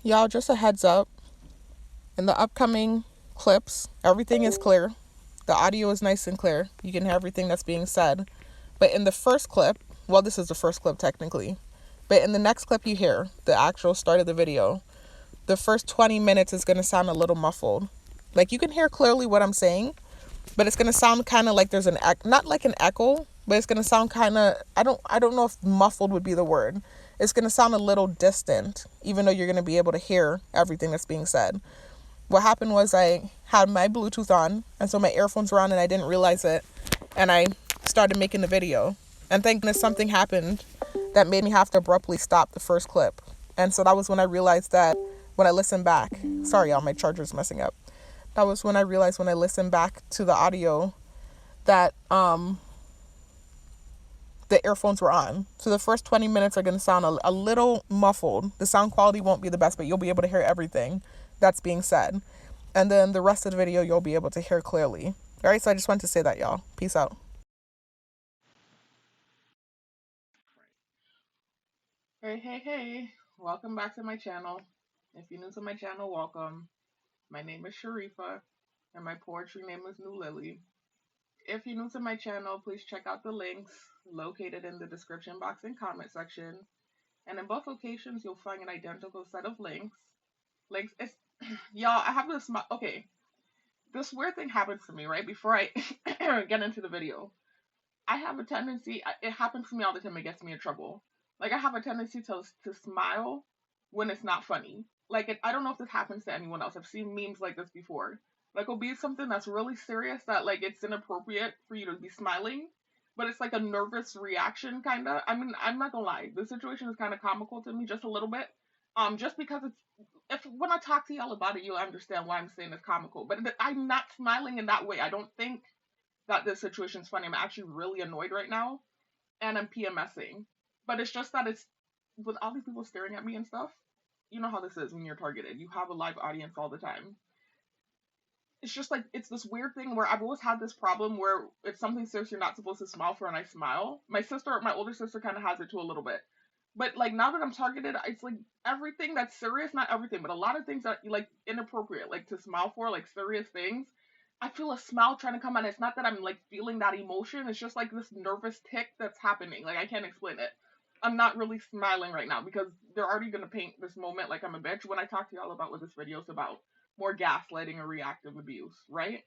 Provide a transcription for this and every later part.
Y'all, just a heads up. In the upcoming clips, everything is clear. The audio is nice and clear. You can hear everything that's being said. But in the first clip, well, this is the first clip technically, but in the next clip you hear, the actual start of the video, the first 20 minutes is going to sound a little muffled. Like, you can hear clearly what I'm saying, but it's going to sound kind of like there's an not like an echo, but it's going to sound kind of, I don't know if muffled would be the word. It's going to sound a little distant, even though you're going to be able to hear everything that's being said. What happened was I had my Bluetooth on, and so my earphones were on, and I didn't realize it, and I started making the video. And thank goodness something happened that made me have to abruptly stop the first clip. And so that was when I realized that when I listened back, sorry y'all, my charger's messing up. That was when I realized when I listened back to the audio that the earphones were on. So the first 20 minutes are going to sound a little muffled. The sound quality won't be the best, but you'll be able to hear everything that's being said. And then the rest of the video, you'll be able to hear clearly. All right, so I just wanted to say that, y'all. Peace out. Hey. Welcome back to my channel. If you're new to my channel, welcome. My name is Sharifa, and my poetry name is New Lily. If you're new to my channel, please check out the links located in the description box and comment section. And in both locations, you'll find an identical set of links. It's y'all, I have this, okay, this weird thing happened to me, right? Before I get into the video. I have a tendency, it happens to me all the time, it gets me in trouble. Like, I have a tendency to smile when it's not funny. Like, I don't know if this happens to anyone else. I've seen memes like this before. Like, it'll be something that's really serious that, like, it's inappropriate for you to be smiling, but it's like a nervous reaction, kind of. I mean, I'm not gonna lie. The situation is kind of comical to me, just a little bit. Just because if when I talk to y'all about it, you'll understand why I'm saying it's comical. But I'm not smiling in that way. I don't think that this situation's funny. I'm actually really annoyed right now, and I'm PMSing. But it's just that it's with all these people staring at me and stuff. You know how this is when you're targeted. You have a live audience all the time. It's just like it's this weird thing where I've always had this problem where it's something serious you're not supposed to smile for, and I smile. My older sister, kind of has it too a little bit. But like now that I'm targeted, it's like everything that's serious, not everything, but a lot of things that like inappropriate, like to smile for, like serious things. I feel a smile trying to come out. It's not that I'm like feeling that emotion. It's just like this nervous tick that's happening. Like I can't explain it. I'm not really smiling right now because they're already gonna paint this moment like I'm a bitch when I talk to y'all about what this video is about. More gaslighting or reactive abuse, right?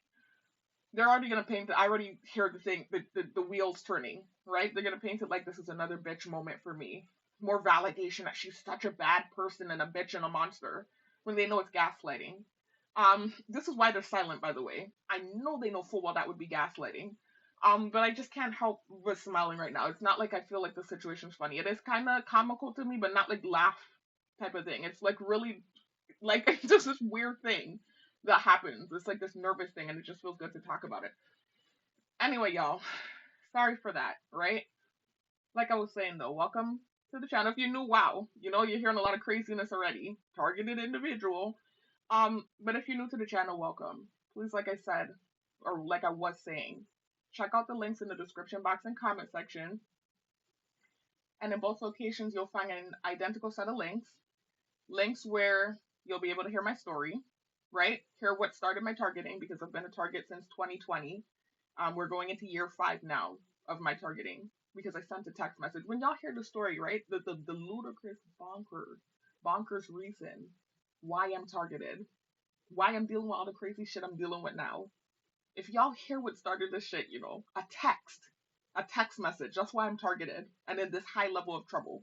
They're already gonna paint it. I already hear the thing, the wheels turning, right? They're gonna paint it like this is another bitch moment for me. More validation that she's such a bad person and a bitch and a monster when they know it's gaslighting. This is why they're silent, by the way. I know they know full well that would be gaslighting. But I just can't help but smiling right now. It's not like I feel like the situation's funny. It is kind of comical to me, but not like laugh type of thing. It's like really, like it's just this weird thing that happens. It's like this nervous thing, and it just feels good to talk about it. Anyway, y'all, sorry for that, right? Like I was saying though, welcome to the channel. If you're new, wow, you're hearing a lot of craziness already. Targeted individual. But if you're new to the channel, welcome. Please, like I said, or like I was saying, check out the links in the description box and comment section. And in both locations, you'll find an identical set of links. Links where you'll be able to hear my story, right? Hear what started my targeting because I've been a target since 2020. We're going into year 5 now of my targeting because I sent a text message. When y'all hear the story, right? The ludicrous bonkers reason why I'm targeted, why I'm dealing with all the crazy shit I'm dealing with now. If y'all hear what started this shit, a text message, that's why I'm targeted and in this high level of trouble.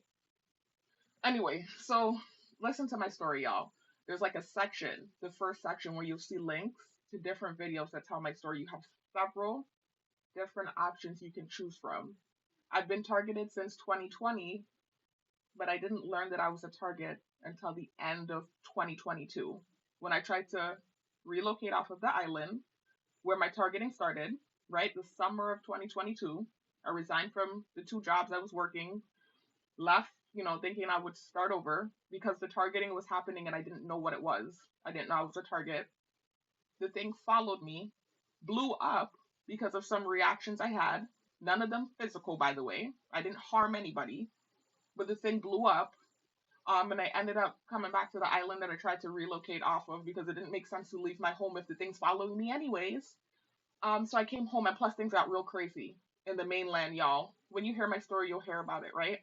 Anyway, so listen to my story, y'all. There's like a section, the first section, where you'll see links to different videos that tell my story. You have several different options you can choose from. I've been targeted since 2020, but I didn't learn that I was a target until the end of 2022 when I tried to relocate off of the island where my targeting started, right? The summer of 2022. I resigned from the 2 jobs I was working, left, thinking I would start over because the targeting was happening and I didn't know what it was. I didn't know I was a target. The thing followed me, blew up because of some reactions I had. None of them physical, by the way. I didn't harm anybody, but the thing blew up. And I ended up coming back to the island that I tried to relocate off of because it didn't make sense to leave my home if the thing's following me anyways. So I came home, and plus things got real crazy in the mainland, y'all. When you hear my story, you'll hear about it, right?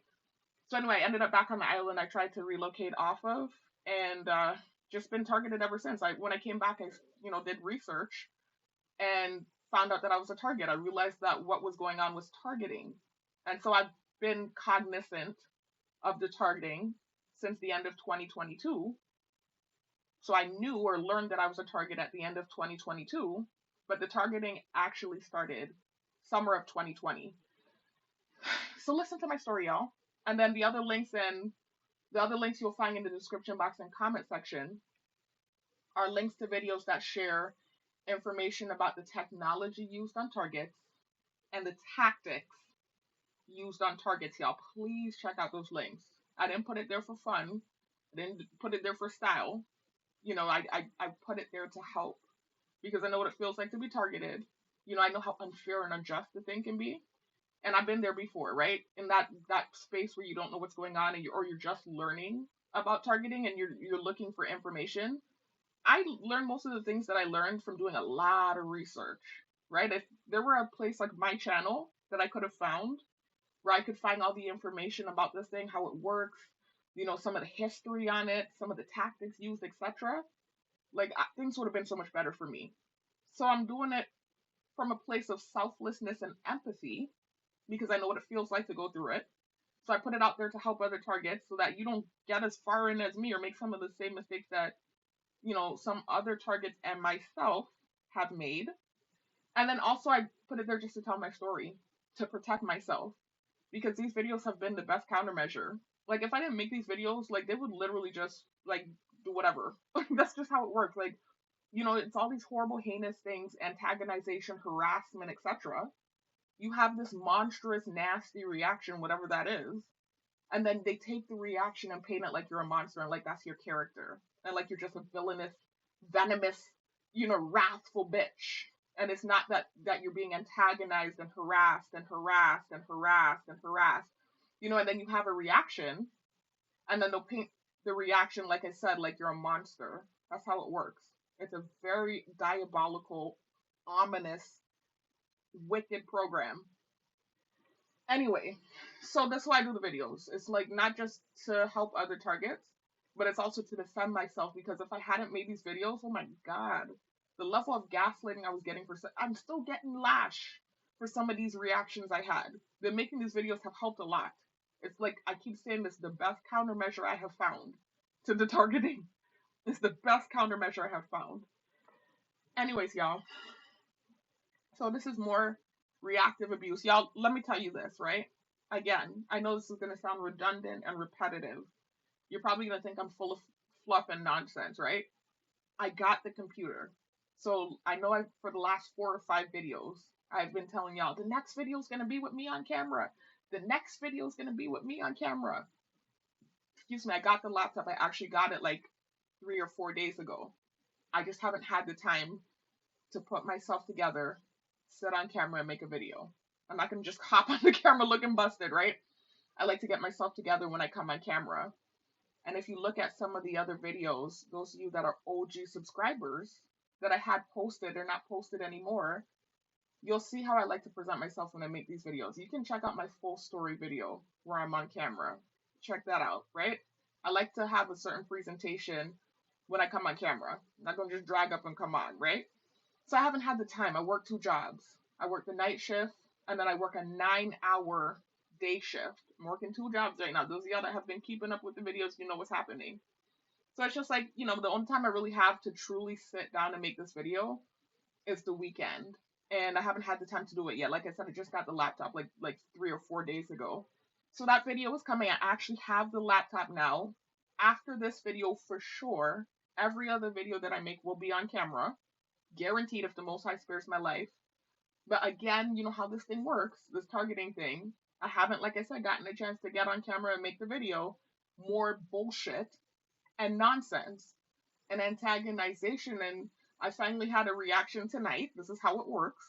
So anyway, I ended up back on the island I tried to relocate off of, and just been targeted ever since. When I came back, I did research and found out that I was a target. I realized that what was going on was targeting, and so I've been cognizant of the targeting since the end of 2022. So I knew or learned that I was a target at the end of 2022, but the targeting actually started summer of 2020. So listen to my story, y'all. And then the other links you'll find in the description box and comment section are links to videos that share information about the technology used on targets and the tactics used on targets, y'all. Please check out those links. I didn't put it there for fun. I didn't put it there for style. I put it there to help because I know what it feels like to be targeted. I know how unfair and unjust the thing can be. And I've been there before, right? In that space where you don't know what's going on, and you're just learning about targeting, and you're looking for information. I learned most of the things that I learned from doing a lot of research, right? If there were a place like my channel that I could have found where I could find all the information about this thing, how it works, some of the history on it, some of the tactics used, etc., like things would have been so much better for me. So I'm doing it from a place of selflessness and empathy because I know what it feels like to go through it. So I put it out there to help other targets so that you don't get as far in as me or make some of the same mistakes that, some other targets and myself have made. And then also I put it there just to tell my story, to protect myself, because these videos have been the best countermeasure. Like if I didn't make these videos, like they would literally just like do whatever. That's just how it works. Like, it's all these horrible, heinous things, antagonization, harassment, etc. You have this monstrous, nasty reaction, whatever that is, and then they take the reaction and paint it like you're a monster and like that's your character, and like you're just a villainous, venomous, wrathful bitch. And it's not that you're being antagonized and harassed and harassed and harassed and harassed, and then you have a reaction, and then they'll paint the reaction, like I said, like you're a monster. That's how it works. It's a very diabolical, ominous, wicked program. Anyway, so that's why I do the videos. It's like not just to help other targets, but it's also to defend myself, because if I hadn't made these videos, oh my god, the level of gaslighting I was getting I'm still getting lash for some of these reactions I had. Then making these videos have helped a lot. It's like I keep saying this, the best countermeasure I have found to the targeting. It's the best countermeasure I have found. Anyways, y'all. So this is more reactive abuse. Y'all, let me tell you this, right? Again, I know this is going to sound redundant and repetitive. You're probably going to think I'm full of fluff and nonsense, right? I got the computer. So I know for the last 4 or 5 videos, I've been telling y'all, the next video is going to be with me on camera. The next video is going to be with me on camera. Excuse me, I got the laptop. I actually got it like 3 or 4 days ago. I just haven't had the time to put myself together, sit on camera, and make a video. I'm not going to just hop on the camera looking busted, right? I like to get myself together when I come on camera. And if you look at some of the other videos, those of you that are OG subscribers that I had posted, they're not posted anymore, you'll see how I like to present myself when I make these videos. You can check out my full story video where I'm on camera. Check that out, right? I like to have a certain presentation when I come on camera. I'm not going to just drag up and come on, right? So I haven't had the time. I work 2 jobs. I work the night shift, and then I work a 9-hour day shift. I'm working 2 jobs right now. Those of y'all that have been keeping up with the videos, you know what's happening. So it's just like, the only time I really have to truly sit down and make this video is the weekend. And I haven't had the time to do it yet. Like I said, I just got the laptop like 3 or 4 days ago. So that video is coming. I actually have the laptop now. After this video, for sure, every other video that I make will be on camera. Guaranteed, if the Most High spares my life. But again, you know how this thing works, this targeting thing. I haven't, like I said, gotten a chance to get on camera and make the video. More bullshit and nonsense and antagonization. And I finally had a reaction tonight. This is how it works.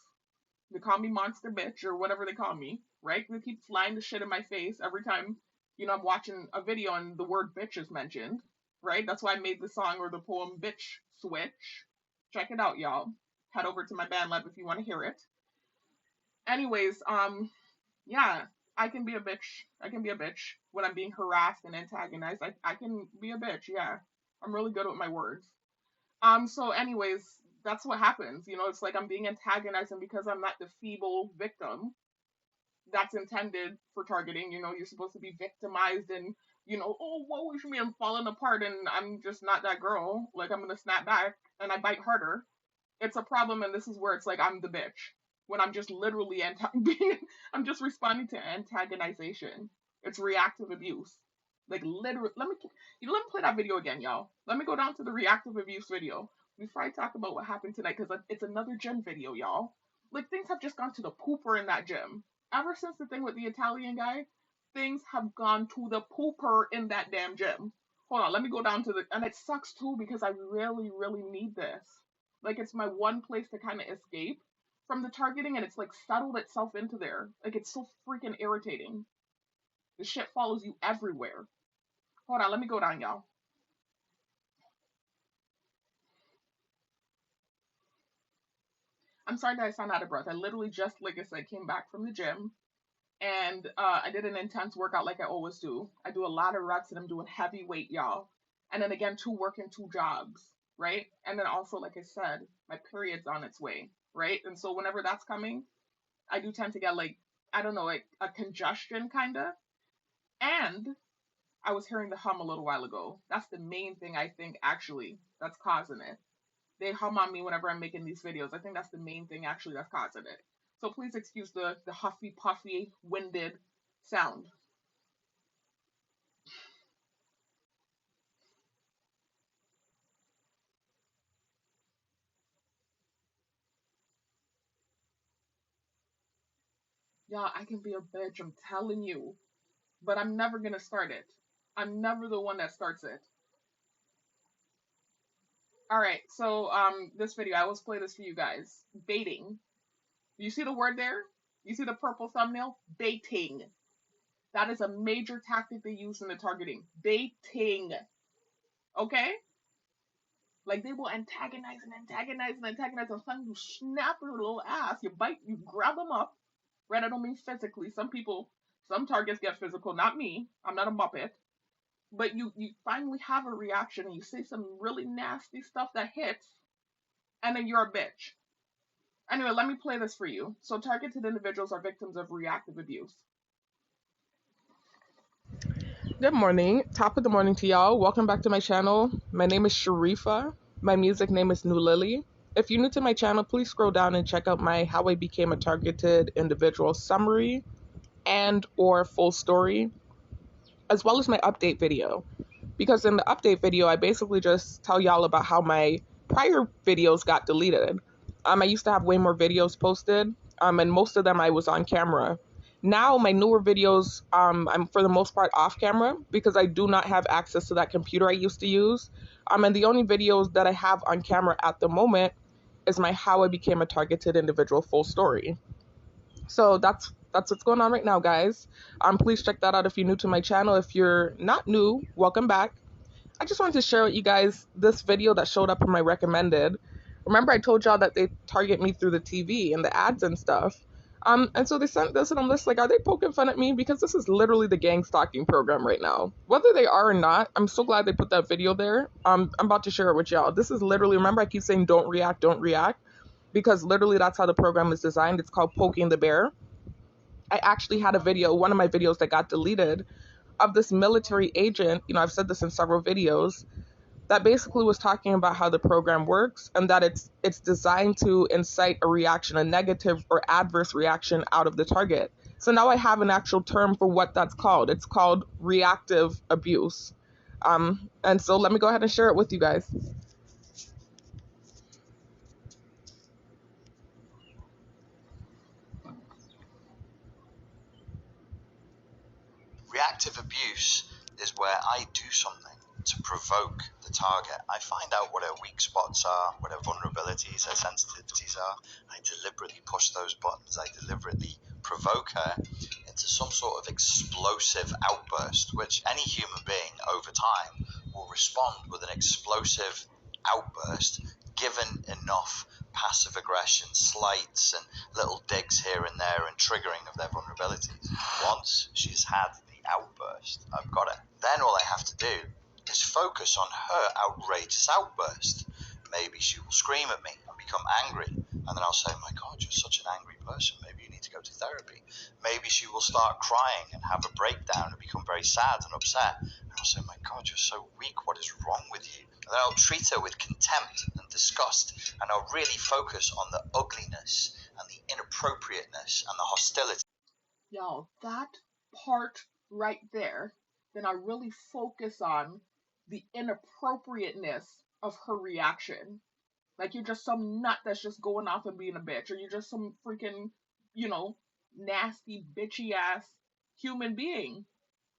They call me monster bitch or whatever they call me, right? They keep flying the shit in my face every time you know, I'm watching a video and the word bitch is mentioned, right? That's why I made the song or the poem Bitch Switch. Check it out, y'all. Head over to my BandLab if you want to hear it. Anyways, yeah, I can be a bitch. I can be a bitch when I'm being harassed and antagonized. I can be a bitch, yeah. I'm really good with my words. So anyways, that's what happens. You know, it's like I'm being antagonized, and because I'm not the feeble victim that's intended for targeting, you know, you're supposed to be victimized and, you know, oh, woe is me, I'm falling apart, and I'm just not that girl. Like, I'm gonna snap back and I bite harder. It's a problem, and this is where it's like I'm the bitch when I'm just literally I'm just responding to antagonization. It's reactive abuse. Like, literally, let me play that video again, y'all. Let me go down to the reactive abuse video before I talk about what happened tonight, because it's another gym video, y'all. Like, things have just gone to the pooper in that gym. Ever since the thing with the Italian guy, things have gone to the pooper in that damn gym. Hold on, let me go down to and it sucks too because I really, really need this. Like, it's my one place to kind of escape from the targeting, and it's like settled itself into there. Like, it's so freaking irritating. The shit follows you everywhere. Hold on, let me go down, y'all. I'm sorry that I sound out of breath. I literally just, like I said, came back from the gym, and I did an intense workout like I always do. I do a lot of reps, and I'm doing heavy weight, y'all. And then again, 2 working 2 jobs, right? And then also, like I said, my period's on its way, right? And so whenever that's coming, I do tend to get, like, I don't know, like a congestion kind of. And I was hearing the hum a little while ago. That's the main thing I think actually that's causing it. They hum on me whenever I'm making these videos. I think that's the main thing actually that's causing it. So please excuse the huffy, puffy, winded sound. Y'all, I can be a bitch, I'm telling you. But I'm never gonna start it. I'm never the one that starts it. Alright, so this video, I always play this for you guys. Baiting. You see the word there? You see the purple thumbnail? Baiting. That is a major tactic they use in the targeting. Baiting. Okay? Like, they will antagonize and antagonize and antagonize, and finally you snap their little ass. You bite, you grab them up. Right? I don't mean physically. Some targets get physical, not me. I'm not a Muppet. But you finally have a reaction, and you say some really nasty stuff that hits, and then you're a bitch. Anyway, let me play this for you. So, targeted individuals are victims of reactive abuse. Good morning. Top of the morning to y'all. Welcome back to my channel. My name is Sharifa. My music name is New Lily. If you're new to my channel, please scroll down and check out my How I Became a Targeted Individual summary and or full story, as well as my update video. Because in the update video, I basically just tell y'all about how my prior videos got deleted. I used to have way more videos posted, and most of them I was on camera. Now my newer videos, I'm for the most part off camera because I do not have access to that computer I used to use. And the only videos that I have on camera at the moment is my How I Became a Targeted Individual full story. So that's what's going on right now, guys. Please check that out if you're new to my channel. If you're not new, welcome back. I just wanted to share with you guys this video that showed up in my recommended. Remember I told y'all that they target me through the TV and the ads and stuff. And so they sent this, and I'm just like, are they poking fun at me? Because this is literally the gang stalking program right now. Whether they are or not, I'm so glad they put that video there. I'm about to share it with y'all. This is literally, remember I keep saying don't react, because literally that's how the program is designed. It's called Poking the Bear. I actually had a video, one of my videos that got deleted, of this military agent, you know, I've said this in several videos, that basically was talking about how the program works and that it's designed to incite a reaction, a negative or adverse reaction out of the target. So now I have an actual term for what that's called. It's called reactive abuse. And so let me go ahead and share it with you guys. Reactive abuse is where I do something to provoke the target. I find out what her weak spots are, what her vulnerabilities, her sensitivities are. I deliberately push those buttons. I deliberately provoke her in to some sort of explosive outburst, which any human being over time will respond with an explosive outburst given enough passive aggression, slights and little digs here and there and triggering of their vulnerabilities. Once she's had the outburst, I've got it. Then all I have to do is focus on her outrageous outburst. Maybe she will scream at me and become angry, and then I'll say, my God, you're such an angry person, maybe you need to go to therapy. Maybe she will start crying and have a breakdown and become very sad and upset, and I'll say, my God, you're so weak, what is wrong with you? And then I'll treat her with contempt and disgust, and I'll really focus on the ugliness and the inappropriateness and the hostility. Y'all, that part right there, then I really focus on the inappropriateness of her reaction. Like you're just some nut that's just going off and being a bitch, or you're just some freaking, you know, nasty, bitchy ass human being.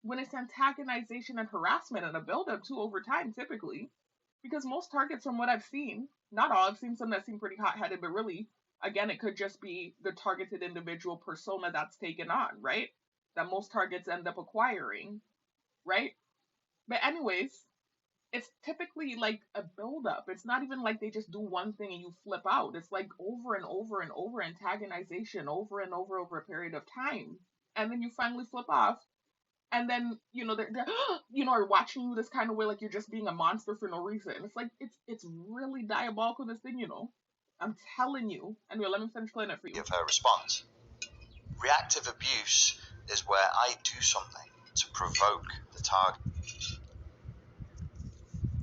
When it's antagonization and harassment and a buildup too over time, typically. Because most targets, from what I've seen, not all, I've seen some that seem pretty hot headed, but really, again, it could just be the targeted individual persona that's taken on, right? That most targets end up acquiring, right? But, anyways, it's typically like a buildup. It's not even like they just do one thing and you flip out. It's like over and over and over antagonization over and over a period of time. And then you finally flip off. And then, you know, they're you know, are watching you this kind of way like you're just being a monster for no reason. It's like, it's really diabolical, this thing, you know. I'm telling you. Anyway, let me finish playing it for you. Of her response. Reactive abuse is where I do something to provoke the target.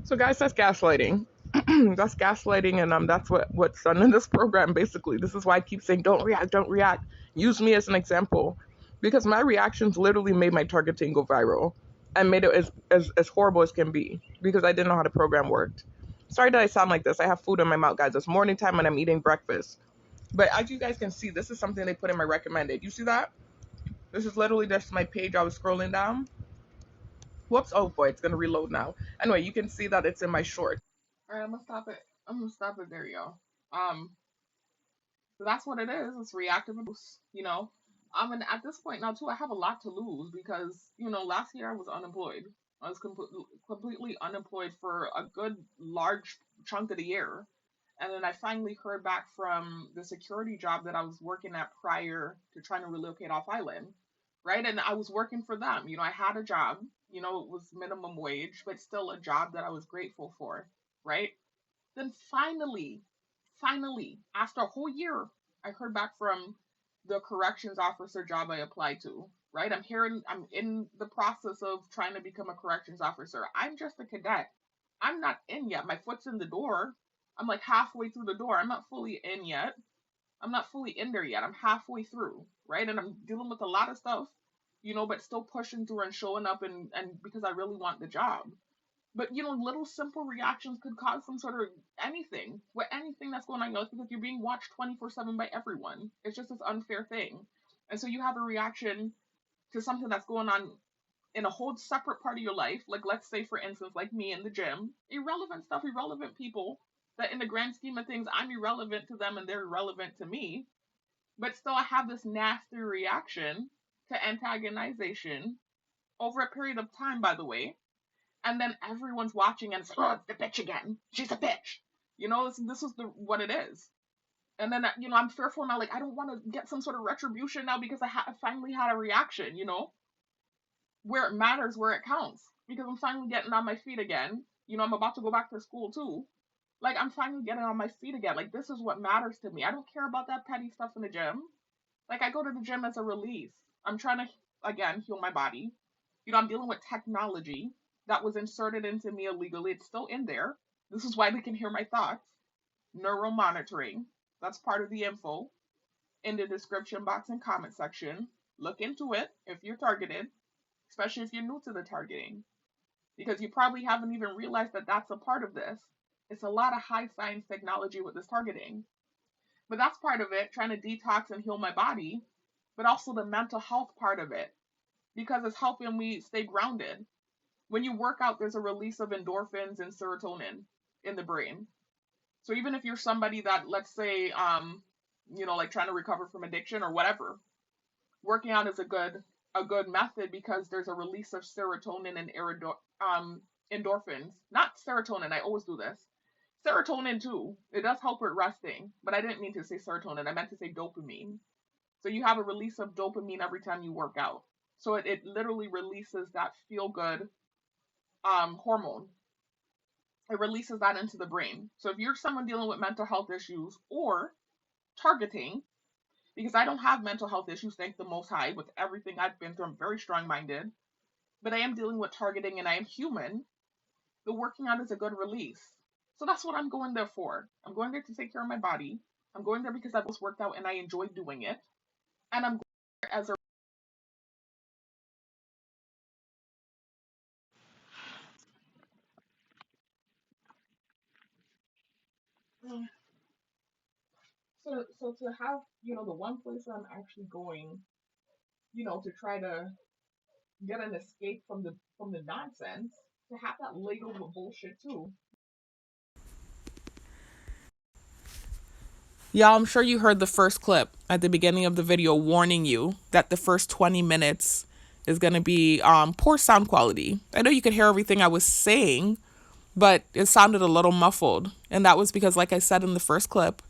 So, guys, that's gaslighting. That's gaslighting, and that's what's done in this program. Basically, this is why I keep saying, don't react, don't react. Use me as an example, because my reactions literally made my targeting go viral, and made it as horrible as can be, because I didn't know how the program worked. Sorry that I sound like this. I have food in my mouth, guys. It's morning time and I'm eating breakfast. But as you guys can see, this is something they put in my recommended. You see that? This is literally just my page I was scrolling down. Whoops. Oh boy, it's gonna reload now. Anyway, you can see that it's in my short. All right, I'm gonna stop it. I'm gonna stop it there, y'all. So that's what it is. It's reactive abuse, you know. And at this point now too, I have a lot to lose because you know last year I was unemployed. I was completely unemployed for a good large chunk of the year, and then I finally heard back from the security job that I was working at prior to trying to relocate off island, right? And I was working for them. You know, I had a job. You know, it was minimum wage, but still a job that I was grateful for, right? Then finally, after a whole year, I heard back from the corrections officer job I applied to. Right? I'm in the process of trying to become a corrections officer. I'm just a cadet. I'm not in yet. My foot's in the door. I'm like halfway through the door. I'm not fully in yet. I'm not fully in there yet. I'm halfway through, right? And I'm dealing with a lot of stuff, you know, but still pushing through and showing up and because I really want the job. But you know, little simple reactions could cause some sort of anything, with anything that's going on in your life, because you're being watched 24/7 by everyone. It's just this unfair thing. And so you have a reaction to something that's going on in a whole separate part of your life. Like let's say for instance, like me in the gym, irrelevant stuff, irrelevant people that in the grand scheme of things, I'm irrelevant to them and they're irrelevant to me. But still I have this nasty reaction to antagonization over a period of time, by the way, and then everyone's watching and it's like, oh, it's the bitch again. She's a bitch. You know, this is what it is. And then, you know, I'm fearful now. Like, I don't want to get some sort of retribution now because I finally had a reaction, you know, where it matters, where it counts. Because I'm finally getting on my feet again. You know, I'm about to go back to school too. Like, I'm finally getting on my feet again. Like, this is what matters to me. I don't care about that petty stuff in the gym. Like, I go to the gym as a release. I'm trying to, again, heal my body. You know, I'm dealing with technology that was inserted into me illegally. It's still in there. This is why they can hear my thoughts. Neural monitoring. That's part of the info in the description box and comment section. Look into it if you're targeted, especially if you're new to the targeting, because you probably haven't even realized that that's a part of this. It's a lot of high science technology with this targeting. But that's part of it, trying to detox and heal my body, but also the mental health part of it, because it's helping me stay grounded. When you work out, there's a release of endorphins and serotonin in the brain. So even if you're somebody that, let's say, you know, like trying to recover from addiction or whatever, working out is a good a good method because there's a release of serotonin and endorphins. Not serotonin, I always do this. Serotonin too. It does help with resting, but I didn't mean to say serotonin. I meant to say dopamine. So you have a release of dopamine every time you work out. So it literally releases that feel good hormone. It releases that into the brain. So if you're someone dealing with mental health issues or targeting, because I don't have mental health issues, thank the Most High, with everything I've been through, I'm very strong minded, but I am dealing with targeting and I am human. The working out is a good release. So that's what I'm going there for. I'm going there to take care of my body. I'm going there because I've just worked out and I enjoy doing it. And I'm going there as a so to have, the one place where I'm actually going, to try to get an escape from the nonsense, to have that layered with bullshit too. Y'all, I'm sure you heard the first clip at the beginning of the video warning you that the first 20 minutes is going to be poor sound quality. I know you could hear everything I was saying, but it sounded a little muffled. And that was because, like I said in the first clip,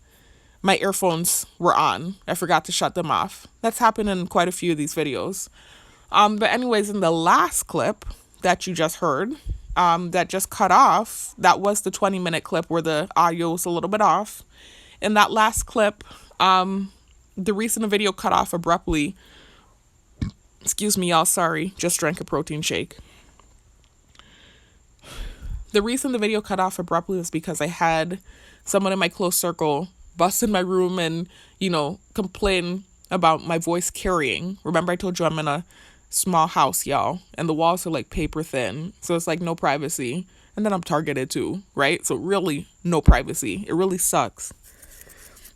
my earphones were on. I forgot to shut them off. That's happened in quite a few of these videos. But anyways, in the last clip that you just heard, that just cut off, that was the 20-minute clip where the audio was a little bit off. In that last clip, the reason the video cut off abruptly, excuse me, y'all, sorry, just drank a protein shake. The reason the video cut off abruptly was because I had someone in my close circle bust in my room and, complain about my voice carrying. Remember I told you I'm in a small house, y'all, and the walls are like paper thin, so it's like no privacy. And then I'm targeted too, right? So really no privacy. It really sucks.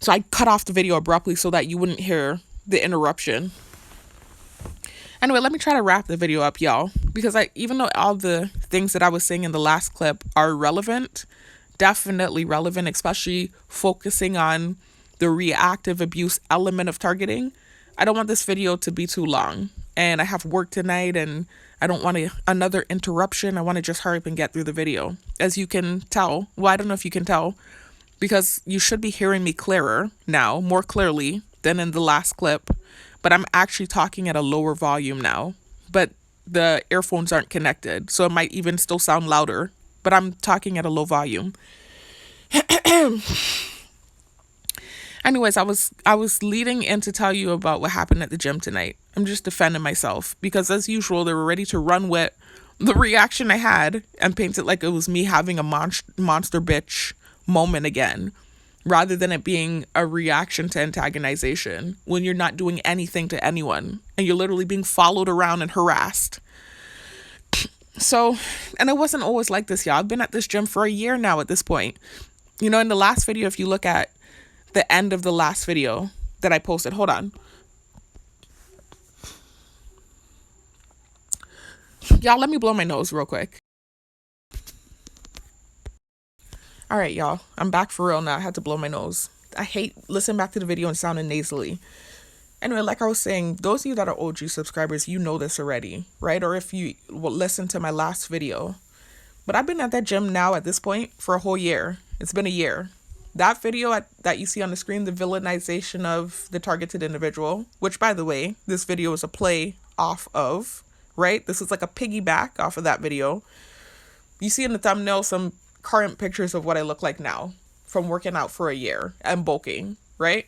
So I cut off the video abruptly so that you wouldn't hear the interruption. Anyway, let me try to wrap the video up, y'all, because even though all the things that I was saying in the last clip are relevant, definitely relevant, especially focusing on the reactive abuse element of targeting, I don't want this video to be too long. And I have work tonight and I don't want another interruption. I want to just hurry up and get through the video. As you can tell, well, I don't know if you can tell, because you should be hearing me clearer now, more clearly than in the last clip, but I'm actually talking at a lower volume now, but the earphones aren't connected, so it might even still sound louder, but I'm talking at a low volume. Anyways, I was leading in to tell you about what happened at the gym tonight. I'm just defending myself because, as usual, they were ready to run with the reaction I had and paint it like it was me having a monster bitch moment again, rather than it being a reaction to antagonization when you're not doing anything to anyone and you're literally being followed around and harassed. So, and it wasn't always like this, y'all. I've been at this gym for a year now at this point. In the last video, if you look at the end of the last video that I posted, hold on. Y'all, let me blow my nose real quick. All right, y'all, I'm back for real now. I had to blow my nose. I hate listening back to the video and sounding nasally. Anyway, like I was saying, those of you that are OG subscribers, you know this already, right? Or if you will listen to my last video. But I've been at that gym now at this point for a whole year. It's been a year. That video that you see on the screen, the villainization of the targeted individual, which, by the way, this video is a play off of, right? This is like a piggyback off of that video. You see in the thumbnail some current pictures of what I look like now from working out for a year and bulking, right?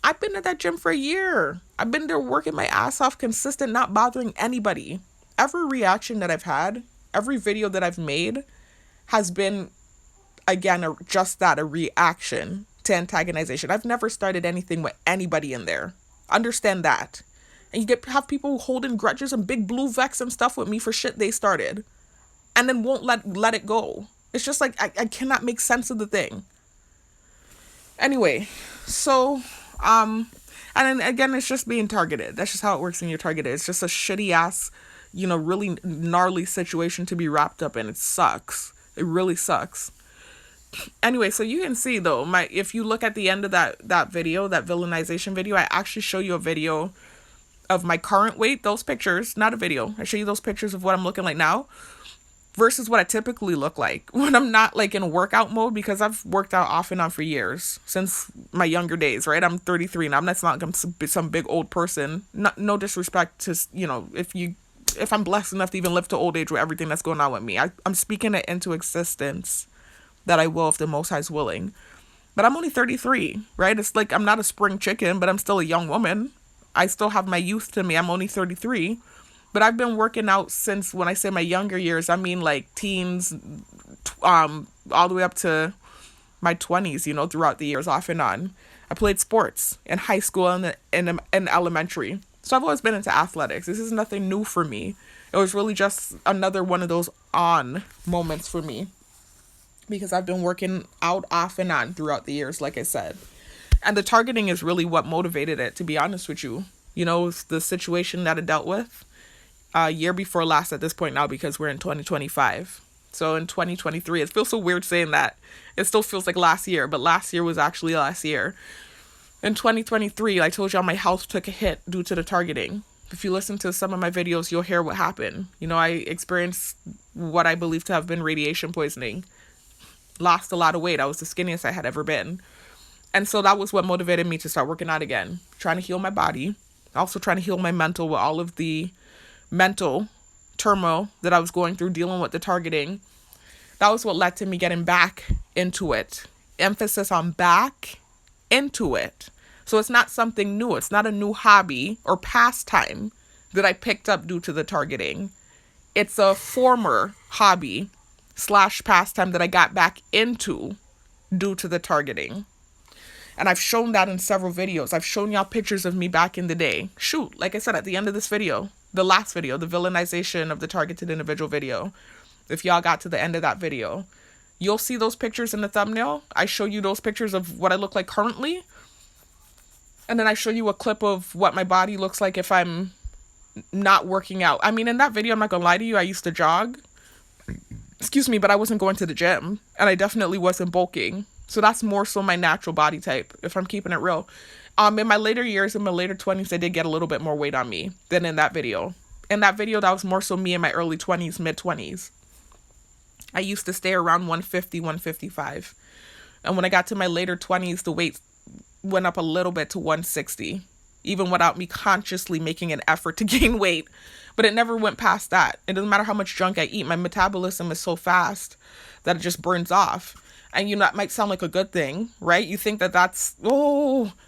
I've been at that gym for a year. I've been there working my ass off, consistent, not bothering anybody. Every reaction that I've had, every video that I've made has been, again, just that, a reaction to antagonization. I've never started anything with anybody in there. Understand that. And you have people holding grudges and big blue vex and stuff with me for shit they started and then won't let it go. It's just like, I cannot make sense of the thing. Anyway, so, and then again, it's just being targeted. That's just how it works when you're targeted. It's just a shitty ass, really gnarly situation to be wrapped up in. It sucks. It really sucks. Anyway, so you can see though, if you look at the end of that video, that villainization video, I actually show you a video of my current weight, those pictures, not a video, I show you those pictures of what I'm looking like now versus what I typically look like when I'm not like in workout mode, because I've worked out off and on for years since my younger days, right? I'm 33 now. That's not some big old person. No disrespect to, if I'm blessed enough to even live to old age with everything that's going on with me. I'm speaking it into existence that I will if the Most High is willing. But I'm only 33, right? It's like I'm not a spring chicken, but I'm still a young woman. I still have my youth to me. I'm only 33. But I've been working out since, when I say my younger years, I mean like teens, all the way up to my 20s, throughout the years, off and on. I played sports in high school and in elementary. So I've always been into athletics. This is nothing new for me. It was really just another one of those on moments for me, because I've been working out off and on throughout the years, like I said. And the targeting is really what motivated it, to be honest with you. It's the situation that I dealt with year before last at this point now, because we're in 2025. So in 2023, it feels so weird saying that. It still feels like last year, but last year was actually last year. In 2023, I told y'all my health took a hit due to the targeting. If you listen to some of my videos, you'll hear what happened. I experienced what I believe to have been radiation poisoning. Lost a lot of weight. I was the skinniest I had ever been. And so that was what motivated me to start working out again. Trying to heal my body. Also trying to heal my mental with all of the mental turmoil that I was going through dealing with the targeting. That was what led to me getting back into it. Emphasis on back into it. So it's not something new. It's not a new hobby or pastime that I picked up due to the targeting. It's a former hobby / pastime that I got back into due to the targeting. And I've shown that in several videos. I've shown y'all pictures of me back in the day. Shoot, like I said, at the end of this video, the last video, the villainization of the targeted individual video, if y'all got to the end of that video, you'll see those pictures in the thumbnail. I show you those pictures of what I look like currently. And then I show you a clip of what my body looks like if I'm not working out. I mean, in that video, I'm not gonna lie to you, I used to jog. Excuse me, but I wasn't going to the gym. And I definitely wasn't bulking. So that's more so my natural body type, if I'm keeping it real. In my later years, in my later 20s, I did get a little bit more weight on me than in that video. In that video, that was more so me in my early 20s, mid 20s. I used to stay around 150, 155. And when I got to my later 20s, the weight went up a little bit to 160, even without me consciously making an effort to gain weight. But it never went past that. It doesn't matter how much junk I eat. My metabolism is so fast that it just burns off. And that might sound like a good thing, right? You think that that's,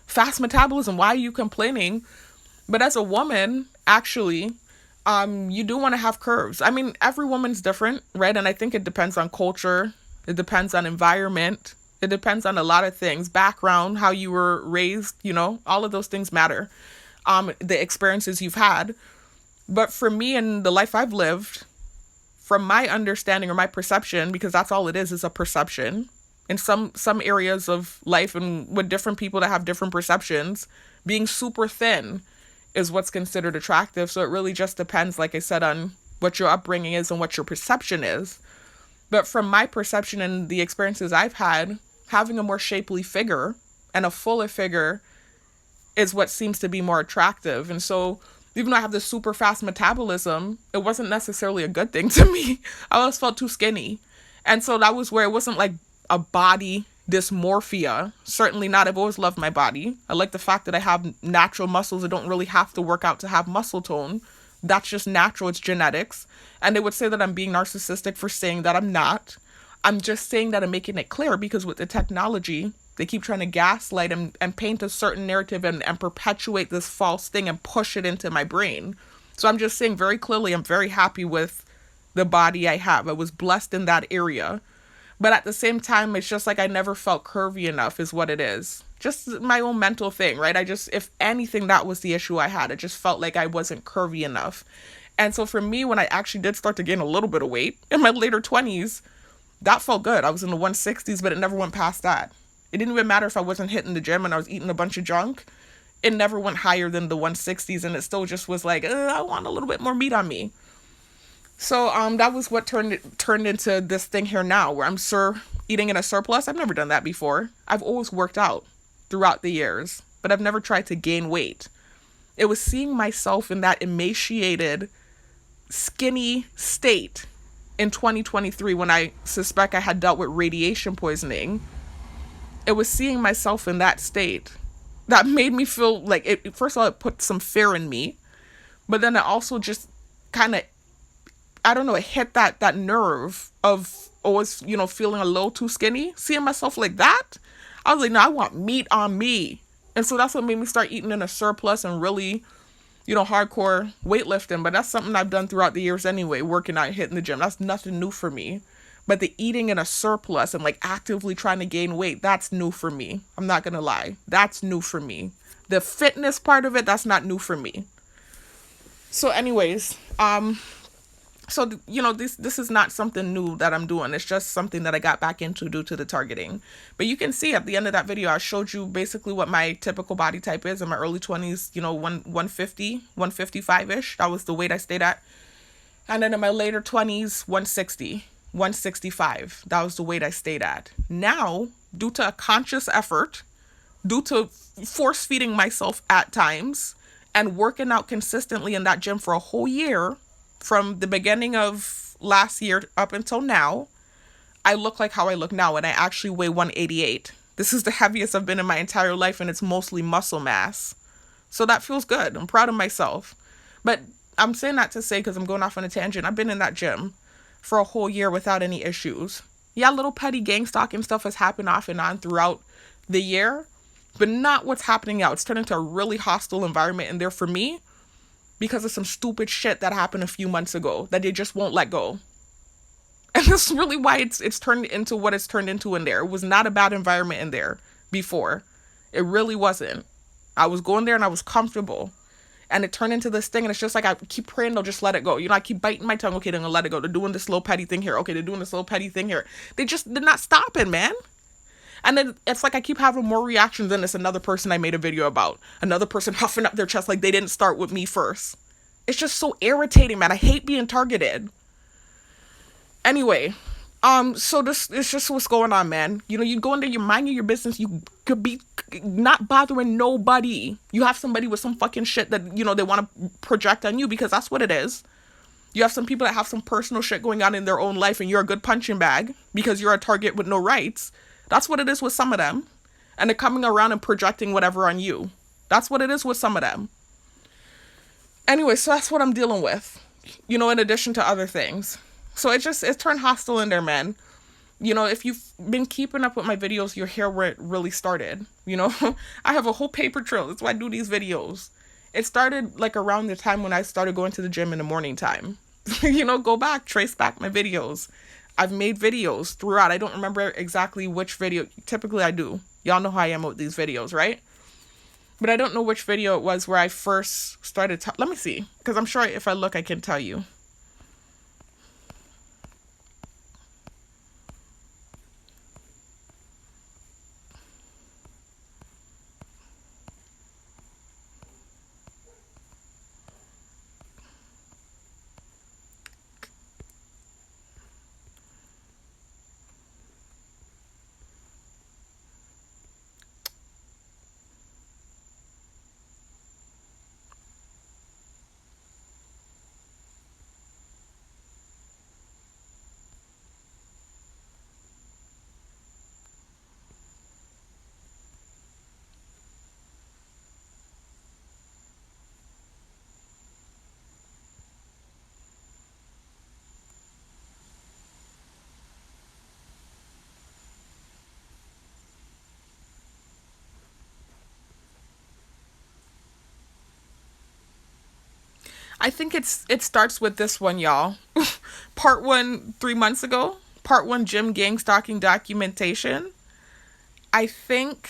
fast metabolism. Why are you complaining? But as a woman, actually, you do want to have curves. I mean, every woman's different, right? And I think it depends on culture. It depends on environment. It depends on a lot of things. Background, how you were raised, all of those things matter. The experiences you've had. But for me and the life I've lived, from my understanding or my perception, because that's all it is a perception. In some areas of life and with different people that have different perceptions, being super thin is what's considered attractive. So it really just depends, like I said, on what your upbringing is and what your perception is. But from my perception and the experiences I've had, having a more shapely figure and a fuller figure is what seems to be more attractive. And so even though I have this super fast metabolism, it wasn't necessarily a good thing to me. I always felt too skinny. And so that was where it wasn't like a body dysmorphia. Certainly not. I've always loved my body. I like the fact that I have natural muscles. I don't really have to work out to have muscle tone. That's just natural. It's genetics. And they would say that I'm being narcissistic for saying that. I'm not. I'm just saying that I'm making it clear, because with the technology, they keep trying to gaslight and paint a certain narrative and perpetuate this false thing and push it into my brain. So I'm just saying very clearly, I'm very happy with the body I have. I was blessed in that area. But at the same time, it's just like I never felt curvy enough is what it is. Just my own mental thing, right? If anything, that was the issue I had. It just felt like I wasn't curvy enough. And so for me, when I actually did start to gain a little bit of weight in my later 20s, that felt good. I was in the 160s, but it never went past that. It didn't even matter if I wasn't hitting the gym and I was eating a bunch of junk. It never went higher than the 160s, and it still just was like, I want a little bit more meat on me. So that was what turned into this thing here now, where I'm eating in a surplus. I've never done that before. I've always worked out throughout the years, but I've never tried to gain weight. It was seeing myself in that emaciated, skinny state in 2023 when I suspect I had dealt with radiation poisoning. It was seeing myself in that state that made me feel like it. First of all, it put some fear in me, but then it also just kind of, I don't know, it hit that nerve of always, feeling a little too skinny, seeing myself like that. I was like, no, I want meat on me. And so that's what made me start eating in a surplus and really, hardcore weightlifting. But that's something I've done throughout the years anyway, working out, hitting the gym. That's nothing new for me. But the eating in a surplus and like actively trying to gain weight, that's new for me. I'm not going to lie. That's new for me. The fitness part of it, that's not new for me. So anyways, so this is not something new that I'm doing. It's just something that I got back into due to the targeting. But you can see at the end of that video, I showed you basically what my typical body type is in my early 20s, 150, 155-ish. That was the weight I stayed at. And then in my later 20s, 160, 165. That was the weight I stayed at. Now, due to a conscious effort, due to force feeding myself at times, and working out consistently in that gym for a whole year, from the beginning of last year up until now, I look like how I look now, and I actually weigh 188. This is the heaviest I've been in my entire life, and it's mostly muscle mass. So that feels good. I'm proud of myself. But I'm saying that to say, because I'm going off on a tangent, I've been in that gym for a whole year without any issues. Yeah, little petty gang stalking stuff has happened off and on throughout the year, but not what's happening now. It's turned into a really hostile environment in there for me because of some stupid shit that happened a few months ago that they just won't let go. And that's really why it's turned into what it's turned into in there. It was not a bad environment in there before. It really wasn't. I was going there and I was comfortable. And it turned into this thing, and it's just like I keep praying they'll just let it go. I keep biting my tongue. Okay, they're gonna let it go. They're doing this little petty thing here. Okay, they're doing this little petty thing here. They're not stopping, man. And then it's like I keep having more reactions than this another person I made a video about. Another person huffing up their chest like they didn't start with me first. It's just so irritating, man. I hate being targeted. Anyway, so this is just what's going on, man. You go in there, you're minding your business. You could be not bothering nobody. You have somebody with some fucking shit that, they want to project on you because that's what it is. You have some people that have some personal shit going on in their own life and you're a good punching bag because you're a target with no rights. That's what it is with some of them. And they're coming around and projecting whatever on you. That's what it is with some of them. Anyway, so that's what I'm dealing with, in addition to other things. So it's turned hostile in there, man. If you've been keeping up with my videos, you'll hear where it really started. I have a whole paper trail. That's why I do these videos. It started like around the time when I started going to the gym in the morning time. Go back, trace back my videos. I've made videos throughout. I don't remember exactly which video. Typically I do. Y'all know how I am with these videos, right? But I don't know which video it was where I first started. Let me see. Because I'm sure if I look, I can tell you. I think it starts with this one, y'all. Part 1, 3 months ago. Part 1, gym gang stalking documentation. I think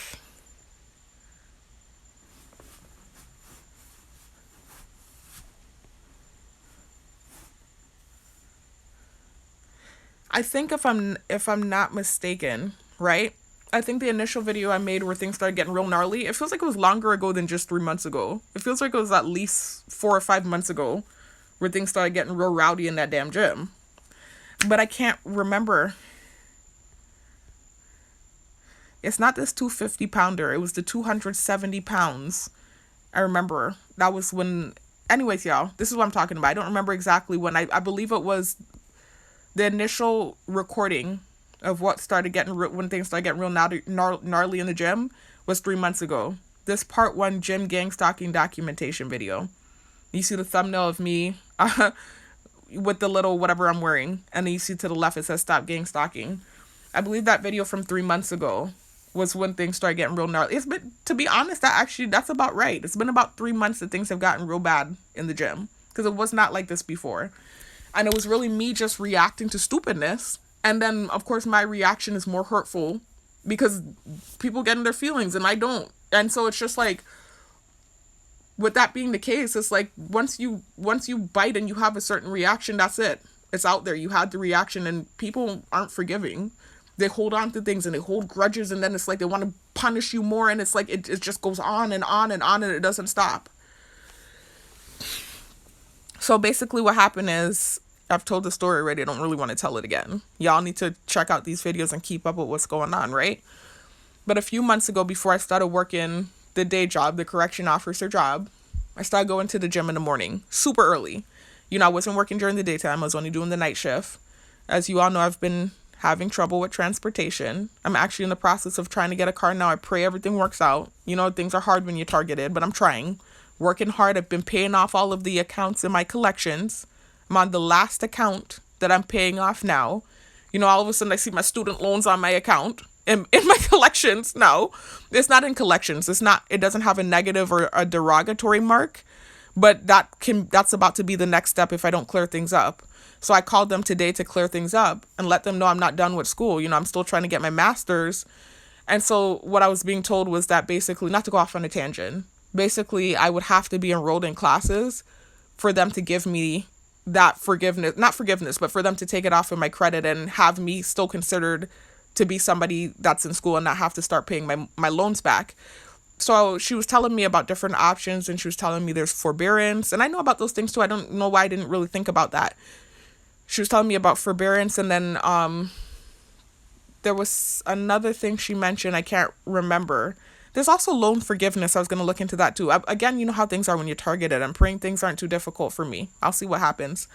if I'm not mistaken, right? I think the initial video I made where things started getting real gnarly, it feels like it was longer ago than just 3 months ago. It feels like it was at least 4 or 5 months ago where things started getting real rowdy in that damn gym. But I can't remember. It's not this 250 pounder. It was the 270 pounds I remember that was when, anyways, y'all, this is what I'm talking about. I don't remember exactly when. I believe it was the initial recording of what started getting when things started getting real gnarly in the gym was 3 months ago. This part 1 gym gang stalking documentation video. You see the thumbnail of me with the little whatever I'm wearing, and then you see to the left it says stop gang stalking. I believe that video from 3 months ago was when things started getting real gnarly. It's been, to be honest, that's about right. It's been about 3 months that things have gotten real bad in the gym, because it was not like this before. And it was really me just reacting to stupidness. And then, of course, my reaction is more hurtful because people get in their feelings and I don't. And so it's just like, with that being the case, it's like once you bite and you have a certain reaction, that's it. It's out there. You had the reaction, and people aren't forgiving. They hold on to things and they hold grudges, and then it's like they want to punish you more, and it's like it just goes on and on and on, and it doesn't stop. So basically what happened is, I've told the story already. I don't really want to tell it again. Y'all need to check out these videos and keep up with what's going on, right? But a few months ago, before I started working the day job, the correction officer job, I started going to the gym in the morning, super early. You know, I wasn't working during the daytime. I was only doing the night shift. As you all know, I've been having trouble with transportation. I'm actually in the process of trying to get a car now. I pray everything works out. You know, things are hard when you're targeted, but I'm trying. Working hard. I've been paying off all of the accounts in my collections. I'm on the last account that I'm paying off now. You know, all of a sudden I see my student loans on my account in my collections. No, it's not in collections. It doesn't have a negative or a derogatory mark, but that's about to be the next step if I don't clear things up. So I called them today to clear things up and let them know I'm not done with school. You know, I'm still trying to get my master's. And so what I was being told was that basically, not to go off on a tangent, basically I would have to be enrolled in classes for them to give me that not forgiveness, but for them to take it off of my credit and have me still considered to be somebody that's in school and not have to start paying my loans back. So she was telling me about different options, and she was telling me there's forbearance. And I know about those things too. I don't know why I didn't really think about that. She was telling me about forbearance, and then there was another thing she mentioned. I can't remember. There's also loan forgiveness. I was going to look into that too. Again, you know how things are when you're targeted. I'm praying things aren't too difficult for me. I'll see what happens.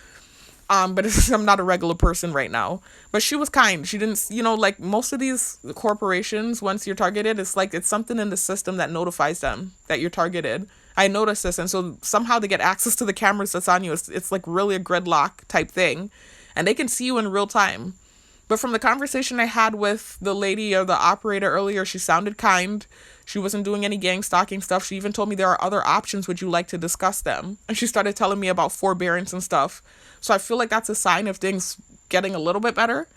But I'm not a regular person right now. But she was kind. She didn't, you know, like most of these corporations, once you're targeted, it's like it's something in the system that notifies them that you're targeted. I noticed this. And so somehow they get access to the cameras that's on you. It's like really a gridlock type thing. And they can see you in real time. But from the conversation I had with the lady or the operator earlier, she sounded kind. She wasn't doing any gang stalking stuff. She even told me there are other options. Would you like to discuss them? And she started telling me about forbearance and stuff. So I feel like that's a sign of things getting a little bit better.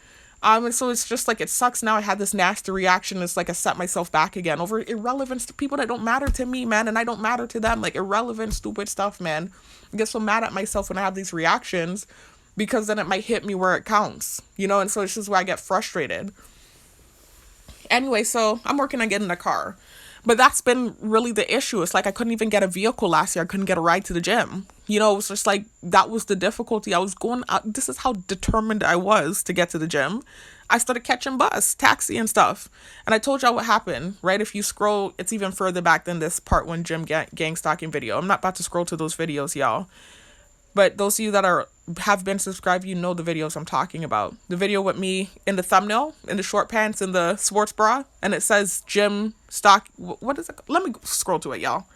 And so it's just like, it sucks now. I had this nasty reaction. It's like I set myself back again over irrelevance to people that don't matter to me, man. And I don't matter to them. Like irrelevant, stupid stuff, man. I get so mad at myself when I have these reactions because then it might hit me where it counts, you know? And so it's just where I get frustrated. Anyway, so I'm working on getting a car. But that's been really the issue. It's like I couldn't even get a vehicle last year. I couldn't get a ride to the gym. You know, it was just like that was the difficulty. I was going out. This is how determined I was to get to the gym. I started catching bus, taxi and stuff. And I told y'all what happened, right? If you scroll, it's even further back than this part 1 gym gang stalking video. I'm not about to scroll to those videos, y'all. But those of you that have been subscribed, you know the videos I'm talking about. The video with me in the thumbnail, in the short pants, and the sports bra, and it says gym stock. What is it? Let me scroll to it, y'all.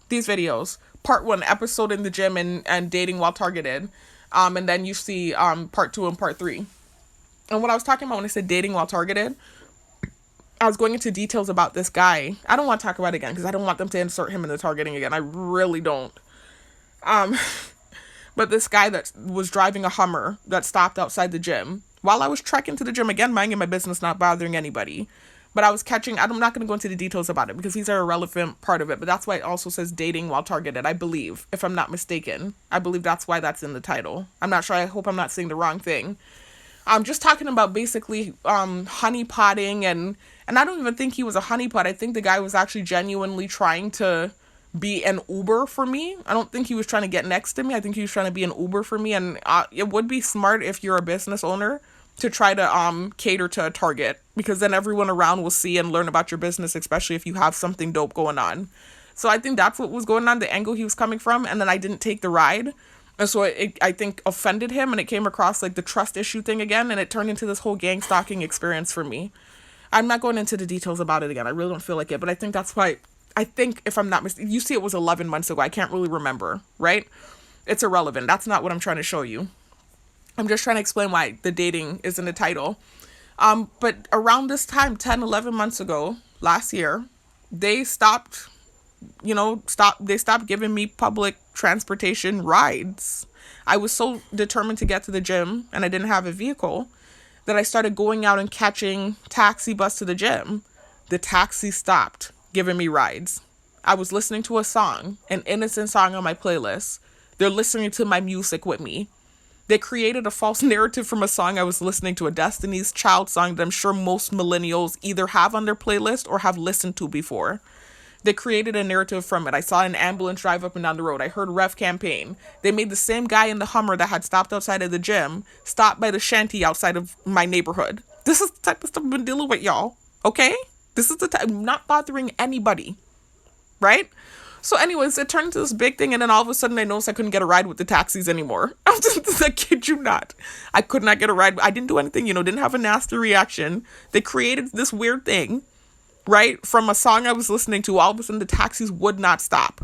These videos, part 1, episode in the gym and dating while targeted, and then you see part 2 and part 3. And what I was talking about when I said dating while targeted, I was going into details about this guy. I don't want to talk about it again because I don't want them to insert him in the targeting again. I really don't. But this guy that was driving a Hummer that stopped outside the gym while I was trekking to the gym, again, minding my business, not bothering anybody. But I was catching, I'm not going to go into the details about it because these are a relevant part of it. But that's why it also says dating while targeted, I believe, if I'm not mistaken. I believe that's why that's in the title. I'm not sure. I hope I'm not saying the wrong thing. I'm just talking about basically honeypotting, and I don't even think he was a honeypot. I think the guy was actually genuinely trying to be an Uber for me. I don't think he was trying to get next to me. I think he was trying to be an Uber for me, and it would be smart if you're a business owner to try to cater to a target, because then everyone around will see and learn about your business, especially if you have something dope going on. So I think that's what was going on, the angle he was coming from. And then I didn't take the ride. And so it I think offended him, and it came across like the trust issue thing again, and it turned into this whole gang stalking experience for me. I'm not going into the details about it again. I really don't feel like it, but I think that's why, I think if I'm not mistaken, you see it was 11 months ago. I can't really remember, right? It's irrelevant. That's not what I'm trying to show you. I'm just trying to explain why the dating is in the title. But around this time, 10, 11 months ago, last year, they stopped, they stopped giving me public transportation rides. I was so determined to get to the gym, and I didn't have a vehicle, that I started going out and catching taxi bus to the gym. The taxi stopped giving me rides. I was listening to a song, an innocent song on my playlist. They're listening to my music with me. They created a false narrative from a song I was listening to, a Destiny's Child song that I'm sure most millennials either have on their playlist or have listened to before. They created a narrative from it. I saw an ambulance drive up and down the road. I heard Ref Campaign. They made the same guy in the Hummer that had stopped outside of the gym stop by the shanty outside of my neighborhood. This is the type of stuff I've been dealing with, y'all. Okay? This is the type. I'm not bothering anybody. Right? So anyways, it turned into this big thing, and then all of a sudden I noticed I couldn't get a ride with the taxis anymore. I kid you not. I could not get a ride. I didn't do anything, didn't have a nasty reaction. They created this weird thing, right? From a song I was listening to, all of a sudden the taxis would not stop.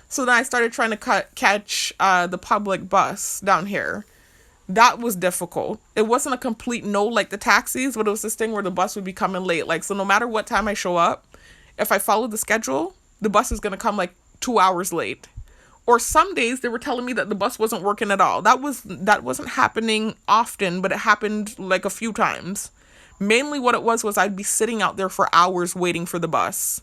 So then I started trying to catch the public bus down here. That was difficult. It wasn't a complete no like the taxis, but it was this thing where the bus would be coming late. Like, so no matter what time I show up, if I follow the schedule, the bus is going to come like 2 hours late. Or some days they were telling me that the bus wasn't working at all. That wasn't happening often, but it happened like a few times. Mainly what it was I'd be sitting out there for hours waiting for the bus.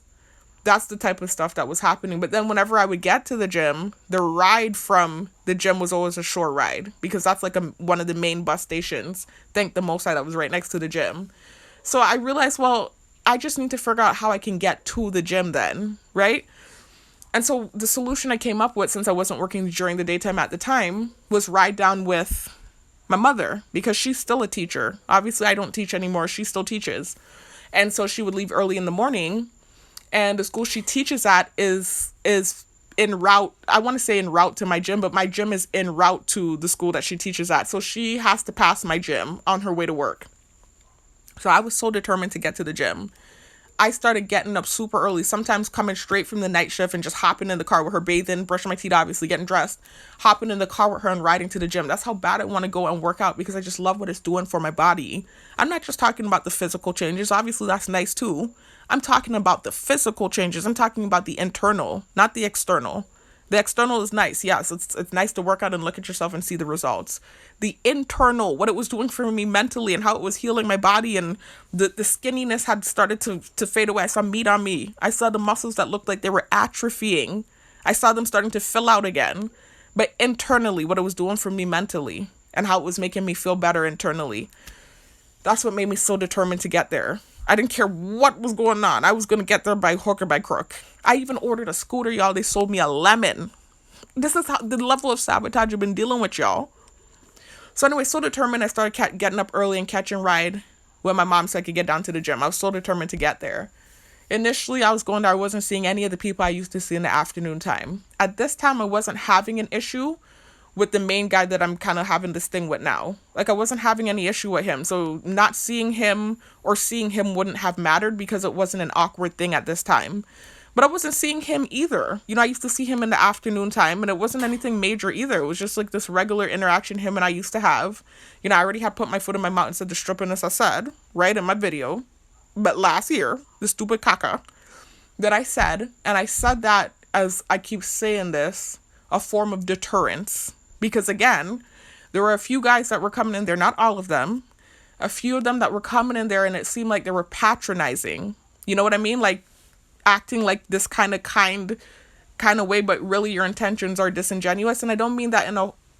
That's the type of stuff that was happening. But then whenever I would get to the gym, the ride from the gym was always a short ride, because that's like one of the main bus stations. Thank the Most High that was right next to the gym. So I realized, well, I just need to figure out how I can get to the gym then, right? And so the solution I came up with, since I wasn't working during the daytime at the time, was ride down with my mother, because she's still a teacher. Obviously, I don't teach anymore. She still teaches. And so she would leave early in the morning, and the school she teaches at is en route. I want to say en route to my gym, but my gym is en route to the school that she teaches at. So she has to pass my gym on her way to work. So I was so determined to get to the gym. I started getting up super early, sometimes coming straight from the night shift and just hopping in the car with her, bathing, brushing my teeth, obviously getting dressed, hopping in the car with her and riding to the gym. That's how bad I want to go and work out, because I just love what it's doing for my body. I'm not just talking about the physical changes. Obviously, that's nice too. I'm talking about the physical changes. I'm talking about the internal, not the external. The external is nice. Yes, it's nice to work out and look at yourself and see the results. The internal, what it was doing for me mentally and how it was healing my body, and the skinniness had started to fade away. I saw meat on me. I saw the muscles that looked like they were atrophying. I saw them starting to fill out again. But internally, what it was doing for me mentally and how it was making me feel better internally. That's what made me so determined to get there. I didn't care what was going on. I was going to get there by hook or by crook. I even ordered a scooter, y'all. They sold me a lemon. This is how the level of sabotage I've been dealing with, y'all. So anyway, so determined, I started getting up early and catching ride with my mom so I could get down to the gym. I was so determined to get there. Initially, I was going there. I wasn't seeing any of the people I used to see in the afternoon time. At this time, I wasn't having an issue with the main guy that I'm kind of having this thing with now. Like, I wasn't having any issue with him. So not seeing him or seeing him wouldn't have mattered, because it wasn't an awkward thing at this time. But I wasn't seeing him either. I used to see him in the afternoon time, and it wasn't anything major either. It was just like this regular interaction him and I used to have. I already had put my foot in my mouth and said the strippiness I said, right, in my video. But last year, the stupid caca that I said, and I said that, as I keep saying this, a form of deterrence. Because again, there were a few guys that were coming in there, not all of them, a few of them that were coming in there, and it seemed like they were patronizing. You know what I mean? Like, acting like this kind of way, but really your intentions are disingenuous. And I don't mean that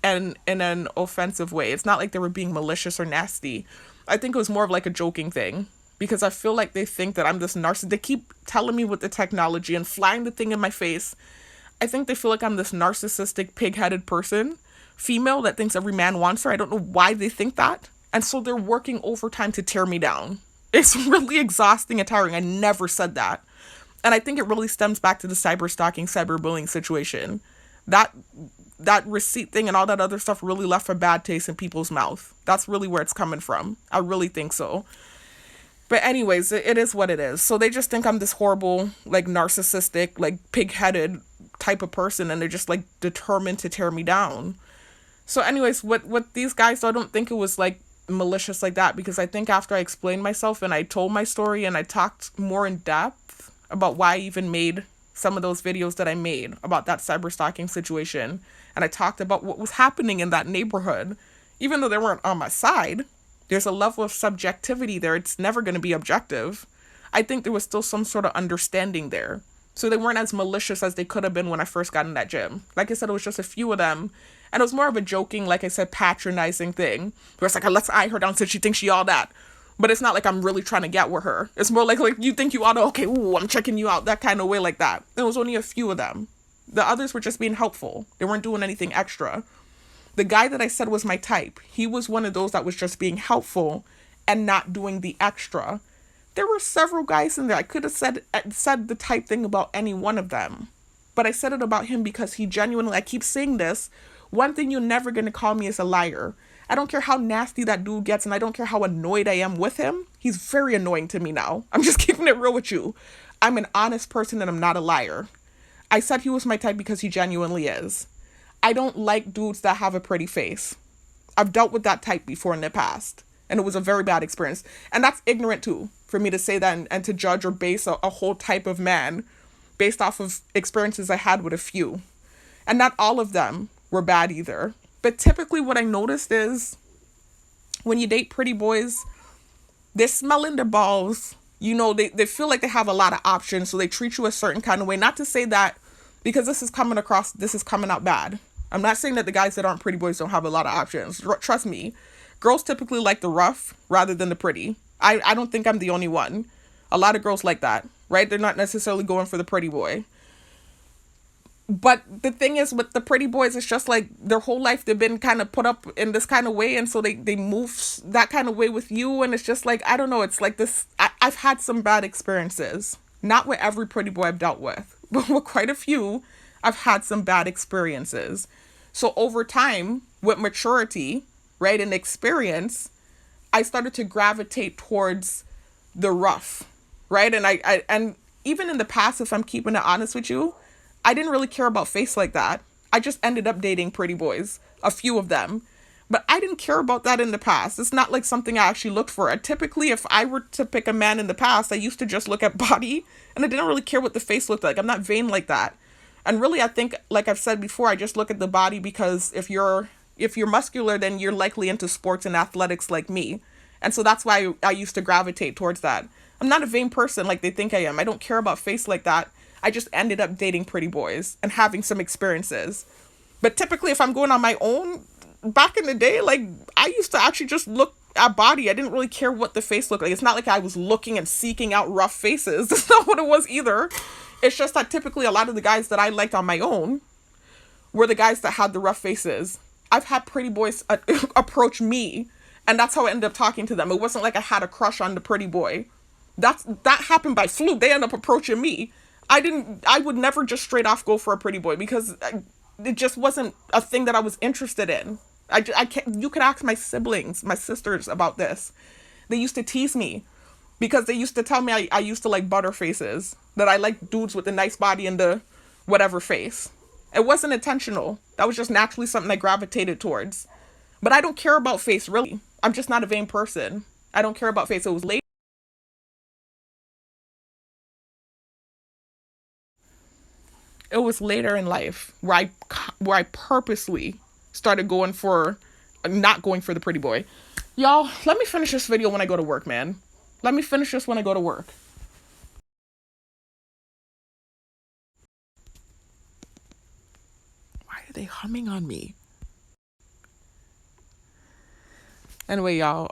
in an offensive way. It's not like they were being malicious or nasty. I think it was more of like a joking thing, because I feel like they think that I'm this narcissist. They keep telling me with the technology and flying the thing in my face. I think they feel like I'm this narcissistic, pig-headed person, female, that thinks every man wants her. I don't know why they think that. And so they're working overtime to tear me down. It's really exhausting and tiring. I never said that. And I think it really stems back to the cyber stalking, cyberbullying situation. That that receipt thing and all that other stuff really left a bad taste in people's mouth. That's really where it's coming from. I really think so. But anyways, it is what it is. So they just think I'm this horrible, like narcissistic, like pig-headed type of person, and they're just like determined to tear me down. So anyways, what these guys, I don't think it was like malicious like that, because I think after I explained myself and I told my story and I talked more in depth about why I even made some of those videos that I made about that cyber stalking situation, and I talked about what was happening in that neighborhood, even though they weren't on my side, there's a level of subjectivity there. It's never going to be objective. I think there was still some sort of understanding there. So they weren't as malicious as they could have been when I first got in that gym. Like I said, it was just a few of them. And it was more of a joking, like I said, patronizing thing. Where it's like, let's eye her down since she thinks she all that. But it's not like I'm really trying to get with her. It's more like you think you ought to, okay, ooh, I'm checking you out. That kind of way like that. There was only a few of them. The others were just being helpful. They weren't doing anything extra. The guy that I said was my type, he was one of those that was just being helpful and not doing the extra. There were several guys in there. I could have said the type thing about any one of them. But I said it about him because he genuinely, I keep saying this, one thing you're never going to call me is a liar. I don't care how nasty that dude gets, and I don't care how annoyed I am with him. He's very annoying to me now. I'm just keeping it real with you. I'm an honest person and I'm not a liar. I said he was my type because he genuinely is. I don't like dudes that have a pretty face. I've dealt with that type before in the past, and it was a very bad experience. And that's ignorant too, for me to say that and to judge or base a whole type of man based off of experiences I had with a few. And not all of them were bad either. But typically what I noticed is when you date pretty boys, they're smelling their balls. You know, they feel like they have a lot of options, so they treat you a certain kind of way. Not to say that, because this is coming out bad. I'm not saying that the guys that aren't pretty boys don't have a lot of options. Trust me. Girls typically like the rough rather than the pretty. I don't think I'm the only one. A lot of girls like that, right? They're not necessarily going for the pretty boy. But the thing is with the pretty boys, it's just like their whole life they've been kind of put up in this kind of way. And so they move that kind of way with you. And it's just like, I don't know. It's like this. I've had some bad experiences. Not with every pretty boy I've dealt with, but with quite a few, I've had some bad experiences. So over time, with maturity, right, and experience, I started to gravitate towards the rough, right? And even in the past, if I'm keeping it honest with you, I didn't really care about face like that. I just ended up dating pretty boys, a few of them. But I didn't care about that in the past. It's not like something I actually looked for. Typically, if I were to pick a man in the past, I used to just look at body, and I didn't really care what the face looked like. I'm not vain like that. And really, I think, like I've said before, I just look at the body because if you're muscular, then you're likely into sports and athletics like me. And so that's why I used to gravitate towards that. I'm not a vain person like they think I am. I don't care about face like that. I just ended up dating pretty boys and having some experiences. But typically, if I'm going on my own, back in the day, like, I used to actually just look at body. I didn't really care what the face looked like. It's not like I was looking and seeking out rough faces. That's not what it was either. It's just that typically a lot of the guys that I liked on my own were the guys that had the rough faces. I've had pretty boys approach me, and that's how I ended up talking to them. It wasn't like I had a crush on the pretty boy. That happened by fluke. They ended up approaching me. I would never just straight off go for a pretty boy because it just wasn't a thing that I was interested in. I can't, you could ask my siblings, my sisters about this. They used to tease me because they used to tell me I used to like butter faces, that I like dudes with a nice body and the whatever face. It wasn't intentional. That was just naturally something I gravitated towards. But I don't care about face, really. I'm just not a vain person. I don't care about face. It was later. It was later in life where I purposely started not going for the pretty boy. Y'all, let me finish this video when I go to work, man. Let me finish this when I go to work. Why are they humming on me? Anyway, y'all,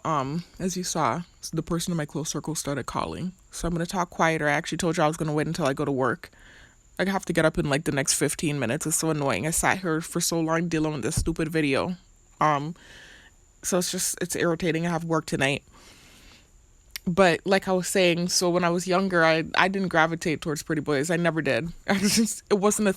as you saw, the person in my close circle started calling. So I'm going to talk quieter. I actually told you I was going to wait until I go to work. I have to get up in like the next 15 minutes. It's so annoying. I sat here for so long dealing with this stupid video. So it's irritating. I have work tonight. But like I was saying, so when I was younger, I didn't gravitate towards pretty boys. I never did. It wasn't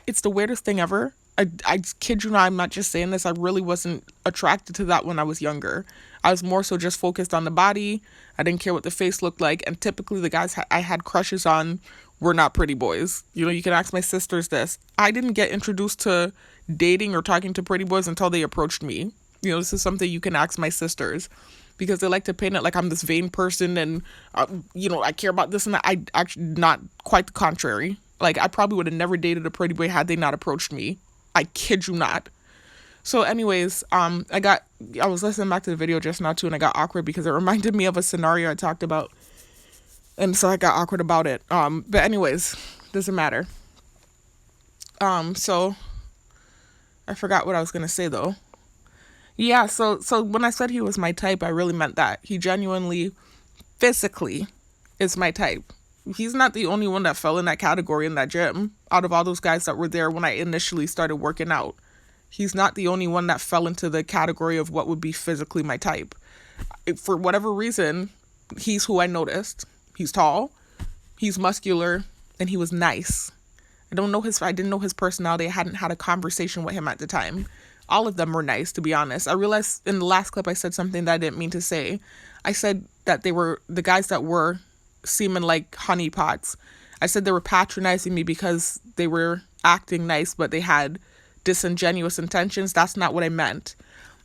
it's the weirdest thing ever. I kid you not, I'm not just saying this. I really wasn't attracted to that when I was younger. I was more so just focused on the body. I didn't care what the face looked like. And typically the guys I had crushes on were not pretty boys. You know, you can ask my sisters this. I didn't get introduced to dating or talking to pretty boys until they approached me. You know, this is something you can ask my sisters, because they like to paint it like I'm this vain person and, I care about this and that. I actually, not quite the contrary. Like, I probably would have never dated a pretty boy had they not approached me. I kid you not. So anyways, I was listening back to the video just now too, and I got awkward because it reminded me of a scenario I talked about. And so I got awkward about it. But anyways, doesn't matter. So I forgot what I was going to say though. Yeah, so when I said he was my type, I really meant that. He genuinely, physically, is my type. He's not the only one that fell in that category in that gym. Out of all those guys that were there when I initially started working out, he's not the only one that fell into the category of what would be physically my type. For whatever reason, he's who I noticed. He's tall, he's muscular, and he was nice. I didn't know his personality. I hadn't had a conversation with him at the time. All of them were nice, to be honest. I realized in the last clip I said something that I didn't mean to say. I said that they were the guys that were seeming like honeypots. I said they were patronizing me because they were acting nice, but they had disingenuous intentions. That's not what I meant.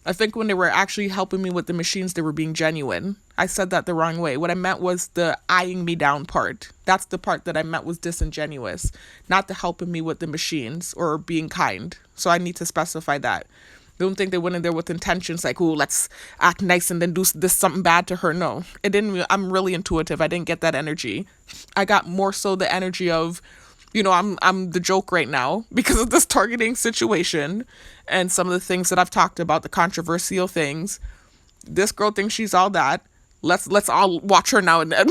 I think when they were actually helping me with the machines, they were being genuine. I said that the wrong way. What I meant was the eyeing me down part. That's the part that I meant was disingenuous, not the helping me with the machines or being kind. So I need to specify that. Don't think they went in there with intentions like, oh, let's act nice and then do this something bad to her. No, it didn't. I'm really intuitive. I didn't get that energy. I got more so the energy of, I'm the joke right now because of this targeting situation and some of the things that I've talked about, the controversial things. This girl thinks she's all that. Let's all watch her now and then.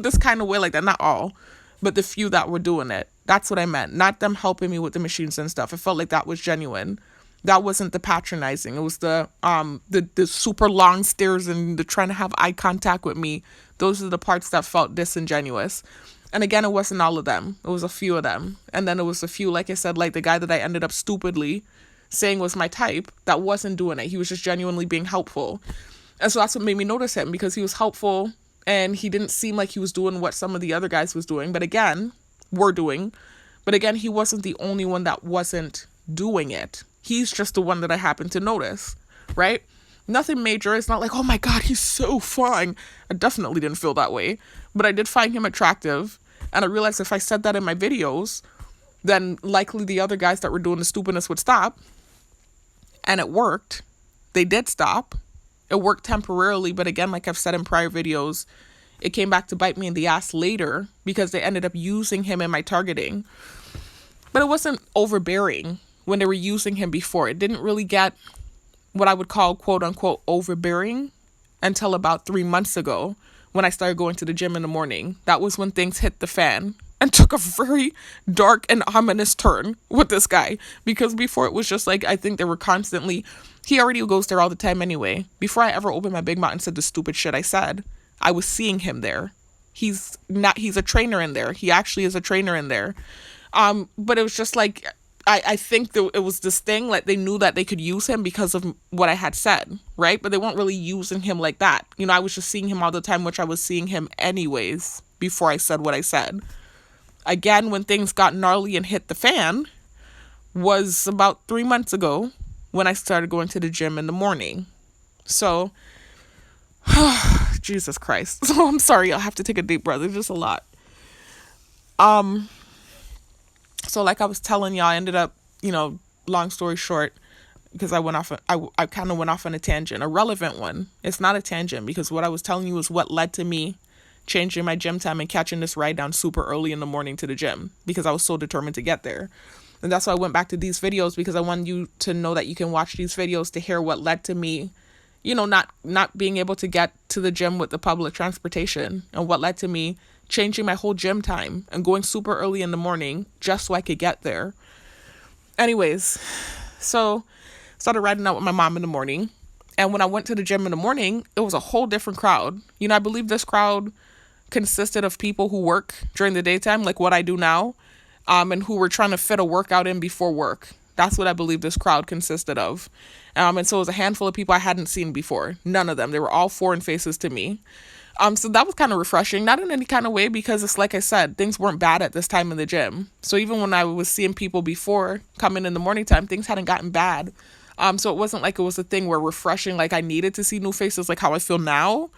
This kind of way like that. Not all, but the few that were doing it. That's what I meant. Not them helping me with the machines and stuff. I felt like that was genuine. That wasn't the patronizing. It was the super long stares and the trying to have eye contact with me. Those are the parts that felt disingenuous. And again, it wasn't all of them. It was a few of them. And then it was a few, like I said, like the guy that I ended up stupidly saying was my type that wasn't doing it. He was just genuinely being helpful. And so that's what made me notice him, because he was helpful and he didn't seem like he was doing what some of the other guys was doing. But again, he wasn't the only one that wasn't doing it. He's just the one that I happened to notice, right? Nothing major. It's not like, oh my God, he's so fine. I definitely didn't feel that way. But I did find him attractive. And I realized if I said that in my videos, then likely the other guys that were doing the stupidness would stop. And it worked. They did stop. It worked temporarily. But again, like I've said in prior videos, it came back to bite me in the ass later because they ended up using him in my targeting. But it wasn't overbearing when they were using him before. It didn't really get what I would call quote unquote overbearing until about 3 months ago when I started going to the gym in the morning. That was when things hit the fan and took a very dark and ominous turn with this guy. Because before it was just like, I think they were constantly, he already goes there all the time anyway. Before I ever opened my big mouth and said the stupid shit I said, I was seeing him there. He's a trainer in there. He actually is a trainer in there. But it was just like, I think that it was this thing, like they knew that they could use him because of what I had said, right? But they weren't really using him like that. I was just seeing him all the time, which I was seeing him anyways before I said what I said. Again, when things got gnarly and hit the fan was about 3 months ago when I started going to the gym in the morning. So, Jesus Christ. So I'm sorry, I'll have to take a deep breath. It's just a lot. So like I was telling y'all, I ended up, long story short, because I kind of went off on a tangent, a relevant one. It's not a tangent because what I was telling you is what led to me changing my gym time and catching this ride down super early in the morning to the gym because I was so determined to get there. And that's why I went back to these videos, because I want you to know that you can watch these videos to hear what led to me, not being able to get to the gym with the public transportation, and what led to me changing my whole gym time and going super early in the morning just so I could get there. Anyways, so started riding out with my mom in the morning. And when I went to the gym in the morning, it was a whole different crowd. You know, I believe this crowd consisted of people who work during the daytime, like what I do now, and who were trying to fit a workout in before work. That's what I believe this crowd consisted of. And so it was a handful of people I hadn't seen before. None of them. They were all foreign faces to me. So that was kind of refreshing, not in any kind of way, because it's like I said, things weren't bad at this time in the gym. So even when I was seeing people before coming in the morning time, things hadn't gotten bad. So it wasn't like it was a thing where refreshing, like I needed to see new faces, like how I feel now.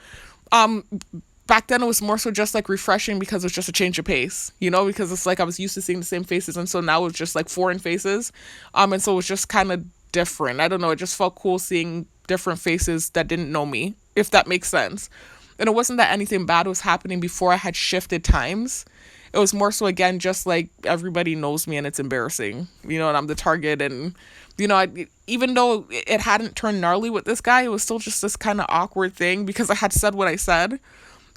Back then it was more so just like refreshing because it was just a change of pace, you know, because it's like I was used to seeing the same faces, and so now it's just like foreign faces. And so it was just kind of different. I don't know, it just felt cool seeing different faces that didn't know me, if that makes sense. And it wasn't that anything bad was happening before I had shifted times. It was more so, again, just like everybody knows me and it's embarrassing, you know, and I'm the target. And, you know, even though it hadn't turned gnarly with this guy, it was still just this kind of awkward thing because I had said what I said,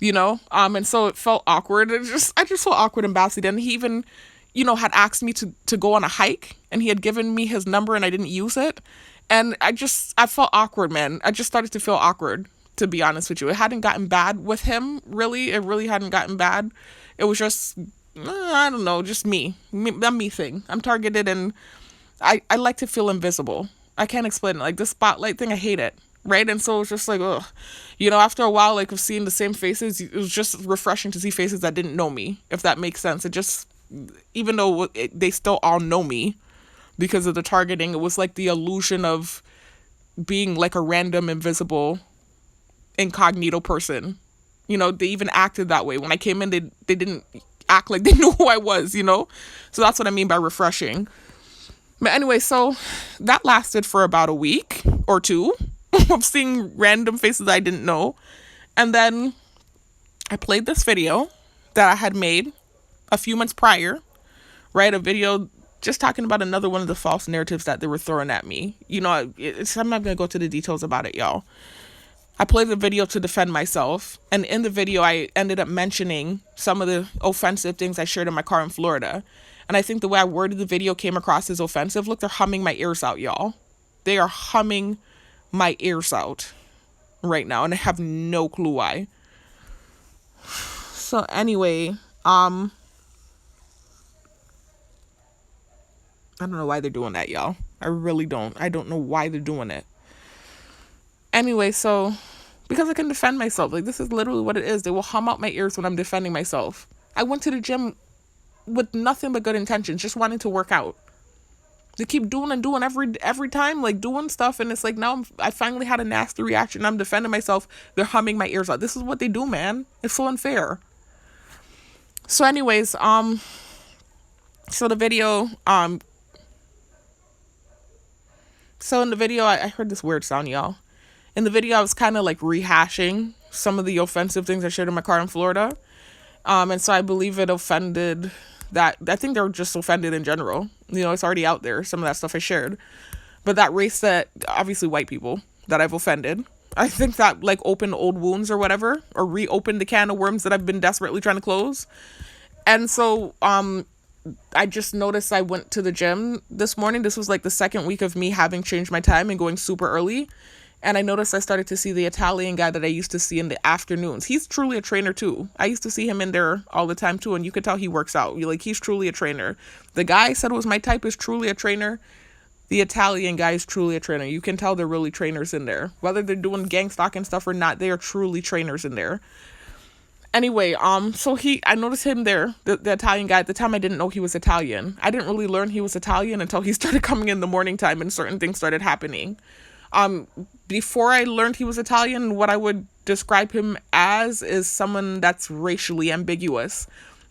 you know, and so it felt awkward. I just felt awkward and embarrassed. And he even, you know, had asked me to go on a hike, and he had given me his number and I didn't use it. And I felt awkward, man. I just started to feel awkward, to be honest with you. It hadn't gotten bad with him, really. It really hadn't gotten bad. It was just, I don't know, just that me thing. I'm targeted, and I like to feel invisible. I can't explain it. Like, the spotlight thing, I hate it, right? And so it was just like, ugh. You know, after a while, like, of seeing the same faces, it was just refreshing to see faces that didn't know me, if that makes sense. It just, even though they still all know me because of the targeting, it was like the illusion of being like a random, invisible, incognito person. You know, they even acted that way. When I came in, they didn't act like they knew who I was, you know? So that's what I mean by refreshing. But anyway, so that lasted for about a week or two of seeing random faces I didn't know. And then I played this video that I had made a few months prior, right? A video just talking about another one of the false narratives that they were throwing at me. You know, I'm not going to go to the details about it, y'all. I played the video to defend myself, and in the video, I ended up mentioning some of the offensive things I shared in my car in Florida. And I think the way I worded the video came across as offensive. Look, they're humming my ears out, y'all. They are humming my ears out right now, and I have no clue why. So anyway, I don't know why they're doing that, y'all. I really don't. I don't know why they're doing it. Anyway, so because I can defend myself. Like, this is literally what it is. They will hum out my ears when I'm defending myself. I went to the gym with nothing but good intentions, just wanting to work out. They keep doing every time, like doing stuff, and it's like now I finally had a nasty reaction. I'm defending myself. They're humming my ears out. This is what they do, man. It's so unfair. So anyways, so the video, so in the video, I heard this weird sound, y'all. In the video, I was kind of like rehashing some of the offensive things I shared in my car in Florida. And so I believe it offended that. I think they were just offended in general. You know, it's already out there, some of that stuff I shared. But that race that, obviously white people, that I've offended, I think that like opened old wounds or whatever, or reopened the can of worms that I've been desperately trying to close. And so, I just noticed I went to the gym this morning. This was like the second week of me having changed my time and going super early. And I noticed I started to see the Italian guy that I used to see in the afternoons. He's truly a trainer too. I used to see him in there all the time too. And you could tell he works out. Like, he's truly a trainer. The guy I said was my type is truly a trainer. The Italian guy is truly a trainer. You can tell they're really trainers in there. Whether they're doing gang stalking stuff or not, they are truly trainers in there. Anyway, so I noticed him there, the Italian guy. At the time, I didn't know he was Italian. I didn't really learn he was Italian until he started coming in the morning time and certain things started happening. Before I learned he was Italian, what I would describe him as is someone that's racially ambiguous,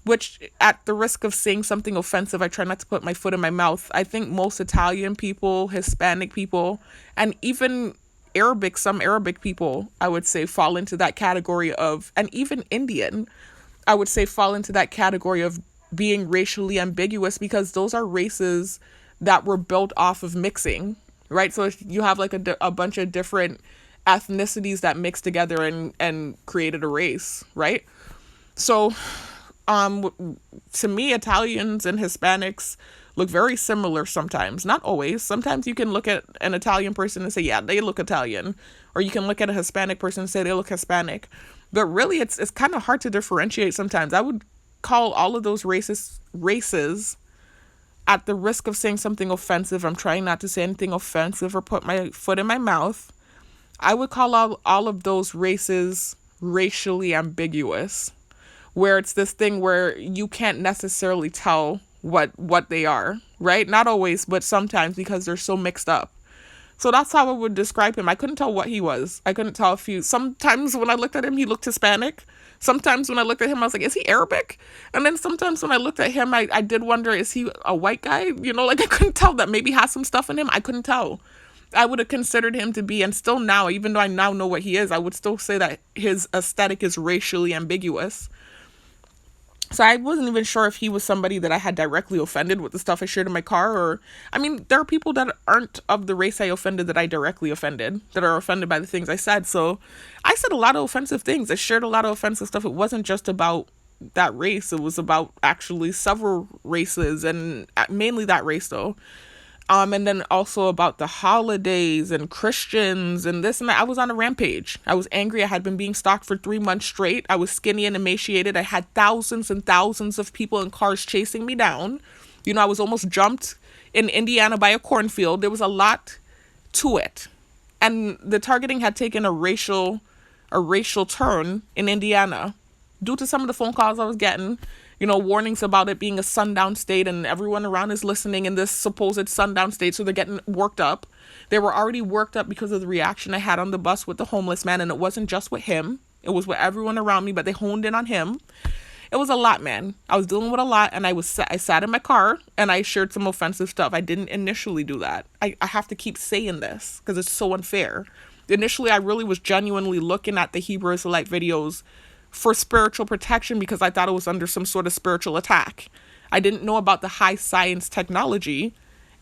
which, at the risk of saying something offensive, I try not to put my foot in my mouth. I think most Italian people, Hispanic people, and even some Arabic people, I would say, fall into that category of, and even Indian, I would say, fall into that category of being racially ambiguous, because those are races that were built off of mixing, right? So if you have like a bunch of different ethnicities that mixed together and created a race, right? So, to me, Italians and Hispanics look very similar sometimes. Not always. Sometimes you can look at an Italian person and say, yeah, they look Italian. Or you can look at a Hispanic person and say they look Hispanic. But really, it's kind of hard to differentiate sometimes. I would call all of those races, at the risk of saying something offensive. I'm trying not to say anything offensive or put my foot in my mouth. I would call all of those races racially ambiguous, where it's this thing where you can't necessarily tell what they are, right? Not always, but sometimes, because they're so mixed up. So that's how I would describe him. I couldn't tell what he was. I couldn't tell if sometimes when I looked at him, he looked Hispanic. Sometimes when I looked at him, I was like, is he Arabic? And then sometimes when I looked at him, I did wonder, is he a white guy? You know, like I couldn't tell. That maybe has some stuff in him. I couldn't tell. I would have considered him to be, and still now, even though I now know what he is, I would still say that his aesthetic is racially ambiguous. So I wasn't even sure if he was somebody that I had directly offended with the stuff I shared in my car, or, I mean, there are people that aren't of the race I offended that I directly offended, that are offended by the things I said. So I said a lot of offensive things. I shared a lot of offensive stuff. It wasn't just about that race. It was about actually several races, and mainly that race though. And then also about the holidays and Christians and this and that. I was on a rampage. I was angry. I had been being stalked for 3 months straight. I was skinny and emaciated. I had thousands and thousands of people in cars chasing me down. You know, I was almost jumped in Indiana by a cornfield. There was a lot to it. And the targeting had taken a racial turn in Indiana due to some of the phone calls I was getting. You know, warnings about it being a sundown state, and everyone around is listening in this supposed sundown state, so they're getting worked up. They were already worked up because of the reaction I had on the bus with the homeless man, and it wasn't just with him. It was with everyone around me, but they honed in on him. It was a lot, man. I was dealing with a lot, and I sat in my car, and I shared some offensive stuff. I didn't initially do that. I have to keep saying this, because it's so unfair. Initially, I really was genuinely looking at the Hebrew Israelite videos for spiritual protection, because I thought it was under some sort of spiritual attack. I didn't know about the high science technology,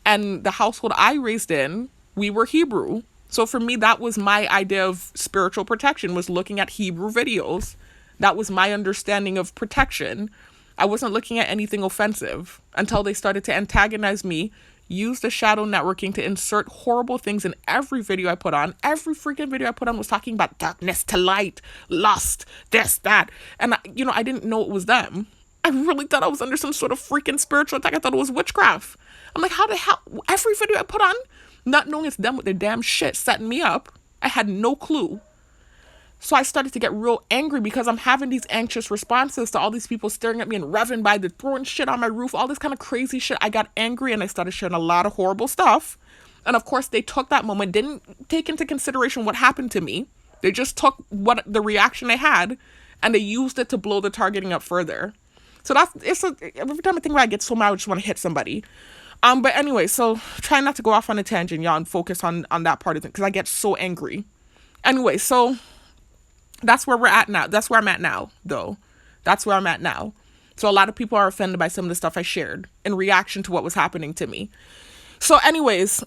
and the household I raised in, we were Hebrew. So for me, that was my idea of spiritual protection, was looking at Hebrew videos. That was my understanding of protection. I wasn't looking at anything offensive until they started to antagonize me, use the shadow networking to insert horrible things in every video I put on. Every freaking video I put on was talking about darkness to light, lust, this, that. And, I didn't know it was them. I really thought I was under some sort of freaking spiritual attack. I thought it was witchcraft. I'm like, how the hell? Every video I put on, not knowing it's them with their damn shit setting me up, I had no clue. So I started to get real angry because I'm having these anxious responses to all these people staring at me and revving by, the throwing shit on my roof, all this kind of crazy shit. I got angry and I started sharing a lot of horrible stuff. And of course, they took that moment, didn't take into consideration what happened to me. They just took the reaction I had, and they used it to blow the targeting up further. So every time I think about it, I get so mad, I just want to hit somebody. But anyway, so try not to go off on a tangent, y'all, and focus on that part of it, because I get so angry. Anyway, so that's where we're at now. That's where I'm at now, though. That's where I'm at now. So a lot of people are offended by some of the stuff I shared in reaction to what was happening to me. So anyways,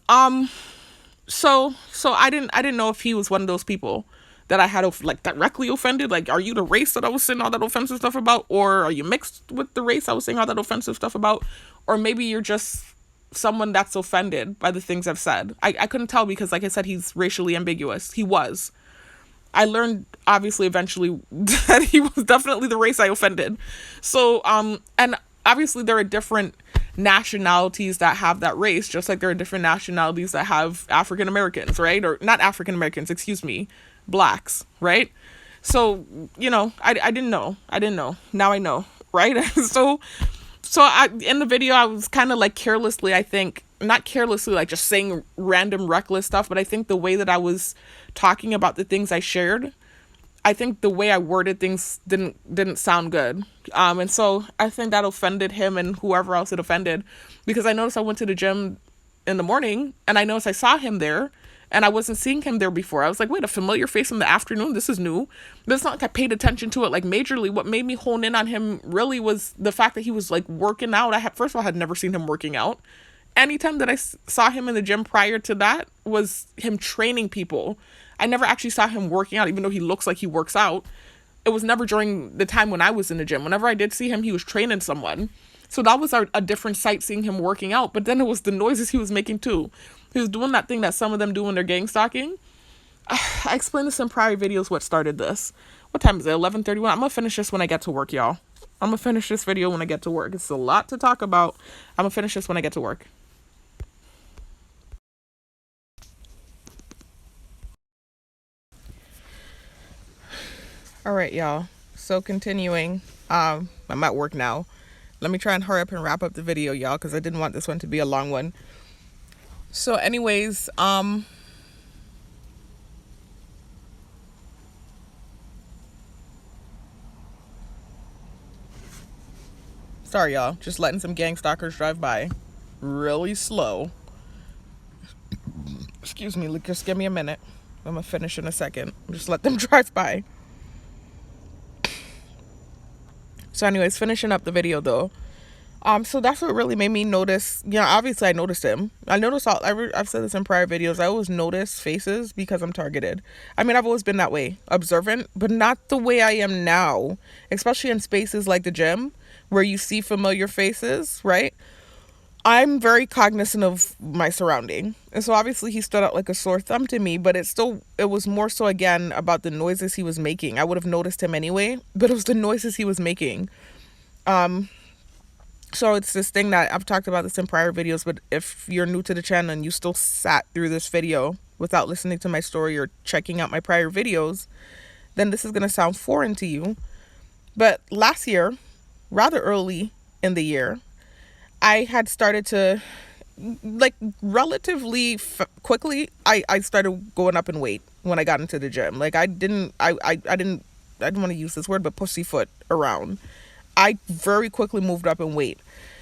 so I didn't know if he was one of those people that I had directly offended. Like, are you the race that I was saying all that offensive stuff about? Or are you mixed with the race I was saying all that offensive stuff about? Or maybe you're just someone that's offended by the things I've said. I couldn't tell, because like I said, he's racially ambiguous. He was. I learned, obviously, eventually that he was definitely the race I offended. So, and obviously there are different nationalities that have that race, just like there are different nationalities that have African Americans, right? Or not African Americans, excuse me, blacks, right? So, I didn't know. Now I know, right? So in the video, I was kind of like carelessly, I think, not carelessly, like just saying random reckless stuff, but I think the way that I was talking about the things I shared, I think the way I worded things didn't sound good. And so I think that offended him and whoever else it offended, because I noticed I went to the gym in the morning and I noticed I saw him there and I wasn't seeing him there before. I was like, wait, a familiar face in the afternoon? This is new. But it's not like I paid attention to it like majorly. What made me hone in on him really was the fact that he was like working out. First of all, I had never seen him working out. Anytime that I saw him in the gym prior to that was him training people. I never actually saw him working out, even though he looks like he works out. It was never during the time when I was in the gym. Whenever I did see him, he was training someone. So that was a different sight, seeing him working out. But then it was the noises he was making too. He was doing that thing that some of them do when they're gang stalking. I explained this in prior videos what started this. What time is it? 11:31. I'm going to finish this when I get to work, y'all. I'm going to finish this video when I get to work. It's a lot to talk about. I'm going to finish this when I get to work. All right, y'all. So continuing, I'm at work now. Let me try and hurry up and wrap up the video, y'all, because I didn't want this one to be a long one. So anyways, sorry, y'all. Just letting some gang stalkers drive by. Really slow. Excuse me, just give me a minute. I'm gonna finish in a second. Just let them drive by. So anyways, finishing up the video though. So that's what really made me notice. Obviously I noticed him. I've said this in prior videos. I always notice faces because I'm targeted. I mean, I've always been that way, observant, but not the way I am now, especially in spaces like the gym where you see familiar faces, right? I'm very cognizant of my surrounding. And so obviously he stood out like a sore thumb to me, but it was more so again about the noises he was making. I would have noticed him anyway, but it was the noises he was making. So it's this thing that I've talked about this in prior videos, but if you're new to the channel and you still sat through this video without listening to my story or checking out my prior videos, then this is going to sound foreign to you. But last year, rather early in the year, I had started to, like, relatively quickly, I started going up in weight when I got into the gym. Like, I didn't want to use this word, but pussyfoot around. I very quickly moved up in weight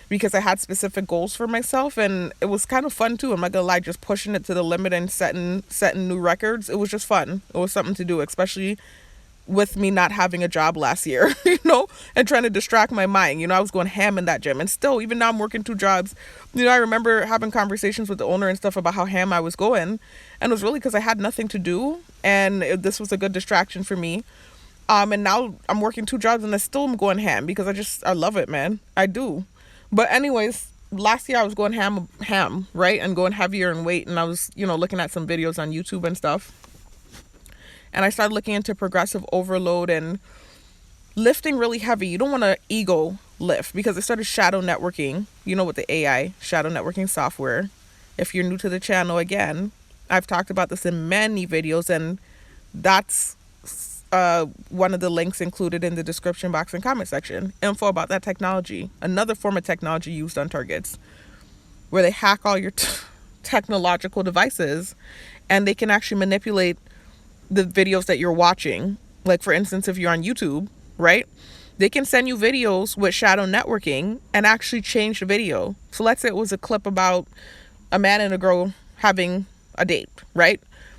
because I had specific goals for myself, and it was kind of fun too. I'm not gonna lie, just pushing it to the limit and setting new records. It was just fun. It was something to do, especially with me not having a job last year, and trying to distract my mind. I was going ham in that gym, and still, even now I'm working 2 jobs. I remember having conversations with the owner and stuff about how ham I was going, and it was really because I had nothing to do, and this was a good distraction for me. And now I'm working 2 jobs and I still am going ham because I love it, man. I do. But anyways, last year I was going ham, right? And going heavier in weight. And I was, looking at some videos on YouTube and stuff. And I started looking into progressive overload and lifting really heavy. You don't want to ego lift because I started shadow networking, with the AI, shadow networking software. If you're new to the channel, again, I've talked about this in many videos, and that's one of the links included in the description box and comment section. Info about that technology, another form of technology used on targets, where they hack all your technological devices, and they can actually manipulate the videos that you're watching. Like, for instance, if you're on YouTube, right, they can send you videos with shadow networking and actually change the video. So let's say it was a clip about a man and a girl having a date, right?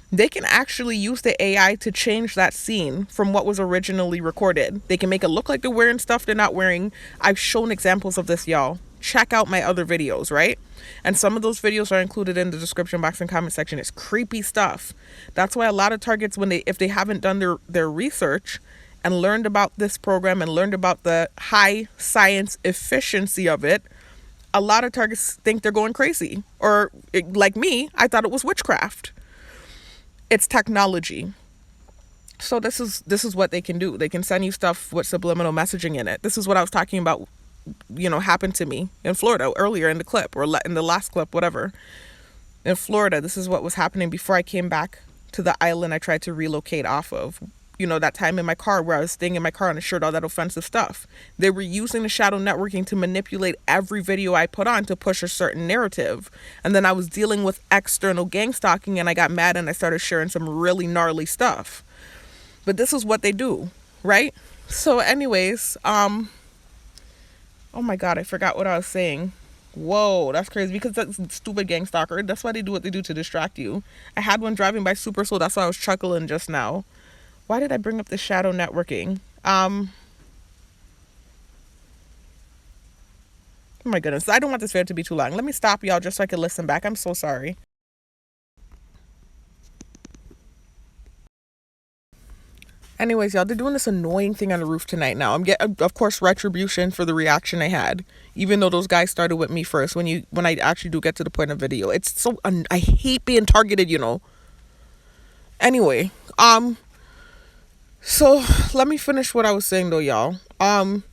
They can actually use the AI to change that scene from what was originally recorded. They can make it look like they're wearing stuff they're not wearing. I've shown examples of this, y'all. Check out my other videos, right? And some of those videos are included in the description box and comment section. It's creepy stuff. That's why a lot of targets, if they haven't done their research and learned about this program and learned about the high science efficiency of it, a lot of targets think they're going crazy. Or like me, I thought it was witchcraft. It's technology. So this is what they can do. They can send you stuff with subliminal messaging in it. This is what I was talking about, happened to me in Florida earlier in the clip, or in the last clip, whatever. In Florida, this is what was happening before I came back to the island I tried to relocate off of. That time in my car where I was staying in my car and I shared all that offensive stuff. They were using the shadow networking to manipulate every video I put on to push a certain narrative. And then I was dealing with external gang stalking, and I got mad and I started sharing some really gnarly stuff. But this is what they do, right? So anyways, oh my God, I forgot what I was saying. Whoa, that's crazy, because that's stupid gang stalker. That's why they do what they do, to distract you. I had one driving by super slow. That's why I was chuckling just now. Why did I bring up the shadow networking? Oh my goodness. I don't want this video to be too long. Let me stop, y'all, just so I can listen back. I'm so sorry. Anyways, y'all, they're doing this annoying thing on the roof tonight now. I'm getting, of course, retribution for the reaction I had. even though those guys started with me first. When I actually do get to the point of video, it's so I hate being targeted, Anyway, so let me finish what I was saying though, y'all. Trying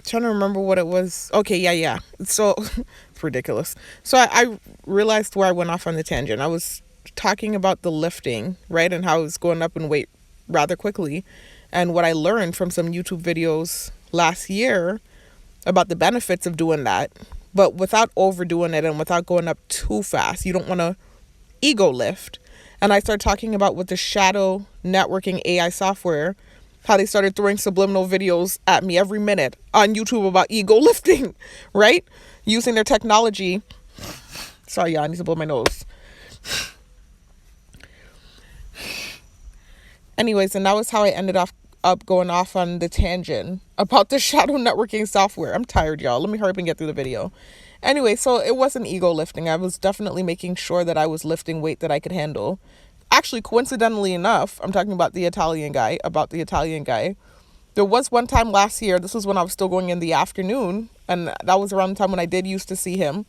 to remember what it was. Okay, yeah. So it's ridiculous. So I realized where I went off on the tangent. I was talking about the lifting, right, and how it's going up in weight rather quickly, and what I learned from some YouTube videos last year about the benefits of doing that, but without overdoing it and without going up too fast. You don't want to ego lift. And I started talking about with the shadow networking AI software, how they started throwing subliminal videos at me every minute on YouTube about ego lifting, right? Using their technology. Sorry, y'all, I need to blow my nose. Anyways, and that was how I ended up going off on the tangent about the shadow networking software. I'm tired, y'all. Let me hurry up and get through the video. Anyway, so it wasn't ego lifting. I was definitely making sure that I was lifting weight that I could handle. Actually, coincidentally enough, I'm talking about the Italian guy. There was one time last year, this was when I was still going in the afternoon, and that was around the time when I did used to see him.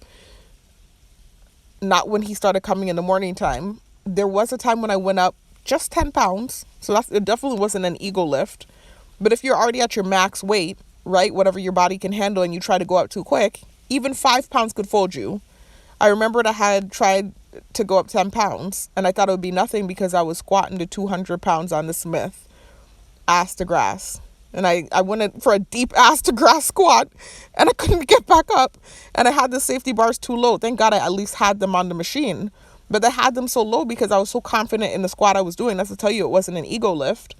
Not when he started coming in the morning time. There was a time when I went up just 10 pounds. So it definitely wasn't an ego lift. But if you're already at your max weight, right, whatever your body can handle, and you try to go up too quick, even 5 pounds could fold you. I remembered I had tried to go up 10 pounds, and I thought it would be nothing because I was squatting to 200 pounds on the Smith, ass to grass. And I went in for a deep ass to grass squat, and I couldn't get back up. And I had the safety bars too low. Thank God I at least had them on the machine. But I had them so low because I was so confident in the squat I was doing. That's to tell you it wasn't an ego lift.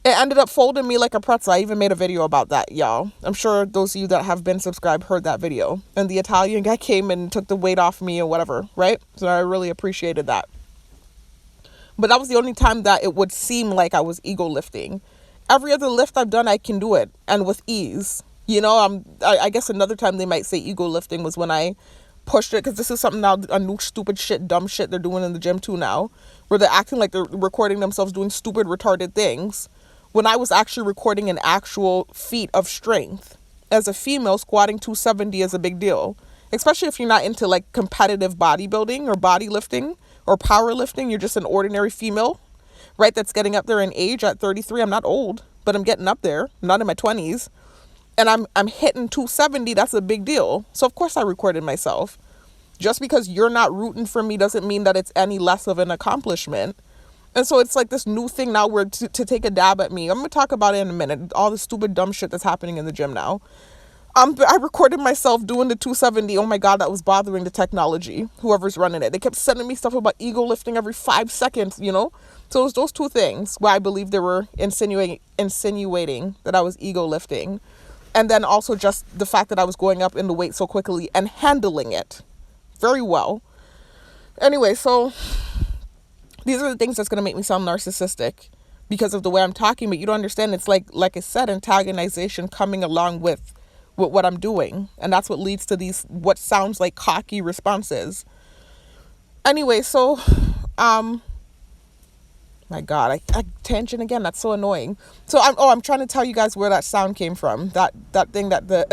It ended up folding me like a pretzel. I even made a video about that, y'all. I'm sure those of you that have been subscribed heard that video. And the Italian guy came and took the weight off me or whatever, right? So I really appreciated that. But that was the only time that it would seem like I was ego lifting. Every other lift I've done, I can do it, and with ease. I guess another time they might say ego lifting was when I pushed it, because this is something now, a new stupid shit, dumb shit they're doing in the gym too now, where they're acting like they're recording themselves doing stupid, retarded things, when I was actually recording an actual feat of strength. As a female, squatting 270 is a big deal, especially if you're not into like competitive bodybuilding or body lifting or powerlifting. You're just an ordinary female, right, that's getting up there in age. At 33, I'm not old, but I'm getting up there. I'm not in my 20s. And I'm hitting 270. That's a big deal. So, of course, I recorded myself. Just because you're not rooting for me doesn't mean that it's any less of an accomplishment. And so it's like this new thing now where to take a dab at me. I'm going to talk about it in a minute. All the stupid, dumb shit that's happening in the gym now. I recorded myself doing the 270. Oh my God, that was bothering the technology, whoever's running it. They kept sending me stuff about ego lifting every 5 seconds, So it was those two things where I believe they were insinuating that I was ego lifting. And then also just the fact that I was going up in the weight so quickly and handling it very well. Anyway, so these are the things that's going to make me sound narcissistic because of the way I'm talking. But you don't understand. It's like I said, antagonization coming along with what I'm doing. And that's what leads to these, what sounds like cocky responses. Anyway, so, my God, I tangent again. That's so annoying. So I'm trying to tell you guys where that sound came from. That thing that the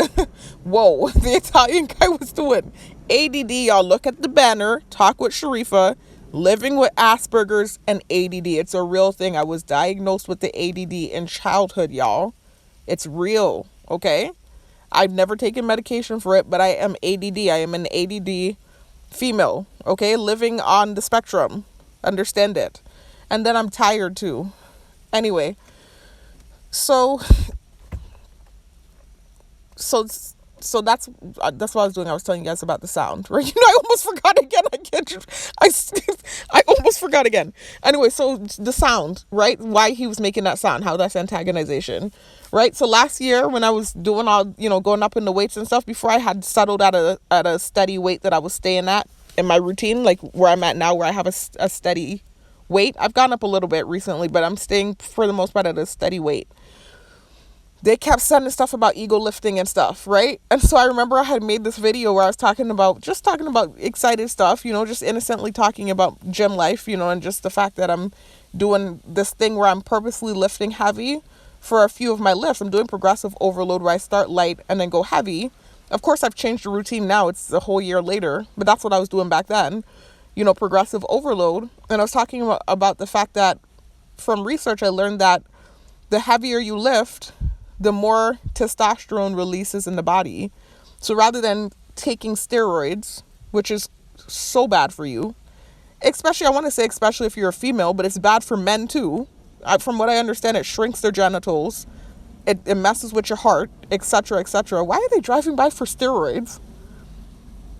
Italian guy was doing. ADD, y'all. Look at the banner. Talk with Sharifa. Living with Asperger's and ADD. It's a real thing. I was diagnosed with the ADD in childhood, y'all. It's real. Okay. I've never taken medication for it, but I am ADD. I am an ADD female. Okay. Living on the spectrum. Understand it. And then I'm tired too. Anyway, so that's what I was doing. I was telling you guys about the sound, right? I almost forgot again. I almost forgot again. Anyway, so the sound, right? Why he was making that sound, how that's antagonization, right? So last year when I was doing all, going up in the weights and stuff, before I had settled at a steady weight that I was staying at in my routine, like where I'm at now, where I have a steady weight. I've gone up a little bit recently, but I'm staying for the most part at a steady weight. They kept sending stuff about ego lifting and stuff, right? And so I remember I had made this video where I was talking about excited stuff, just innocently talking about gym life, and just the fact that I'm doing this thing where I'm purposely lifting heavy for a few of my lifts. I'm doing progressive overload where I start light and then go heavy. Of course, I've changed the routine now. It's a whole year later, but that's what I was doing back then, progressive overload. And I was talking about the fact that from research, I learned that the heavier you lift, the more testosterone releases in the body. So rather than taking steroids, which is so bad for you, especially if you're a female, but it's bad for men too. From what I understand, it shrinks their genitals. It messes with your heart, etc., etc. Why are they driving by for steroids?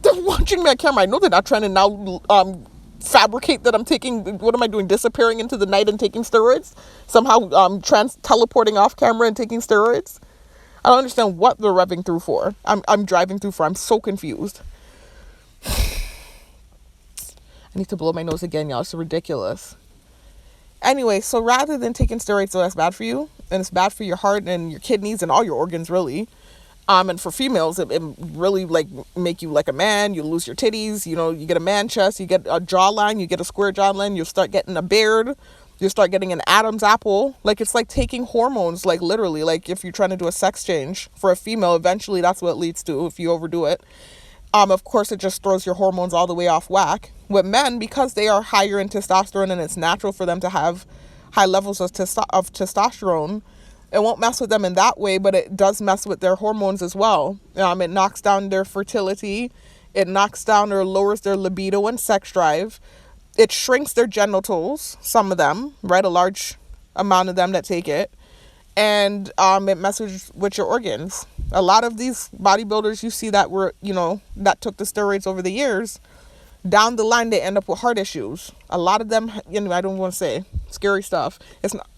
They're watching me on camera. I know they're not trying to now fabricate that I'm taking, what am I doing, disappearing into the night and taking steroids? Somehow teleporting off camera and taking steroids? I don't understand what they're revving through for. I'm driving through for. I'm so confused. I need to blow my nose again, y'all. It's ridiculous. Anyway, so rather than taking steroids, so that's bad for you, and it's bad for your heart and your kidneys and all your organs, really. And for females, it really make you like a man. You lose your titties, you get a man chest, you get a jawline, you get a square jawline, you start getting a beard, you start getting an Adam's apple. It's like taking hormones, literally, if you're trying to do a sex change for a female, eventually that's what it leads to if you overdo it. Of course, it just throws your hormones all the way off whack. With men, because they are higher in testosterone and it's natural for them to have high levels of testosterone, it won't mess with them in that way, but it does mess with their hormones as well. It knocks down their fertility. It knocks down or lowers their libido and sex drive. It shrinks their genitals, some of them, right? A large amount of them that take it. And it messes with your organs. A lot of these bodybuilders you see that were, that took the steroids over the years, down the line they end up with heart issues. A lot of them, I don't want to say scary stuff.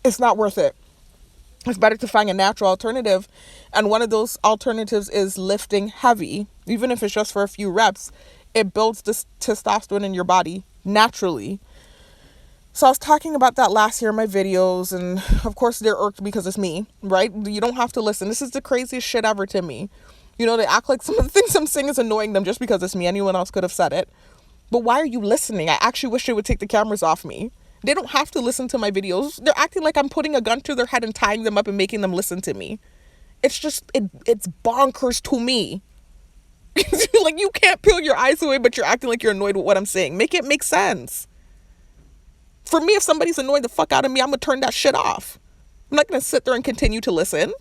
It's not worth it. It's better to find a natural alternative. And one of those alternatives is lifting heavy. Even if it's just for a few reps, it builds this testosterone in your body naturally. So I was talking about that last year in my videos, and of course they're irked because it's me, right? You don't have to listen. This is the craziest shit ever to me. They act like some of the things I'm saying is annoying them just because it's me. Anyone else could have said it. But why are you listening? I actually wish they would take the cameras off me. They don't have to listen to my videos. They're acting like I'm putting a gun to their head and tying them up and making them listen to me. It's just, it's bonkers to me. You can't peel your eyes away, but you're acting like you're annoyed with what I'm saying. Make it make sense. For me, if somebody's annoying the fuck out of me, I'm going to turn that shit off. I'm not going to sit there and continue to listen.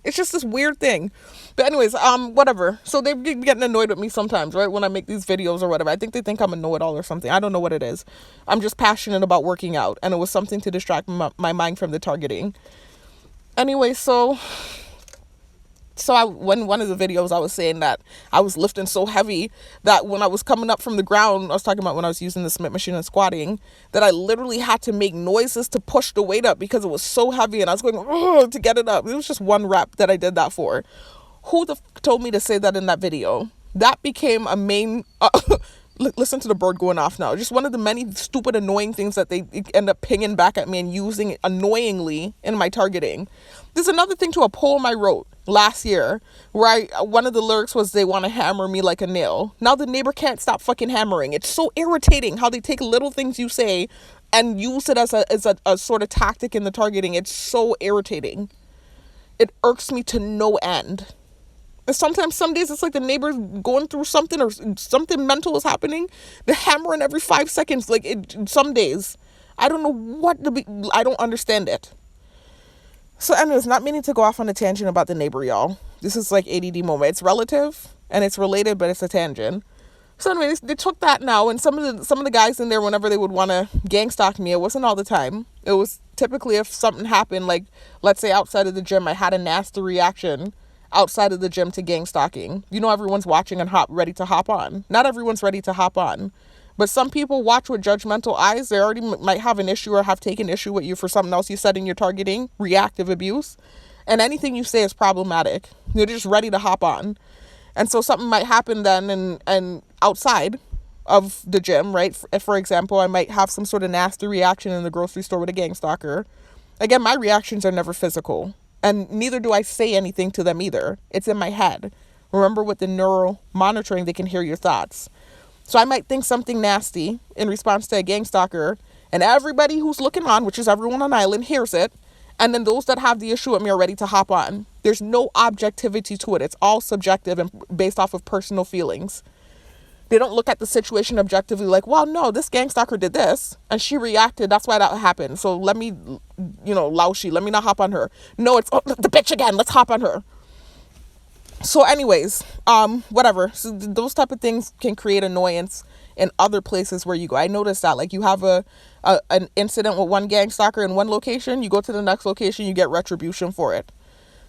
It's just this weird thing. But anyways, whatever. So they're getting annoyed with me sometimes, right? When I make these videos or whatever. I think they think I'm a know-it-all or something. I don't know what it is. I'm just passionate about working out. And it was something to distract my mind from the targeting. Anyway, so when one of the videos I was saying that I was lifting so heavy that when I was coming up from the ground, I was talking about when I was using the Smith machine and squatting, that I literally had to make noises to push the weight up because it was so heavy and I was going to get it up. It was just one rep that I did that for. Who told me to say that in that video? That became a main... listen to the bird going off now. Just one of the many stupid, annoying things that they end up pinging back at me and using annoyingly in my targeting. There's another thing to a poem I wrote last year where one of the lyrics was, they want to hammer me like a nail. Now the neighbor can't stop fucking hammering. It's so irritating how they take little things you say and use it as a sort of tactic in the targeting. It's so irritating. It irks me to no end. And sometimes, some days, it's like the neighbor's going through something or something mental is happening. They're hammering every 5 seconds. Some days. I don't know I don't understand it. So anyways, not meaning to go off on a tangent about the neighbor, y'all. This is like ADD moment. It's relative and it's related, but it's a tangent. So anyways, they took that now, and some of the guys in there, whenever they would want to gang stalk me, it wasn't all the time. It was typically if something happened, like let's say outside of the gym, I had a nasty reaction outside of the gym to gang stalking. Everyone's watching and ready to hop on. Not everyone's ready to hop on. But some people watch with judgmental eyes. They already might have an issue or have taken issue with you for something else you said in your targeting, reactive abuse. And anything you say is problematic. They're just ready to hop on. And so something might happen then and outside of the gym, right? For example, I might have some sort of nasty reaction in the grocery store with a gang stalker. Again, my reactions are never physical. And neither do I say anything to them either. It's in my head. Remember, with the neural monitoring, they can hear your thoughts. So I might think something nasty in response to a gang stalker, and everybody who's looking on, which is everyone on island, hears it, And then those that have the issue with me are ready to hop on. There's no objectivity to it. It's all subjective and based off of personal feelings. They don't look at the situation objectively like, well, no, this gang stalker did this and she reacted. That's why that happened. So let me, lousy. Let me not hop on her. No, it's the bitch again. Let's hop on her. So anyways, whatever. So those type of things can create annoyance in other places where you go. I noticed that, like, you have an incident with one gang stalker in one location, you go to the next location, you get retribution for it.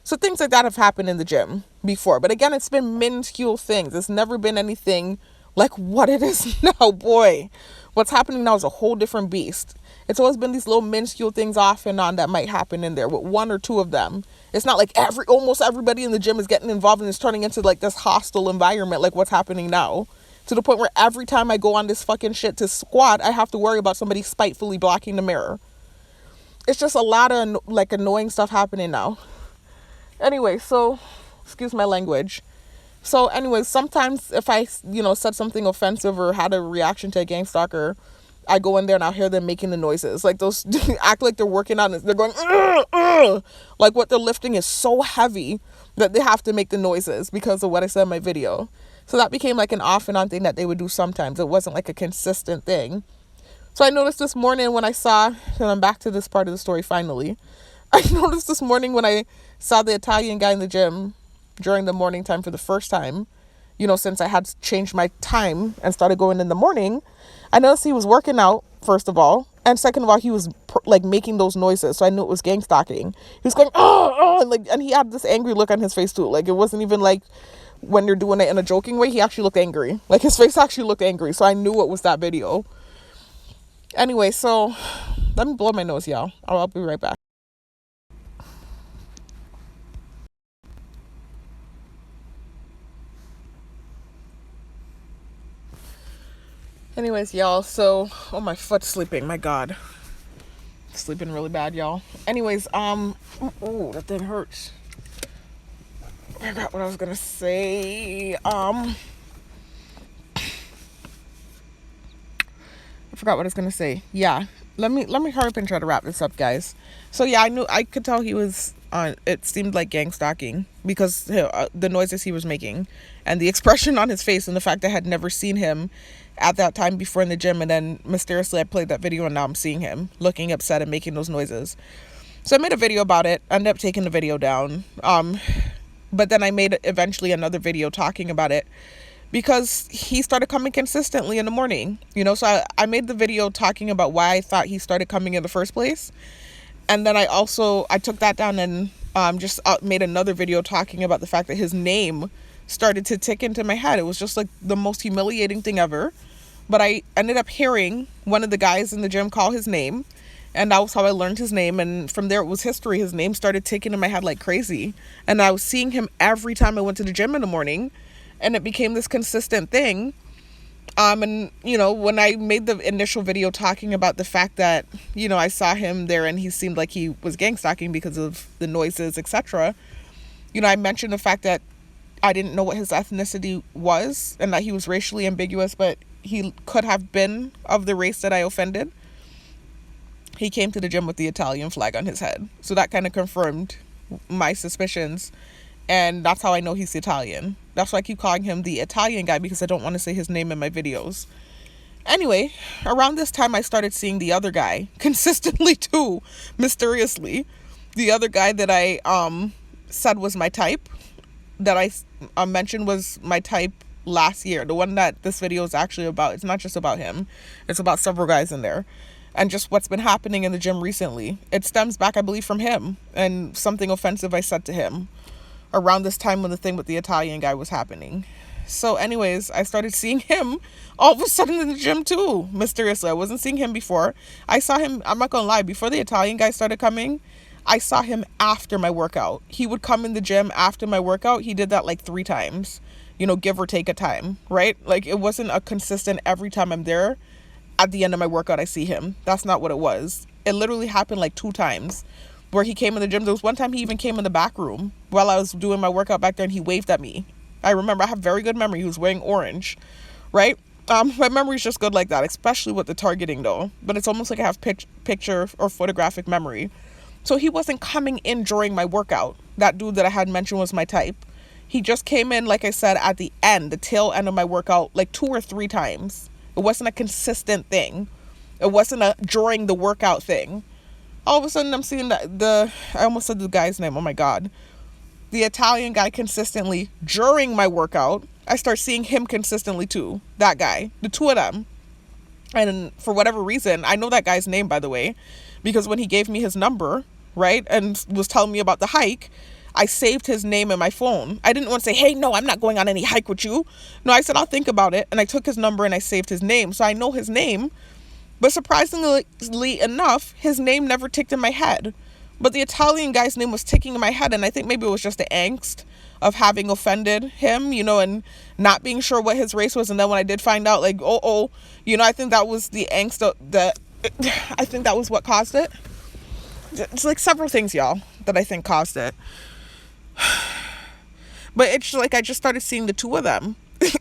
So things like that have happened in the gym before. But again, it's been minuscule things. It's never been anything like what it is now. Boy, what's happening now is a whole different beast. It's always been these little minuscule things off and on that might happen in there with one or two of them. It's not like almost everybody in the gym is getting involved and it's turning into like this hostile environment like what's happening now. To the point where every time I go on this fucking shit to squat, I have to worry about somebody spitefully blocking the mirror. It's just a lot of like annoying stuff happening now. Anyway, so, excuse my language. So anyways, sometimes if I, said something offensive or had a reaction to a gang stalker, I go in there and I'll hear them making the noises. Like those act like they're working out and they're going, ugh, ugh. Like what they're lifting is so heavy that they have to make the noises because of what I said in my video. So that became like an off and on thing that they would do sometimes. It wasn't like a consistent thing. So I noticed this morning when I saw, and I'm back to this part of the story finally. I noticed this morning when I saw the Italian guy in the gym during the morning time for the first time, since I had changed my time and started going in the morning, I noticed he was working out, first of all. And second of all, he was like making those noises. So I knew it was gang stalking. He was going, and he had this angry look on his face too. Like it wasn't even like when you're doing it in a joking way, he actually looked angry. Like his face actually looked angry. So I knew it was that video. Anyway, so let me blow my nose, y'all. I'll be right back. Anyways, y'all, so, my foot's sleeping, my God. Sleeping really bad, y'all. Anyways, that thing hurts. I forgot what I was gonna say. I forgot what I was gonna say. Yeah, let me hurry up and try to wrap this up, guys. So yeah, I could tell he was on. It seemed like gang stalking because the noises he was making, and the expression on his face, and the fact that I had never seen him at that time before in the gym, and then mysteriously I played that video and now I'm seeing him looking upset and making those noises. So I made a video about it. I ended up taking the video down. But then I made eventually another video talking about it because he started coming consistently in the morning, so I made the video talking about why I thought he started coming in the first place. And then I took that down and just made another video talking about the fact that his name started to tick into my head. It was just like the most humiliating thing ever. But I ended up hearing one of the guys in the gym call his name, and that was how I learned his name. And from there it was history. His name started ticking in my head like crazy, and I was seeing him every time I went to the gym in the morning, and it became this consistent thing. And when I made the initial video talking about the fact that I saw him there and he seemed like he was gang stalking because of the noises, etc., I mentioned the fact that I didn't know what his ethnicity was and that he was racially ambiguous, but he could have been of the race that I offended. He came to the gym with the Italian flag on his head. So that kind of confirmed my suspicions. And that's how I know he's Italian. That's why I keep calling him the Italian guy, because I don't want to say his name in my videos. Anyway, around this time I started seeing the other guy consistently too, mysteriously. The other guy that I said was my type, that I mentioned was my type last year. The one that this video is actually about. It's not just about him. It's about several guys in there. And just what's been happening in the gym recently. It stems back, I believe, from him and something offensive I said to him around this time when the thing with the Italian guy was happening. So anyways, I started seeing him all of a sudden in the gym too, mysteriously. I wasn't seeing him before. I saw him, I'm not gonna lie, before the Italian guy started coming, I saw him after my workout. He would come in the gym after my workout. He did that like 3 times, give or take a time, right? Like it wasn't a consistent every time I'm there. At the end of my workout, I see him. That's not what it was. It literally happened like 2 times where he came in the gym. There was one time he even came in the back room while I was doing my workout back there and he waved at me. I remember, I have very good memory. He was wearing orange, right? My memory's just good like that, especially with the targeting though. But it's almost like I have picture or photographic memory. So he wasn't coming in during my workout. That dude that I had mentioned was my type. He just came in, like I said, at the end, the tail end of my workout, like 2 or 3 times. It wasn't a consistent thing. It wasn't a during the workout thing. All of a sudden, I'm seeing I almost said the guy's name. Oh my God. The Italian guy consistently during my workout. I start seeing him consistently too. That guy. The two of them. And for whatever reason, I know that guy's name, by the way, because when he gave me his number, right, and was telling me about the hike, I saved his name in my phone. I didn't want to say, hey, no, I'm not going on any hike with you. No, I said, I'll think about it. And I took his number and I saved his name. So I know his name. But surprisingly enough, his name never ticked in my head. But the Italian guy's name was ticking in my head. And I think maybe it was just the angst of having offended him, and not being sure what his race was. And then when I did find out, like, I think that was the angst that I think that was what caused it. It's like several things, y'all, that I think caused it. But it's like I just started seeing the two of them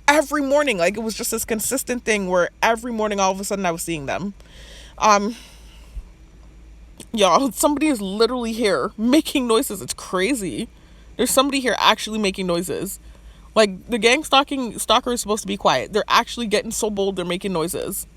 every morning. Like, it was just this consistent thing where every morning all of a sudden I was seeing them. Y'all, somebody is literally here making noises. It's crazy. There's somebody here actually making noises. Like, the gang stalker is supposed to be quiet. They're actually getting so bold they're making noises.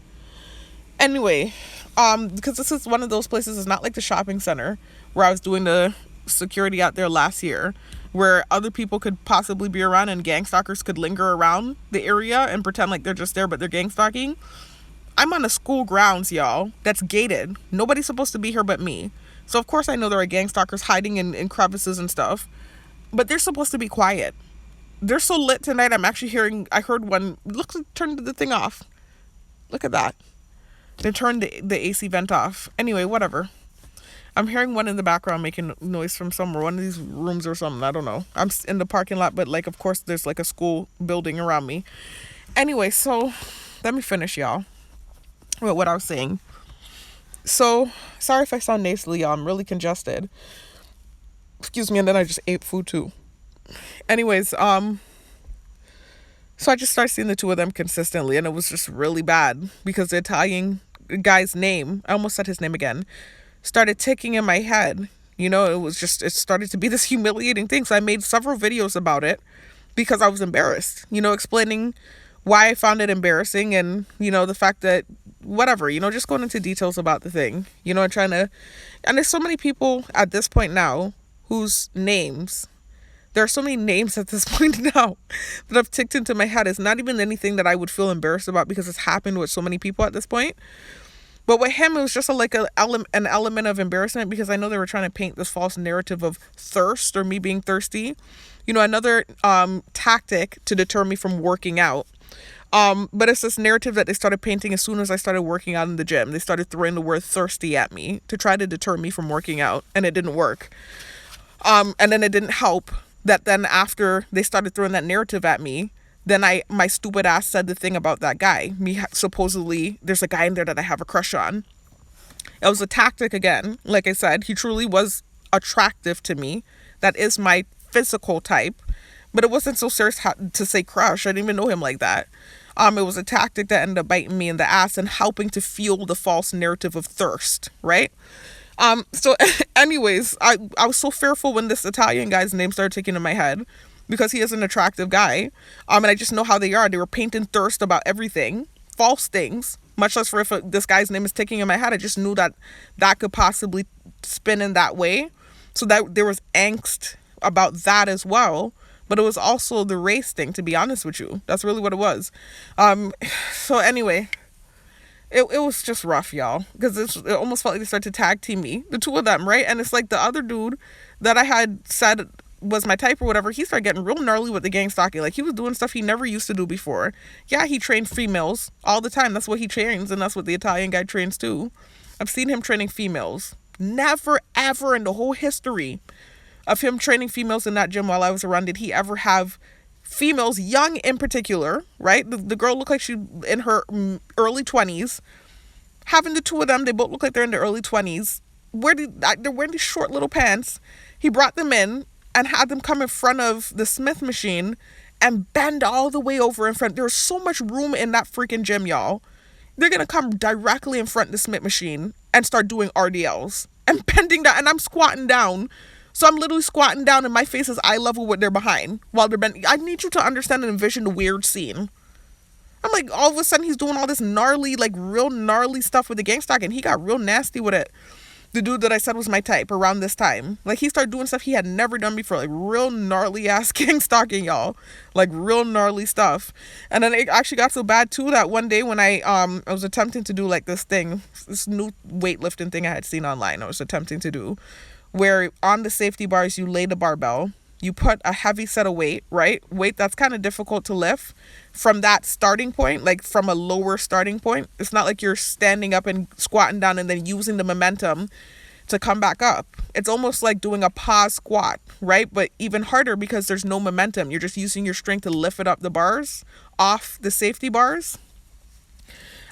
Anyway, because this is one of those places, it's not like the shopping center where I was doing the security out there last year, where other people could possibly be around and gang stalkers could linger around the area and pretend like they're just there, but they're gang stalking. I'm on a school grounds, y'all, that's gated. Nobody's supposed to be here but me. So of course I know there are gang stalkers hiding in crevices and stuff, but they're supposed to be quiet. They're so lit tonight. I heard one, look, turn the thing off. Look at that. They turned the AC vent off. Anyway, whatever. I'm hearing one in the background making noise from somewhere, one of these rooms or something. I don't know. I'm in the parking lot, but like, of course, there's like a school building around me. Anyway, so let me finish, y'all, with what I was saying. So, sorry if I sound nasally, y'all. I'm really congested. Excuse me, and then I just ate food too. Anyways, so I just started seeing the two of them consistently, and it was just really bad because the Italian guy's name, I almost said his name again, started ticking in my head. It started to be this humiliating thing. So I made several videos about it because I was embarrassed, explaining why I found it embarrassing and, the fact that whatever, just going into details about the thing, and there's so many people at this point now whose names, there are so many names at this point now that have ticked into my head. It's not even anything that I would feel embarrassed about because it's happened with so many people at this point. But with him, it was just an element of embarrassment because I know they were trying to paint this false narrative of thirst or me being thirsty. Another tactic to deter me from working out. But it's this narrative that they started painting as soon as I started working out in the gym. They started throwing the word thirsty at me to try to deter me from working out, and it didn't work. And then it didn't help that then after they started throwing that narrative at me, then my stupid ass said the thing about that guy. Supposedly, there's a guy in there that I have a crush on. It was a tactic again. Like I said, he truly was attractive to me. That is my physical type. But it wasn't so serious to say crush. I didn't even know him like that. It was a tactic that ended up biting me in the ass and helping to fuel the false narrative of thirst, right? So anyways, I was so fearful when this Italian guy's name started ticking in my head because he is an attractive guy. And I just know how they are. They were painting thirst about everything, false things, much less for if this guy's name is ticking in my head. I just knew that could possibly spin in that way. So that there was angst about that as well. But it was also the race thing, to be honest with you. That's really what it was. So anyway, it was just rough, y'all. Because it almost felt like they started to tag team me. The two of them, right? And it's like the other dude that I had said was my type or whatever, he started getting real gnarly with the gang stalking. Like, he was doing stuff he never used to do before. Yeah, he trained females all the time. That's what he trains, and that's what the Italian guy trains too. I've seen him training females. Never, ever in the whole history of him training females in that gym while I was around did he ever have females, young in particular, right? The girl looked like she in her early 20s. Having the two of them, they both look like they're in their early 20s. They're wearing these short little pants. He brought them in and had them come in front of the Smith machine and bend all the way over in front. There's so much room in that freaking gym, y'all. They're going to come directly in front of the Smith machine and start doing RDLs. and bending down, and I'm squatting down. So I'm literally squatting down, and my face is eye level with their behind while they're bending. I need you to understand and envision the weird scene. I'm like, all of a sudden he's doing all this gnarly, like real gnarly stuff with the gang stalk, and he got real nasty with it. The dude that I said was my type around this time. Like, he started doing stuff he had never done before, like real gnarly ass gang stalking, y'all. Like real gnarly stuff. And then it actually got so bad too that one day when I was attempting to do like this thing, this new weightlifting thing I had seen online, I was attempting to do, where on the safety bars you lay the barbell, you put a heavy set of weight, right? Weight that's kind of difficult to lift from that starting point, like from a lower starting point. It's not like you're standing up and squatting down and then using the momentum to come back up. It's almost like doing a pause squat, right? But even harder because there's no momentum. You're just using your strength to lift it up the bars off the safety bars.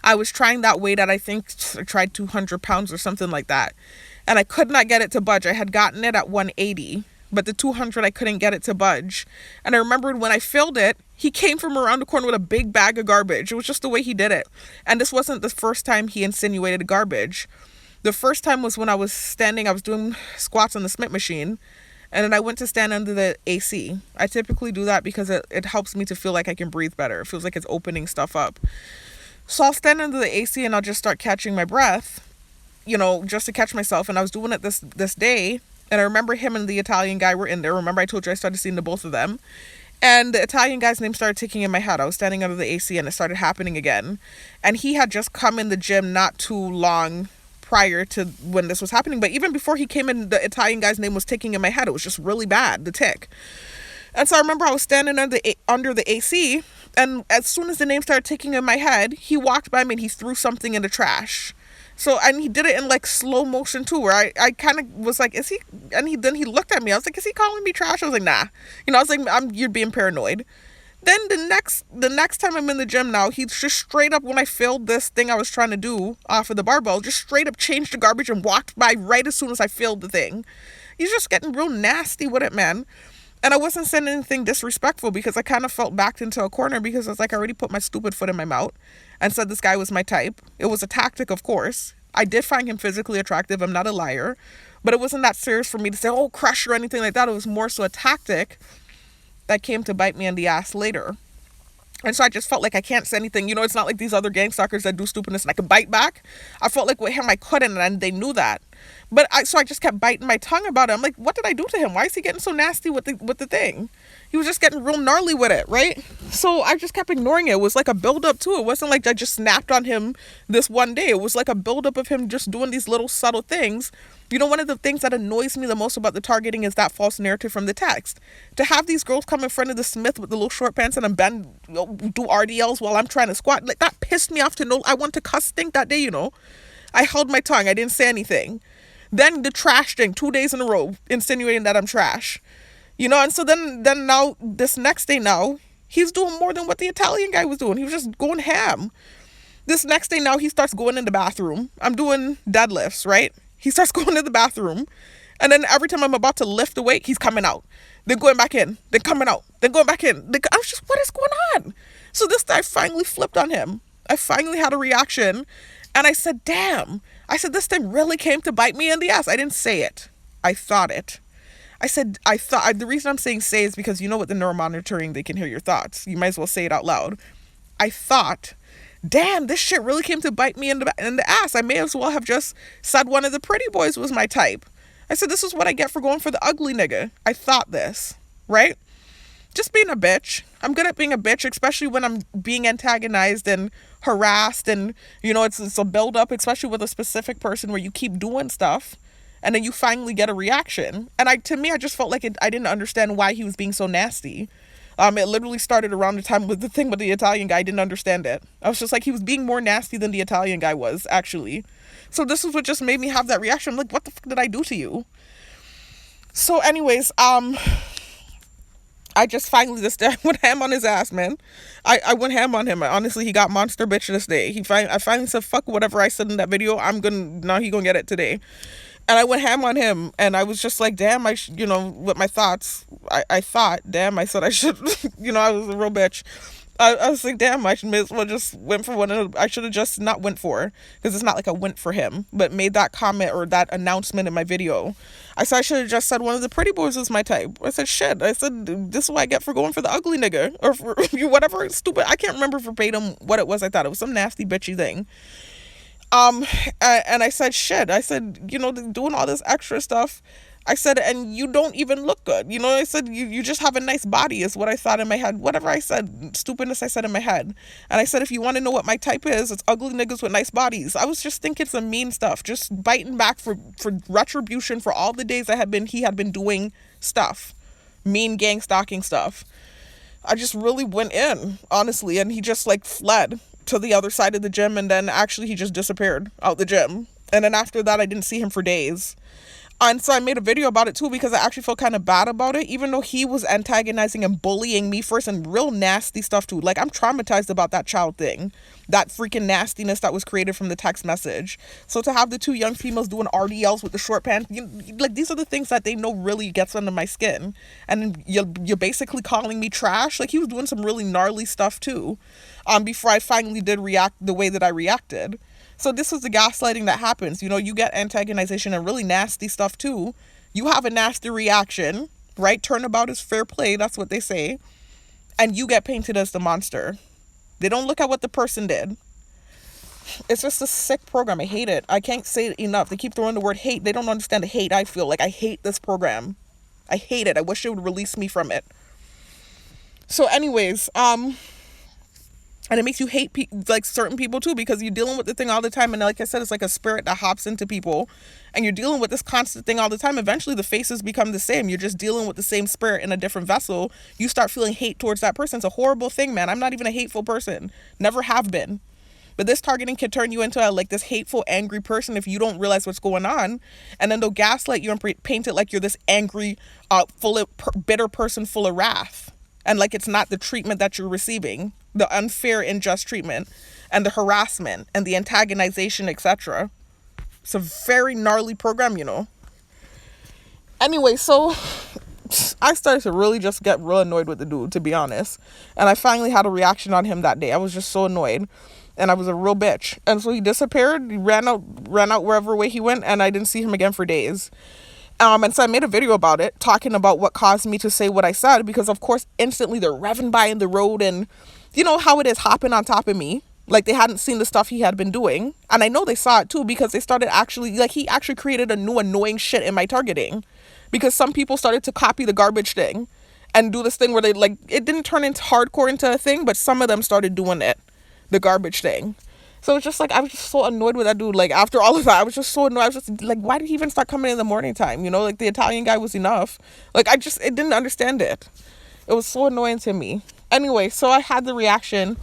I was trying that weight at, I think I tried 200 pounds or something like that. And I could not get it to budge. I had gotten it at 180. But the 200, I couldn't get it to budge. And I remembered when I filled it, he came from around the corner with a big bag of garbage. It was just the way he did it. And this wasn't the first time he insinuated garbage. The first time was when I was doing squats on the Smith machine. And then I went to stand under the AC. I typically do that because it helps me to feel like I can breathe better. It feels like it's opening stuff up. So I'll stand under the AC and I'll just start catching my breath, just to catch myself. And I was doing it this day. And I remember him and the Italian guy were in there. Remember I told you I started seeing the both of them. And the Italian guy's name started ticking in my head. I was standing under the AC and it started happening again. And he had just come in the gym not too long prior to when this was happening. But even before he came in, the Italian guy's name was ticking in my head. It was just really bad, the tick. And so I remember I was standing under the AC. And as soon as the name started ticking in my head, he walked by me and he threw something in the trash. So, and he did it in like slow motion too, where I kind of was like, is he, and then he looked at me. I was like, is he calling me trash? I was like, nah. I was like, you're being paranoid. Then the next time I'm in the gym now, he just straight up, when I filled this thing I was trying to do off of the barbell, just straight up changed the garbage and walked by right as soon as I filled the thing. He's just getting real nasty with it, man. And I wasn't saying anything disrespectful because I kind of felt backed into a corner because I was like, I already put my stupid foot in my mouth and said this guy was my type. It was a tactic, of course. I did find him physically attractive. I'm not a liar. But it wasn't that serious for me to say, oh, crush or anything like that. It was more so a tactic that came to bite me in the ass later. And so I just felt like I can't say anything. It's not like these other gang stalkers that do stupidness and I can bite back. I felt like with him I couldn't, and they knew that. But I just kept biting my tongue about it. I'm like, what did I do to him? Why is he getting so nasty with the thing? He was just getting real gnarly with it, right? So I just kept ignoring it. It was like a buildup too. It wasn't like I just snapped on him this one day. It was like a buildup of him just doing these little subtle things. One of the things that annoys me the most about the targeting is that false narrative from the text. To have these girls come in front of the Smith with the little short pants and bend, do RDLs while I'm trying to squat, like that pissed me off to know. I want to cuss stink that day, I held my tongue. I didn't say anything. Then the trash thing, 2 days in a row, insinuating that I'm trash. And so then now, this next day now, he's doing more than what the Italian guy was doing. He was just going ham. This next day now, he starts going in the bathroom. I'm doing deadlifts, right? He starts going to the bathroom. And then every time I'm about to lift the weight, he's coming out. Then going back in. Then coming out. Then going back in. I was just, what is going on? So this I finally flipped on him. I finally had a reaction. And I said, damn. I said, this thing really came to bite me in the ass. I didn't say it. I thought it. The reason I'm saying say is because with the neuromonitoring, they can hear your thoughts. You might as well say it out loud. I thought, damn, this shit really came to bite me in the ass. I may as well have just said one of the pretty boys was my type. I said, this is what I get for going for the ugly nigga. I thought this, right? Just being a bitch. I'm good at being a bitch, especially when I'm being antagonized and harassed. And, it's a buildup, especially with a specific person where you keep doing stuff and then you finally get a reaction. And I just felt like I didn't understand why he was being so nasty. It literally started around the time with the thing with the Italian guy. I didn't understand it. I was just like, he was being more nasty than the Italian guy was, actually. So this is what just made me have that reaction. I'm like, what the fuck did I do to you? So anyways, I just finally this day I went ham on his ass, man. I went ham on him. Honestly, he got monster bitch this day. I finally said, fuck whatever I said in that video. Now he gonna get it today. And I went ham on him, and I was just like, damn, with my thoughts, I thought, damn, I said I should, I was a real bitch. I was like, damn, I should may as well just went for one of, I should have just not went for, because it's not like I went for him, but made that comment or that announcement in my video. I said I should have just said one of the pretty boys was my type. I said, shit. I said, this is what I get for going for the ugly nigga. Or for whatever stupid, I can't remember verbatim what it was. I thought it was some nasty bitchy thing. And I said, shit. I said, doing all this extra stuff. I said, and you don't even look good. I said, you just have a nice body is what I thought in my head. Whatever I said, stupidness I said in my head. And I said, if you want to know what my type is, it's ugly niggas with nice bodies. I was just thinking some mean stuff, just biting back for retribution for all the days he had been doing stuff. Mean gang stalking stuff. I just really went in, honestly, and he just like fled to the other side of the gym, and then actually he just disappeared out the gym. And then after that, I didn't see him for days. And so I made a video about it too, because I actually felt kind of bad about it, even though he was antagonizing and bullying me first, and real nasty stuff too. Like, I'm traumatized about that child thing, that freaking nastiness that was created from the text message. So to have the two young females doing RDLs with the short pants, like, these are the things that they know really gets under my skin. And you're basically calling me trash. Like, he was doing some really gnarly stuff too, before I finally did react the way that I reacted. So this is the gaslighting that happens. You get antagonization and really nasty stuff too. You have a nasty reaction, right? Turnabout is fair play. That's what they say. And you get painted as the monster. They don't look at what the person did. It's just a sick program. I hate it. I can't say it enough. They keep throwing the word hate. They don't understand the hate I feel. Like, I hate this program. I hate it. I wish it would release me from it. So anyways, and it makes you hate like certain people too, because you're dealing with the thing all the time. And like I said, it's like a spirit that hops into people, and you're dealing with this constant thing all the time. Eventually the faces become the same. You're just dealing with the same spirit in a different vessel. You start feeling hate towards that person. It's a horrible thing, man. I'm not even a hateful person. Never have been. But this targeting can turn you into this hateful, angry person if you don't realize what's going on. And then they'll gaslight you and paint it like you're this angry, bitter person full of wrath. And like it's not the treatment that you're receiving, the unfair, unjust treatment, and the harassment, and the antagonization, etc. It's a very gnarly program, Anyway, so I started to really just get real annoyed with the dude, to be honest. And I finally had a reaction on him that day. I was just so annoyed. And I was a real bitch. And so he disappeared. He ran out wherever way he went, and I didn't see him again for days. And so I made a video about it, talking about what caused me to say what I said, because of course instantly they're revving by in the road, and you know how it is, hopping on top of me like they hadn't seen the stuff he had been doing. And I know they saw it too, because they started he actually created a new annoying shit in my targeting, because some people started to copy the garbage thing and do this thing where they it didn't turn into hardcore into a thing, but some of them started doing it, the garbage thing. So it's just I was just so annoyed with that dude. After all of that, I was just so annoyed. I was just why did he even start coming in the morning time? The Italian guy was enough. It didn't understand it. It was so annoying to me. Anyway, so I had the reaction,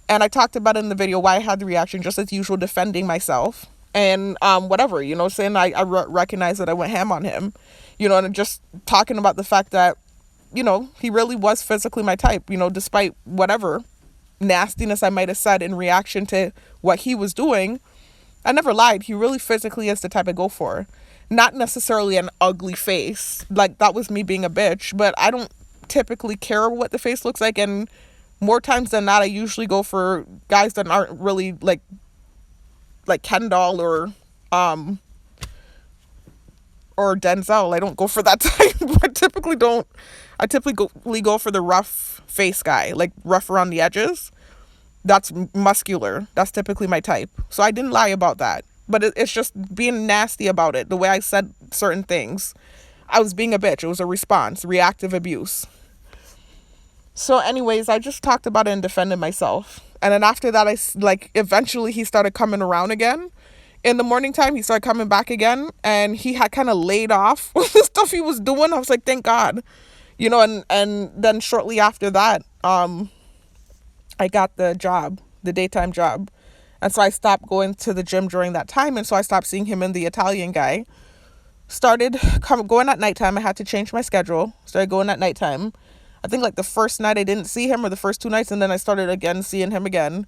and I talked about it in the video why I had the reaction, just as usual, defending myself. And whatever, saying I recognize that I went ham on him, and just talking about the fact that, he really was physically my type, despite whatever nastiness I might have said in reaction to what he was doing. I never lied. He really physically is the type I go for. Not necessarily an ugly face. That was me being a bitch, but I don't typically care what the face looks like, and more times than not I usually go for guys that aren't really like Kendall or Denzel. I don't go for that type. I typically go for the rough face guy, rough around the edges. That's muscular. That's typically my type. So I didn't lie about that. But it's just being nasty about it. The way I said certain things, I was being a bitch. It was a response, reactive abuse. So anyways, I just talked about it and defended myself. And then after that, eventually he started coming around again. In the morning time, he started coming back again, and he had kind of laid off the stuff he was doing. I was like, thank God. And then shortly after that, I got the job, the daytime job. And so I stopped going to the gym during that time. And so I stopped seeing him and the Italian guy. Started going at nighttime. I had to change my schedule. Started going at nighttime. I think the first night I didn't see him, or the first 2 nights. And then I started again seeing him again.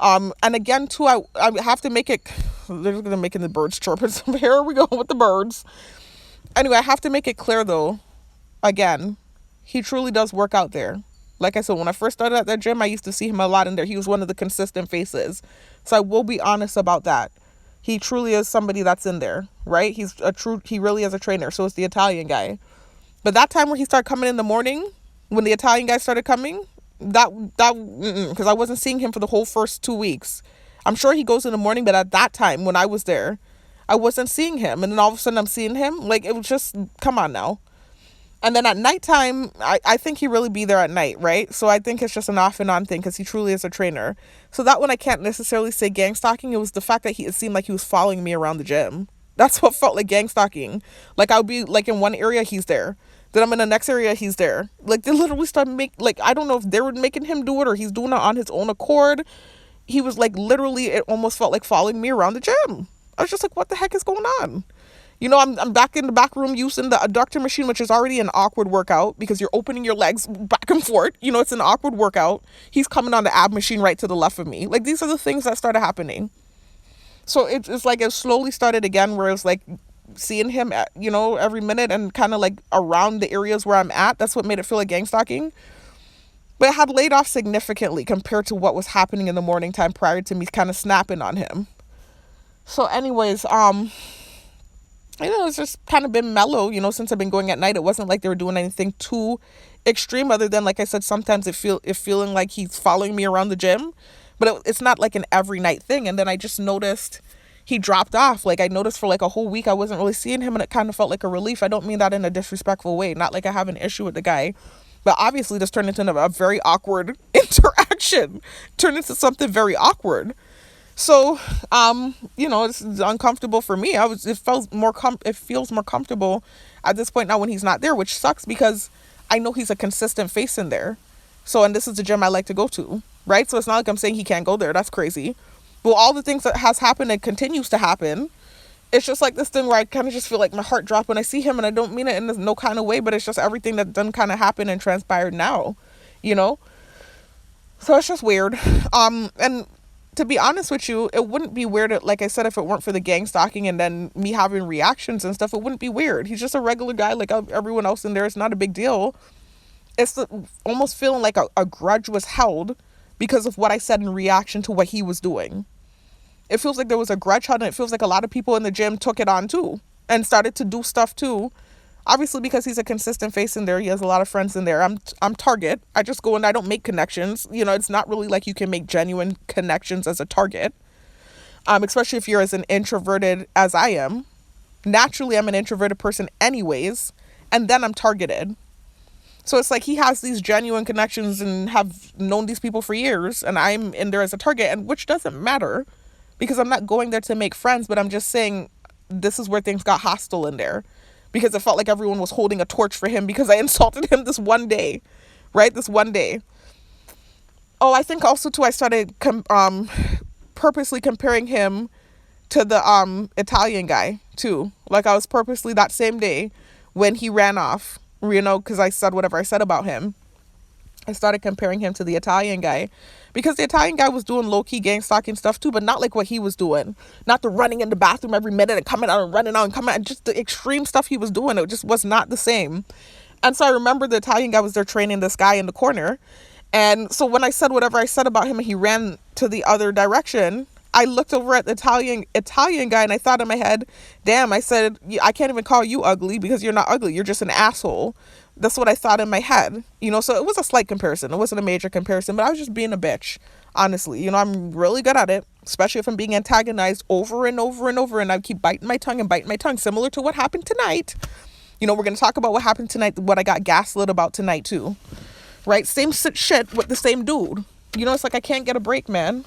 And again, too, I have to make it, they're going to making the birds chirping. So here we go with the birds. Anyway, I have to make it clear though, again, he truly does work out there. Like I said, when I first started at that gym, I used to see him a lot in there. He was one of the consistent faces. So I will be honest about that. He truly is somebody that's in there, right? He really is a trainer. So is the Italian guy. But that time when he started coming in the morning, when the Italian guy started coming, because I wasn't seeing him for the whole first 2 weeks. I'm sure he goes in the morning, but at that time when I was there, I wasn't seeing him. And then all of a sudden I'm seeing him. Like, it was just, come on now. And then at nighttime, I think he really be there at night, right? So I think it's just an off and on thing because he truly is a trainer. So that one I can't necessarily say gang stalking. It was the fact that it seemed like he was following me around the gym. That's what felt like gang stalking. Like, I would be like in one area, he's there. Then I'm in the next area, he's there. Like, they literally started I don't know if they were making him do it or he's doing it on his own accord. He was like, literally, it almost felt like following me around the gym. I was just like, what the heck is going on? I'm back in the back room using the adductor machine, which is already an awkward workout because you're opening your legs back and forth. It's an awkward workout. He's coming on the ab machine right to the left of me. Like, these are the things that started happening. So it's like it slowly started again where it's like seeing him, every minute and kind of like around the areas where I'm at. That's what made it feel like gang stalking. But it had laid off significantly compared to what was happening in the morning time prior to me kind of snapping on him. So anyways, it's just kind of been mellow, since I've been going at night. It wasn't like they were doing anything too extreme other than, like I said, sometimes it feeling like he's following me around the gym, but it's not like an every night thing. And then I just noticed he dropped off. Like, I noticed for like a whole week I wasn't really seeing him, and it kind of felt like a relief. I don't mean that in a disrespectful way, not like I have an issue with the guy, but obviously this turned into a very awkward interaction, turned into something very awkward. So, it's uncomfortable for me. It feels more comfortable at this point now when he's not there, which sucks because I know he's a consistent face in there. So, and this is the gym I like to go to, right? So it's not like I'm saying he can't go there. That's crazy. Well, all the things that has happened and continues to happen, it's just like this thing where I kind of just feel like my heart drop when I see him, and I don't mean it in no kind of way, but it's just everything that done kind of happened and transpired now, So it's just weird. And to be honest with you, it wouldn't be weird, like I said, if it weren't for the gang stalking and then me having reactions and stuff. It wouldn't be weird. He's just a regular guy like everyone else in there. It's not a big deal. It's almost feeling like a grudge was held because of what I said in reaction to what he was doing. It feels like there was a grudge held, and it feels like a lot of people in the gym took it on too and started to do stuff too. Obviously, because he's a consistent face in there, he has a lot of friends in there. I'm target. I just go and I don't make connections. It's not really like you can make genuine connections as a target, especially if you're as an introverted as I am. Naturally, I'm an introverted person anyways, and then I'm targeted. So it's like he has these genuine connections and have known these people for years, and I'm in there as a target, and which doesn't matter because I'm not going there to make friends, but I'm just saying this is where things got hostile in there. Because it felt like everyone was holding a torch for him because I insulted him this one day, right? This one day. Oh, I think also too I started purposely comparing him to the Italian guy too. Like, I was purposely that same day when he ran off, because I said whatever I said about him. I started comparing him to the Italian guy because the Italian guy was doing low-key gang stalking stuff too, but not like what he was doing. Not the running in the bathroom every minute and coming out and running out and coming out. Just the extreme stuff he was doing. It just was not the same. And so I remember the Italian guy was there training this guy in the corner. And so when I said whatever I said about him and he ran to the other direction, I looked over at the Italian guy and I thought in my head, damn, I said, I can't even call you ugly because you're not ugly. You're just an asshole. That's what I thought in my head, so it was a slight comparison. It wasn't a major comparison, but I was just being a bitch, honestly. I'm really good at it, especially if I'm being antagonized over and over and over, and I keep biting my tongue, similar to what happened tonight. We're going to talk about what happened tonight, what I got gaslit about tonight too, right? Same shit with the same dude. It's like I can't get a break, man.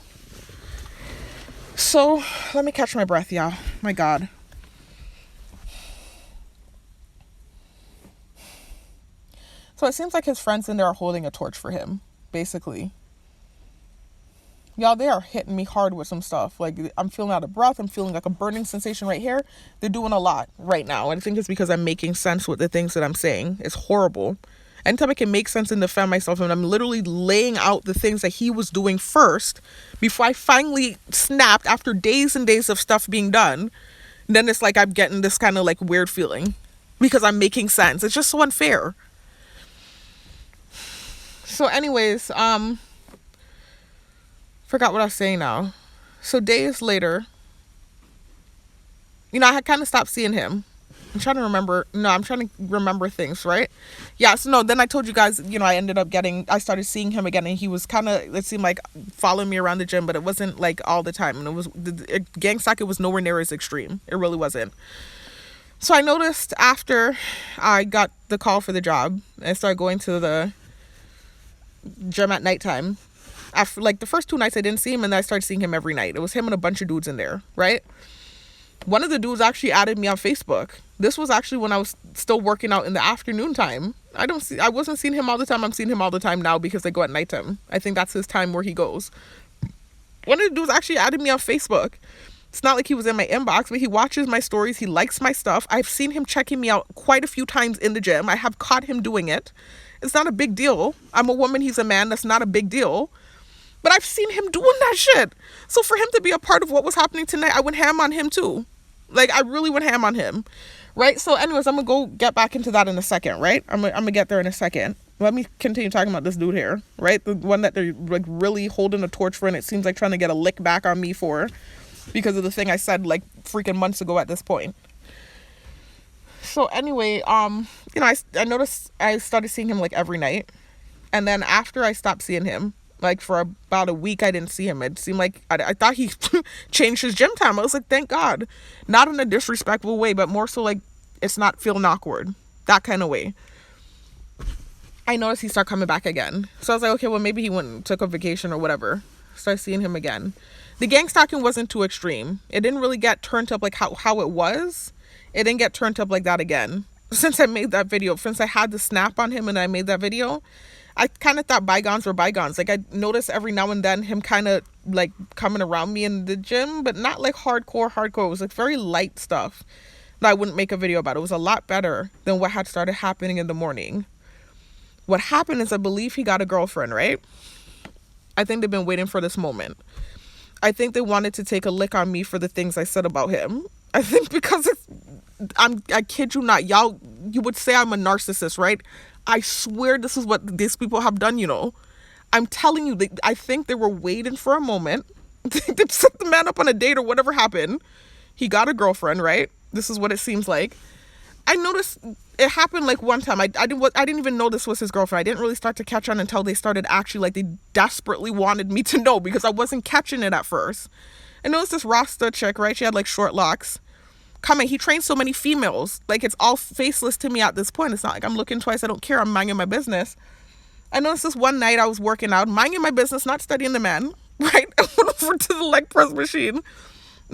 So, let me catch my breath, y'all. My God. So it seems like his friends in there are holding a torch for him, basically. Y'all, they are hitting me hard with some stuff. Like, I'm feeling out of breath. I'm feeling like a burning sensation right here. They're doing a lot right now. And I think it's because I'm making sense with the things that I'm saying. It's horrible. Anytime I can make sense and defend myself, and I'm literally laying out the things that he was doing first before I finally snapped after days and days of stuff being done, then it's like I'm getting this kind of like weird feeling because I'm making sense. It's just so unfair. So anyways, forgot what I was saying now. So days later, I had kind of stopped seeing him. I'm trying to remember. No, I'm trying to remember things, right? Yeah, so no, then I told you guys, I started seeing him again, and he was kind of, it seemed like, following me around the gym, but it wasn't like all the time. And gang stalking was nowhere near as extreme. It really wasn't. So I noticed after I got the call for the job, and I started going to the gym at nighttime. After like the first 2 nights I didn't see him, and then I started seeing him every night. It was him and a bunch of dudes in there, right? One of the dudes actually added me on Facebook. This was actually when I was still working out in the afternoon time. I wasn't seeing him all the time. I'm seeing him all the time now because they go at nighttime. I think that's his time where he goes. One of the dudes actually added me on Facebook. It's not like he was in my inbox, but he watches my stories. He likes my stuff. I've seen him checking me out quite a few times in the gym. I have caught him doing it. It's not a big deal. I'm a woman. He's a man. That's not a big deal. But I've seen him doing that shit. So for him to be a part of what was happening tonight, I went ham on him too. Like, I really went ham on him. Right? So anyways, I'm going to go get back into that in a second, right? I'm going to get there in a second. Let me continue talking about this dude here, right? The one that they're like really holding a torch for, and it seems like trying to get a lick back on me for, because of the thing I said like freaking months ago at this point. So anyway, I noticed I started seeing him like every night. And then after I stopped seeing him, like for about a week, I didn't see him. It seemed like I thought he changed his gym time. I was like, thank God. Not in a disrespectful way, but more so like it's not feeling awkward. That kind of way. I noticed he started coming back again. So I was like, okay, well, maybe he went and took a vacation or whatever. Started seeing him again. The gang stalking wasn't too extreme. It didn't really get turned up like how it was. It didn't get turned up like that again. Since I made that video, since I had the snap on him and I made that video, I kind of thought bygones were bygones. Like, I noticed every now and then him kind of like coming around me in the gym, but not like hardcore. It was like very light stuff that I wouldn't make a video about. It was a lot better than what had started happening in the morning. What happened is I believe he got a girlfriend, right? I think they've been waiting for this moment. I think they wanted to take a lick on me for the things I said about him. I think because I kid you not, y'all, you would say I'm a narcissist, right? I swear this is what these people have done, I'm telling you, I think they were waiting for a moment. They set the man up on a date or whatever happened. He got a girlfriend, right? This is what it seems like. I noticed it happened like one time. I didn't even know this was his girlfriend. I didn't really start to catch on until they started actually, like, they desperately wanted me to know because I wasn't catching it at first. I noticed this Rasta chick, right? She had like short locks. He trains so many females. Like, it's all faceless to me at this point. It's not like I'm looking twice. I don't care. I'm minding my business. I noticed this one night I was working out, minding my business, not studying the man, right? I went over to the leg press machine,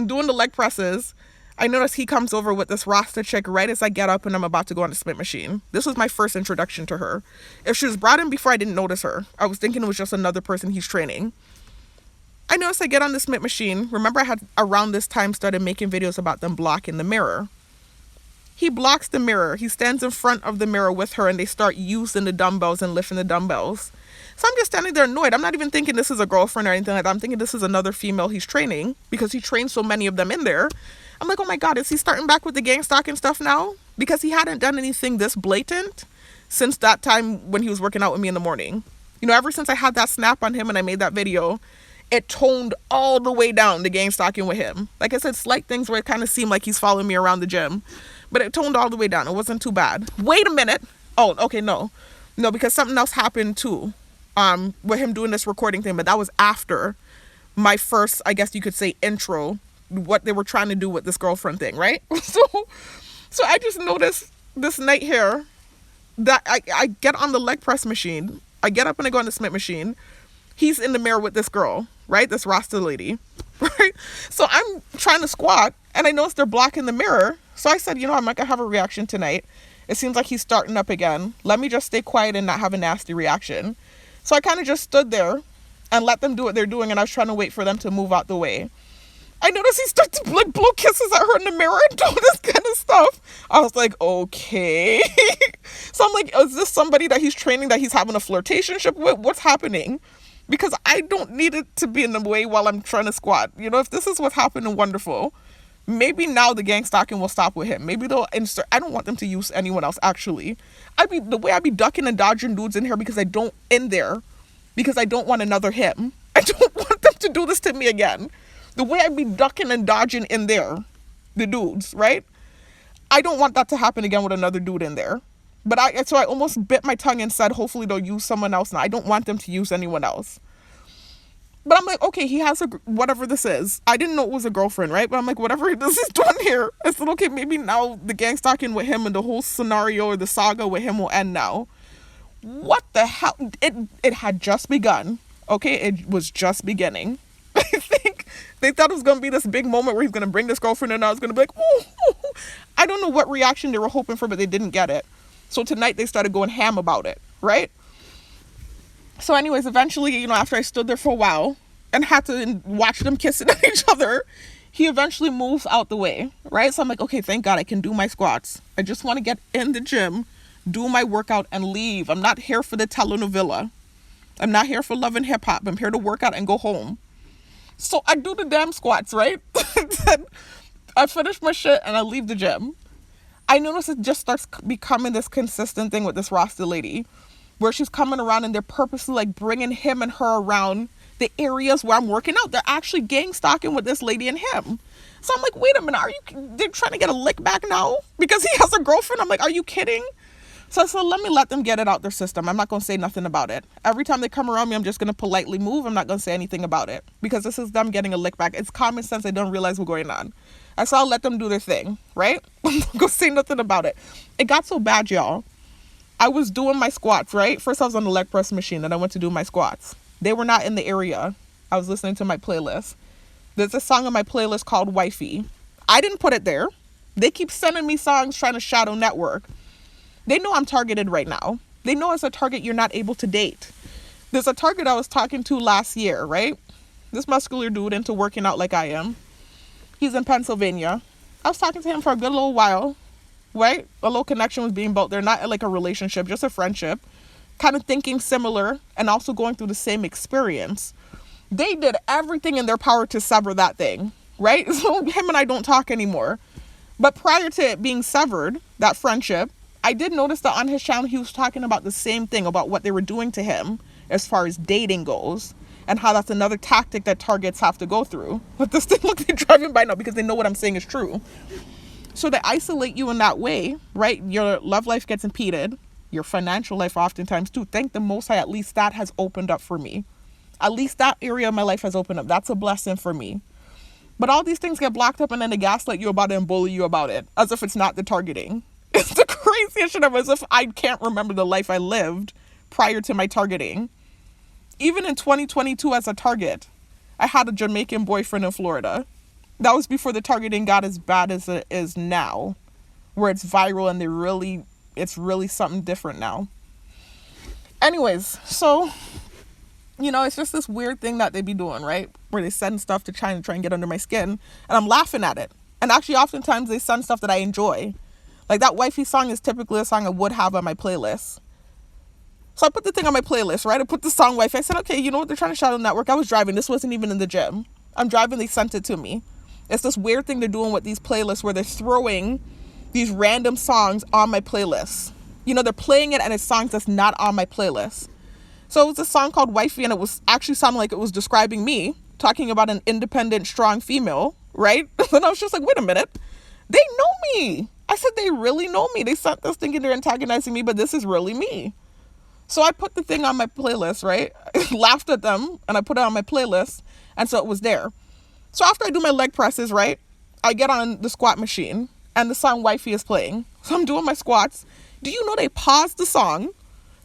doing the leg presses. I noticed he comes over with this Rasta chick right as I get up and I'm about to go on the Smith machine. This was my first introduction to her. If she was brought in before, I didn't notice her. I was thinking it was just another person he's training. I noticed I get on the Smith machine. Remember, I had around this time started making videos about them blocking the mirror. He blocks the mirror. He stands in front of the mirror with her and they start using the dumbbells and lifting the dumbbells. So I'm just standing there annoyed. I'm not even thinking this is a girlfriend or anything like that. I'm thinking this is another female he's training because he trains so many of them in there. I'm like, oh my God, is he starting back with the gang stalking stuff now? Because he hadn't done anything this blatant since that time when he was working out with me in the morning. Ever since I had that snap on him and I made that video, it toned all the way down the gang stalking with him. Like I said, slight things where it kind of seemed like he's following me around the gym. But it toned all the way down. It wasn't too bad. Wait a minute. Oh, okay, no. No, because something else happened too. With him doing this recording thing. But that was after my first, I guess you could say, intro. What they were trying to do with this girlfriend thing, right? So I just noticed this night here that I get on the leg press machine. I get up and I go on the Smith machine. He's in the mirror with this girl, right? This Rasta lady, right? So I'm trying to squat and I notice they're blocking the mirror. So I said, I'm not going to have a reaction tonight. It seems like he's starting up again. Let me just stay quiet and not have a nasty reaction. So I kind of just stood there and let them do what they're doing. And I was trying to wait for them to move out the way. I noticed he started to like blow kisses at her in the mirror and do this kind of stuff. I was like, okay. So I'm like, is this somebody that he's training that he's having a flirtationship with? What's happening? Because I don't need it to be in the way while I'm trying to squat. If this is what's happening, wonderful. Maybe now the gang stalking will stop with him. Maybe they'll insert. I don't want them to use anyone else. Actually, the way I'd be ducking and dodging dudes in here because I don't want another him. I don't want them to do this to me again. The way I'd be ducking and dodging in there, the dudes, right? I don't want that to happen again with another dude in there. But so I almost bit my tongue and said, hopefully they'll use someone else now. I don't want them to use anyone else. But I'm like, okay, he has whatever this is. I didn't know it was a girlfriend, right? But I'm like, whatever this is doing here. I said, okay, maybe now the gang stalking with him and the whole scenario or the saga with him will end now. What the hell? It had just begun. Okay, it was just beginning. I think they thought it was going to be this big moment where he's going to bring this girlfriend and I was going to be like, ooh. I don't know what reaction they were hoping for, but they didn't get it. So tonight they started going ham about it, right? So anyways, eventually, after I stood there for a while and had to watch them kissing at each other, he eventually moves out the way, right? So I'm like, okay, thank God I can do my squats. I just want to get in the gym, do my workout, and leave. I'm not here for the telenovela. I'm not here for love and hip hop. I'm here to work out and go home. So I do the damn squats, right? Then I finish my shit and I leave the gym. I notice it just starts becoming this consistent thing with this Rasta lady, where she's coming around and they're purposely like bringing him and her around the areas where I'm working out. They're actually gang stalking with this lady and him. So I'm like, wait a minute, they're trying to get a lick back now because he has a girlfriend? I'm like, are you kidding? So I said, let them get it out their system. I'm not going to say nothing about it. Every time they come around me, I'm just going to politely move. I'm not going to say anything about it because this is them getting a lick back. It's common sense. They don't realize what's going on. I said, I'll let them do their thing, right? I'm not going to say nothing about it. It got so bad, y'all. I was doing my squats, right? First I was on the leg press machine, then I went to do my squats. They were not in the area. I was listening to my playlist. There's a song on my playlist called Wifey. I didn't put it there. They keep sending me songs trying to shadow network. They know I'm targeted right now. They know as a target you're not able to date. There's a target I was talking to last year, right? This muscular dude into working out like I am. He's in Pennsylvania. I was talking to him for a good little while, right? A little connection was being built there, not like a relationship, just a friendship. Kind of thinking similar and also going through the same experience. They did everything in their power to sever that thing, right? So him and I don't talk anymore. But prior to it being severed, that friendship, I did notice that on his channel, he was talking about the same thing, about what they were doing to him as far as dating goes, and how that's another tactic that targets have to go through. But this thing, look, they're driving by now because they know what I'm saying is true. So they isolate you in that way, right? Your love life gets impeded. Your financial life oftentimes too. Thank the Most High, at least that has opened up for me. At least that area of my life has opened up. That's a blessing for me. But all these things get blocked up and then they gaslight you about it and bully you about it, as if it's not the targeting. It's the craziest shit ever, as if I can't remember the life I lived prior to my targeting. Even in 2022 as a target, I had a Jamaican boyfriend in Florida. That was before the targeting got as bad as it is now, where it's viral and it's really something different now. Anyways, so, it's just this weird thing that they be doing, right? Where they send stuff to try and get under my skin, and I'm laughing at it. And actually, oftentimes they send stuff that I enjoy. Like that Wifey song is typically a song I would have on my playlist. So I put the thing on my playlist, right? I put the song Wifey. I said, okay, you know what? They're trying to shadow network. I was driving. This wasn't even in the gym. I'm driving. They sent it to me. It's this weird thing they're doing with these playlists where they're throwing these random songs on my playlist. They're playing it and it's songs that's not on my playlist. So it was a song called Wifey and it was actually sounding like it was describing me, talking about an independent, strong female, right? And I was just like, wait a minute. They know me. I said, they really know me. They sent this thinking they're antagonizing me, but this is really me. So I put the thing on my playlist, right? I laughed at them and I put it on my playlist. And so it was there. So after I do my leg presses, right? I get on the squat machine and the song Wifey is playing. So I'm doing my squats. Do you know they paused the song?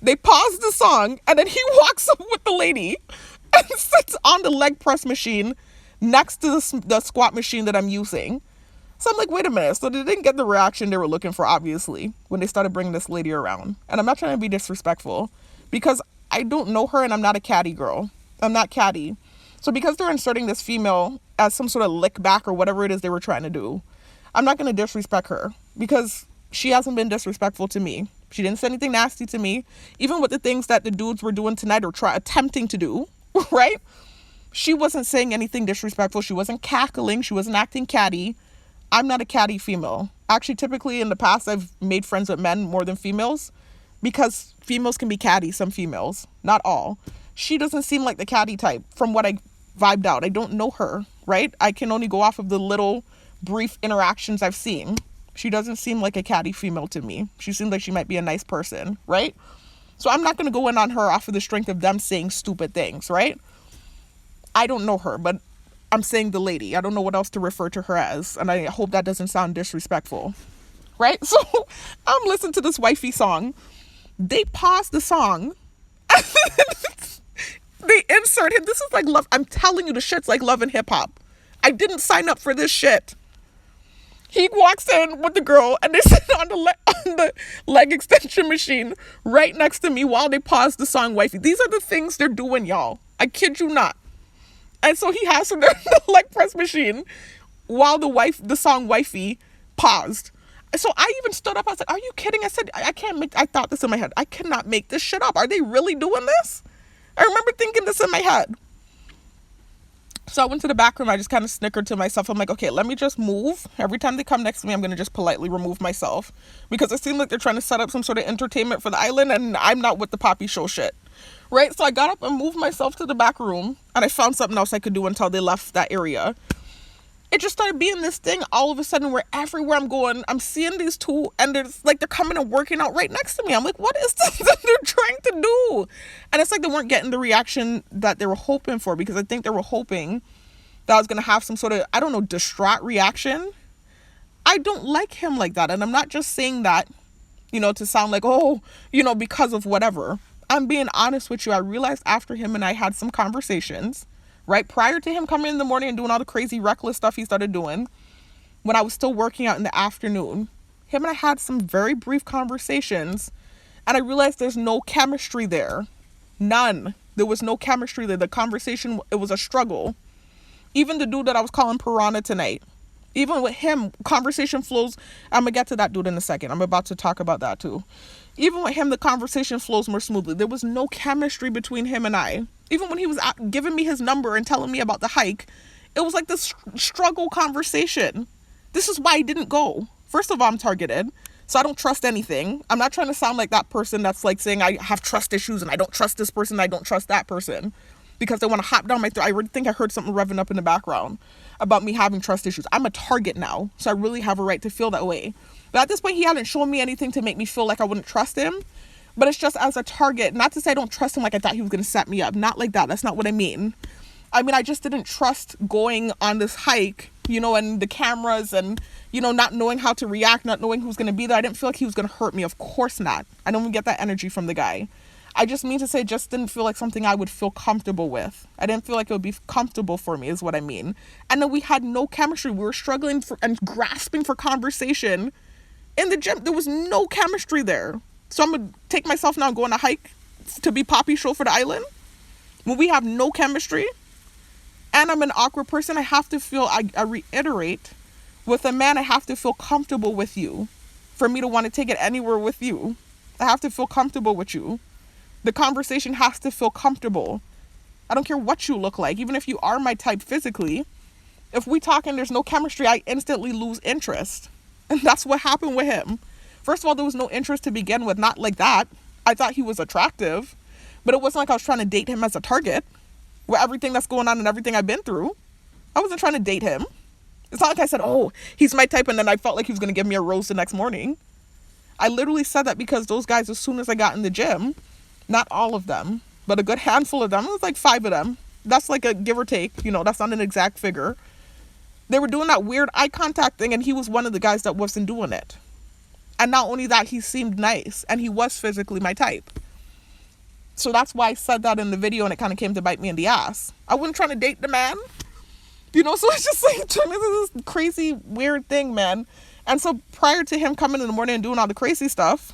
They paused the song and then he walks up with the lady and sits on the leg press machine next to the squat machine that I'm using. So I'm like, wait a minute. So they didn't get the reaction they were looking for, obviously, when they started bringing this lady around. And I'm not trying to be disrespectful because I don't know her and I'm not a catty girl. I'm not catty. So because they're inserting this female as some sort of lick back or whatever it is they were trying to do, I'm not going to disrespect her because she hasn't been disrespectful to me. She didn't say anything nasty to me. Even with the things that the dudes were doing tonight or attempting to do, right? She wasn't saying anything disrespectful. She wasn't cackling. She wasn't acting catty. I'm not a catty female. Actually, typically in the past, I've made friends with men more than females because females can be catty, some females, not all. She doesn't seem like the catty type from what I vibed out. I don't know her, right? I can only go off of the little brief interactions I've seen. She doesn't seem like a catty female to me. She seems like she might be a nice person, right? So I'm not going to go in on her off of the strength of them saying stupid things, right? I don't know her, but I'm saying the lady. I don't know what else to refer to her as, and I hope that doesn't sound disrespectful, right? So I'm listening to this wifey song. They pause the song. They insert him. This is like love. I'm telling you, the shit's like Love and Hip Hop. I didn't sign up for this shit. He walks in with the girl and they sit on the leg extension machine right next to me while they pause the song Wifey. These are the things they're doing, y'all. I kid you not. And so he has her there the leg press machine while the song Wifey paused. So I even stood up. I was like, are you kidding? I said, I thought this in my head. I cannot make this shit up. Are they really doing this? I remember thinking this in my head. So I went to the back room. I just kind of snickered to myself. I'm like, okay, let me just move. Every time they come next to me, I'm going to just politely remove myself. Because it seemed like they're trying to set up some sort of entertainment for the island. And I'm not with the poppy show shit. Right? So I got up and moved myself to the back room. And I found something else I could do until they left that area. It just started being this thing all of a sudden where everywhere I'm going, I'm seeing these two and they're coming and working out right next to me. I'm like, what is this that they're trying to do? And it's like they weren't getting the reaction that they were hoping for, because I think they were hoping that I was going to have some sort of, I don't know, distraught reaction. I don't like him like that. And I'm not just saying that, to sound like, oh, because of whatever. I'm being honest with you. I realized after him and I had some conversations, right prior to him coming in the morning and doing all the crazy reckless stuff he started doing, when I was still working out in the afternoon, him and I had some very brief conversations, and I realized there's no chemistry there. None. There was no chemistry there. The conversation, it was a struggle. Even the dude that I was calling Piranha tonight, even with him, conversation flows. I'm going to get to that dude in a second. I'm about to talk about that too. Even with him, the conversation flows more smoothly. There was no chemistry between him and I. Even when he was giving me his number and telling me about the hike, it was like this struggle conversation. This is why I didn't go. First of all, I'm targeted, so I don't trust anything. I'm not trying to sound like that person that's like saying I have trust issues and I don't trust this person, I don't trust that person, because they want to hop down my throat. I really think I heard something revving up in the background about me having trust issues. I'm a target now, so I really have a right to feel that way. But at this point, he hadn't shown me anything to make me feel like I wouldn't trust him. But it's just as a target, not to say I don't trust him like I thought he was going to set me up. Not like that. That's not what I mean. I just didn't trust going on this hike, and the cameras and, not knowing how to react, not knowing who's going to be there. I didn't feel like he was going to hurt me. Of course not. I don't even get that energy from the guy. I just mean to say, just didn't feel like something I would feel comfortable with. I didn't feel like it would be comfortable for me is what I mean. And then we had no chemistry. We were struggling and grasping for conversation in the gym. There was no chemistry there. So I'm going to take myself now and go on a hike to be Poppy Show for the island when we have no chemistry. And I'm an awkward person. I have to feel, I reiterate, with a man, I have to feel comfortable with you for me to want to take it anywhere with you. I have to feel comfortable with you. The conversation has to feel comfortable. I don't care what you look like. Even if you are my type physically, if we talk and there's no chemistry, I instantly lose interest. And that's what happened with him. First of all, there was no interest to begin with. Not like that. I thought he was attractive, but it wasn't like I was trying to date him as a target with everything that's going on and everything I've been through. I wasn't trying to date him. It's not like I said, oh, he's my type, and then I felt like he was going to give me a rose the next morning. I literally said that because those guys, as soon as I got in the gym, not all of them, but a good handful of them, it was like 5 of them. That's like a give or take, that's not an exact figure. They were doing that weird eye contact thing, and he was one of the guys that wasn't doing it. And not only that, he seemed nice, and he was physically my type. So that's why I said that in the video, and it kind of came to bite me in the ass. I wasn't trying to date the man. So it's just like, turned into this crazy, weird thing, man. And so prior to him coming in the morning and doing all the crazy stuff,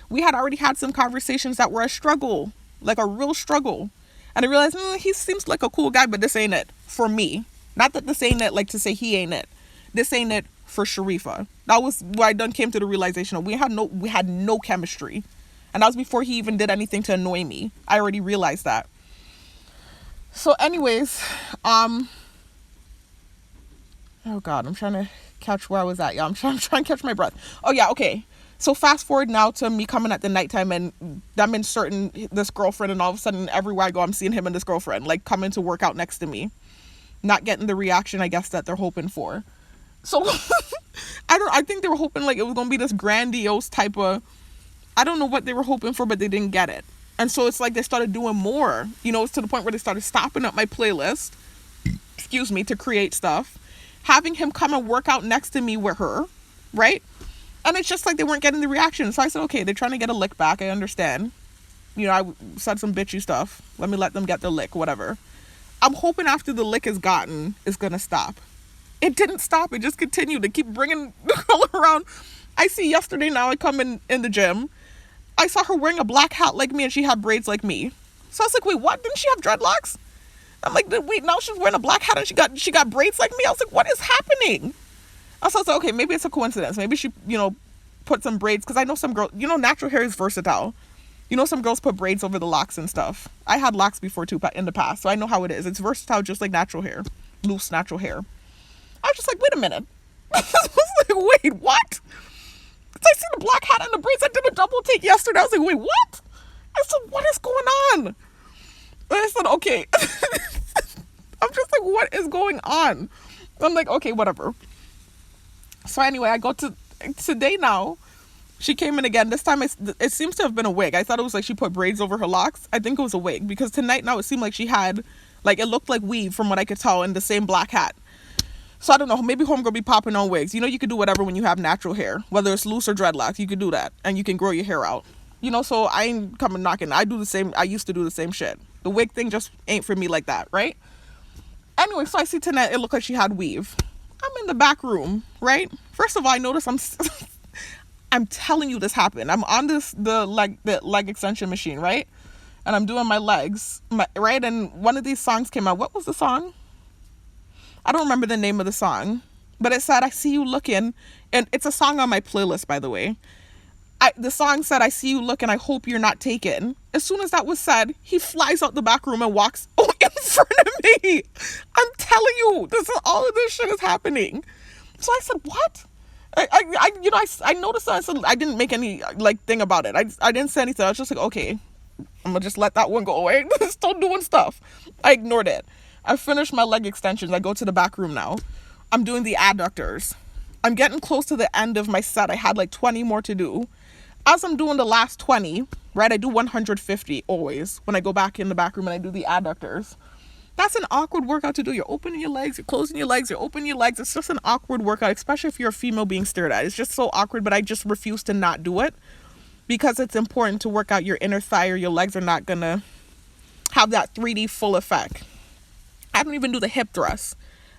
we had already had some conversations that were a struggle, like a real struggle. And I realized, he seems like a cool guy, but this ain't it for me. Not that this ain't it, like to say he ain't it. This ain't it for Sharifa. That was where I done came to the realization of we had no chemistry. And that was before he even did anything to annoy me. I already realized that. So anyways, Oh God, I'm trying to catch where I was at. Yeah, I'm trying to catch my breath. Oh yeah, okay. So fast forward now to me coming at the nighttime and them inserting this girlfriend, and all of a sudden everywhere I go I'm seeing him and this girlfriend like coming to work out next to me, not getting the reaction I guess that they're hoping for. So I think they were hoping like it was gonna be this grandiose type of, I don't know what they were hoping for, but they didn't get it. And so it's like they started doing more. You know, it's to the point where they started stopping up my playlist, excuse me, to create stuff, having him come and work out next to me with her, right? And it's just like they weren't getting the reaction. So I said, okay, they're trying to get a lick back. I understand. You know, I said some bitchy stuff. Let me let them get the lick, whatever. I'm hoping after the lick is gotten, it's going to stop. It didn't stop. It just continued. They keep bringing the girl around. I see yesterday now, I come in the gym. I saw her wearing a black hat like me and she had braids like me. So I was like, wait, what? Didn't she have dreadlocks? I'm like, wait, now she's wearing a black hat and she got braids like me? I was like, what is happening? I was like, okay, maybe it's a coincidence. Maybe she, you know, put some braids. Because I know some girls, you know, natural hair is versatile. You know, some girls put braids over the locks and stuff. I had locks before too in the past, so I know how it is. It's versatile just like natural hair. Loose natural hair. I was just like, wait a minute. I was like, wait, what? Because I see the black hat and the braids. I did a double take yesterday. I was like, wait, what? I said, what is going on? And I said, okay. I'm just like, what is going on? I'm like, okay, whatever. So anyway, I go to today now. She came in again. This time it seems to have been a wig. I thought it was like she put braids over her locks. I think it was a wig because tonight now it seemed like she had, like, it looked like weave from what I could tell, in the same black hat. So I don't know, maybe homegirl be popping on wigs. You know, you could do whatever when you have natural hair, whether it's loose or dreadlocks, you could do that and you can grow your hair out. You know, so I ain't coming knocking. I used to do the same shit. The wig thing just ain't for me like that, right? Anyway, so I see tonight it looked like she had weave. I'm in the back room, right? First of all, I notice I'm telling you this happened. I'm on the leg extension machine, right? And I'm doing my legs, right? And one of these songs came out. What was the song? I don't remember the name of the song, but it said, I see you looking. And it's a song on my playlist, by the way. The song said, I see you looking, I hope you're not taken. As soon as that was said, he flies out the back room and walks in front of me. I'm telling you, all of this shit is happening. So I said, what? I noticed that. I said, I didn't make any like thing about it. I didn't say anything. I was just like, okay, I'm gonna just let that one go away. Still doing stuff. I ignored it. I finished my leg extensions. I go to the back room now. I'm doing the adductors. I'm getting close to the end of my set. I had like 20 more to do. As I'm doing the last 20, right, I do 150 always when I go back in the back room and I do the adductors. That's an awkward workout to do. You're opening your legs, you're closing your legs, you're opening your legs. It's just an awkward workout, especially if you're a female being stared at. It's just so awkward, but I just refuse to not do it because it's important to work out your inner thigh or your legs are not going to have that 3D full effect. I don't even do the hip thrusts.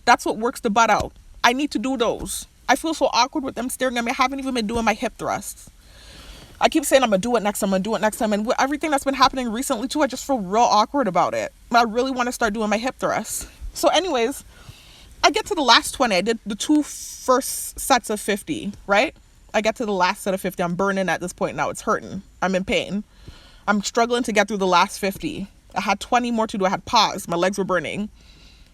That's what works the butt out. I need to do those. I feel so awkward with them staring at me. I haven't even been doing my hip thrusts. I keep saying I'm going to do it next time, And with everything that's been happening recently too, I just feel real awkward about it. I really want to start doing my hip thrusts. So anyways, I get to the last 20. I did the 2 first sets of 50, right? I get to the last set of 50. I'm burning at this point now. It's hurting. I'm in pain. I'm struggling to get through the last 50. I had 20 more to do. I had paused. My legs were burning.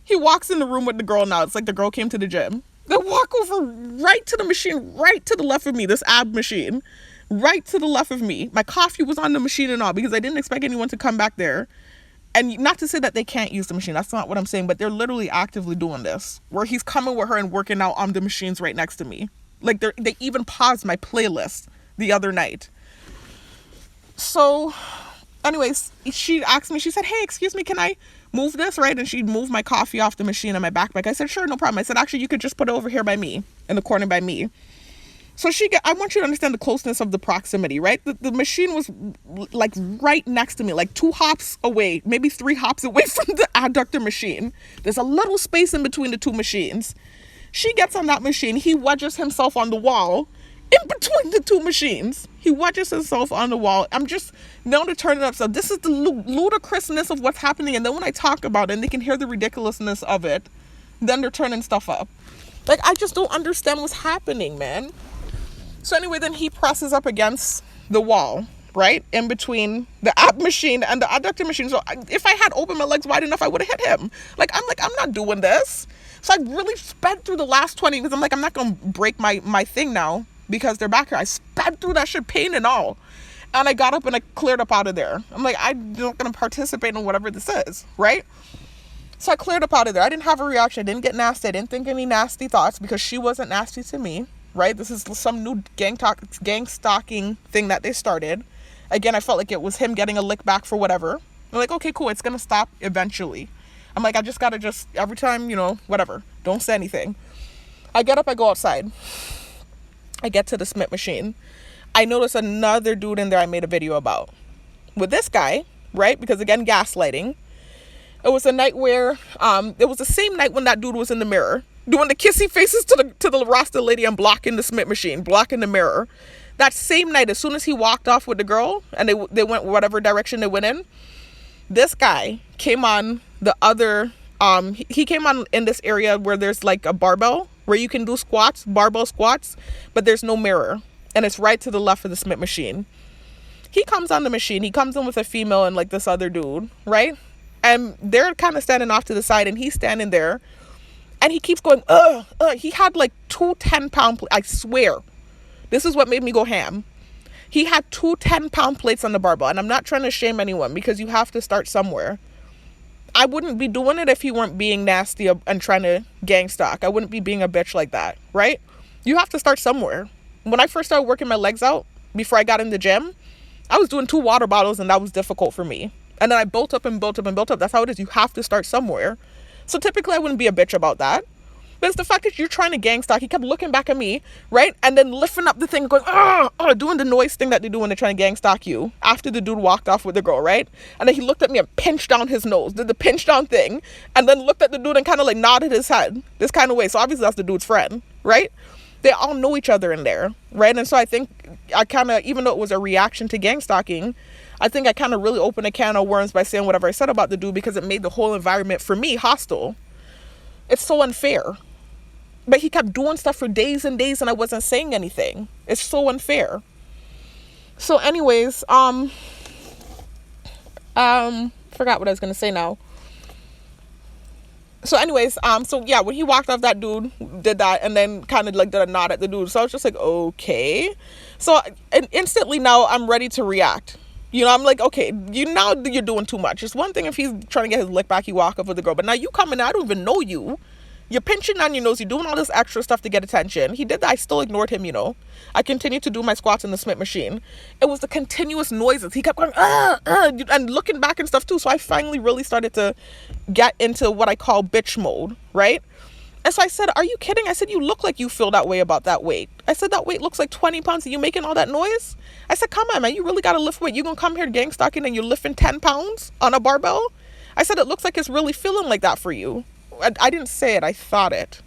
He walks in the room with the girl now. It's like the girl came to the gym. They walk over right to the machine, right to the left of me, this ab machine. Right to the left of me. My coffee was on the machine and all because I didn't expect anyone to come back there. And not to say that they can't use the machine. That's not what I'm saying. But they're literally actively doing this. Where he's coming with her and working out on the machines right next to me. Like they even paused my playlist the other night. So anyways, she asked me, she said, hey, excuse me, can I move this, right? And she moved my coffee off the machine and my backpack. I said, sure, no problem. I said, actually, you could just put it over here by me, in the corner by me. So I want you to understand the closeness of the proximity, right? The machine was like right next to me, like 2 hops away, maybe 3 hops away from the adductor machine. There's a little space in between the 2 machines. She gets on that machine. He wedges himself on the wall in between the 2 machines. He wedges himself on the wall. I'm just known to turn it up. So this is the ludicrousness of what's happening. And then when I talk about it and they can hear the ridiculousness of it, then they're turning stuff up. Like, I just don't understand what's happening, man. So anyway, then he presses up against the wall, right? In between the ab machine and the adductor machine. So if I had opened my legs wide enough, I would have hit him. I'm not doing this. So I really sped through the last 20 because I'm like, I'm not going to break my thing now because they're back here. I sped through that shit, pain and all. And I got up and I cleared up out of there. I'm like, I'm not going to participate in whatever this is, right? So I cleared up out of there. I didn't have a reaction. I didn't get nasty. I didn't think any nasty thoughts because she wasn't nasty to me, right? This is some new gang stalking thing that they started. Again, I felt like it was him getting a lick back for whatever. I'm like, okay, cool. It's going to stop eventually. I'm like, I just got to every time, whatever. Don't say anything. I get up, I go outside. I get to the Smith machine. I notice another dude in there I made a video about. With this guy, right? Because again, gaslighting. It was a night where, it was the same night when that dude was in the mirror, doing the kissy faces to the Rasta lady and blocking the Smith machine, blocking the mirror. That same night, as soon as he walked off with the girl and they went whatever direction they went in, this guy came on the other, he came on in this area where there's like a barbell where you can do squats, barbell squats, but there's no mirror. And it's right to the left of the Smith machine. He comes on the machine. He comes in with a female and like this other dude, right? And they're kind of standing off to the side and he's standing there. And he keeps going, He had like 2 10-pound I swear. This is what made me go ham. He had 2 10-pound plates on the barbell. And I'm not trying to shame anyone because you have to start somewhere. I wouldn't be doing it if he weren't being nasty and trying to gang stalk. I wouldn't be being a bitch like that, right? You have to start somewhere. When I first started working my legs out, before I got in the gym, I was doing 2 water bottles and that was difficult for me. And then I built up and built up and built up. That's how it is. You have to start somewhere. So typically I wouldn't be a bitch about that. But it's the fact that you're trying to gang stalk. He kept looking back at me, right? And then lifting up the thing, going, doing the noise thing that they do when they're trying to gang stalk you. After the dude walked off with the girl, right? And then he looked at me and pinched down his nose, did the pinch down thing, and then looked at the dude and kind of like nodded his head this kind of way. So obviously that's the dude's friend, right? They all know each other in there, right? And so I think I kind of, even though it was a reaction to gang stalking, I think I kind of really opened a can of worms by saying whatever I said about the dude because it made the whole environment for me hostile. It's so unfair. But he kept doing stuff for days and days and I wasn't saying anything. It's so unfair. So anyways, forgot what I was going to say now. So anyways, so yeah, when he walked off, that dude did that and then kind of like did a nod at the dude. So I was just like, okay. So and instantly now I'm ready to react. I'm like, okay, now you're doing too much. It's one thing if he's trying to get his lick back, he walk up with the girl. But now you coming, I don't even know you. You're pinching on your nose. You're doing all this extra stuff to get attention. He did that. I still ignored him, I continued to do my squats in the Smith machine. It was the continuous noises. He kept going, and looking back and stuff too. So I finally really started to get into what I call bitch mode, right? And so I said, are you kidding? I said, you look like you feel that way about that weight. I said, that weight looks like 20 pounds. Are you making all that noise? I said, come on, man. You really got to lift weight. You going to come here gang stalking and you're lifting 10 pounds on a barbell? I said, it looks like it's really feeling like that for you. I didn't say it. I thought it.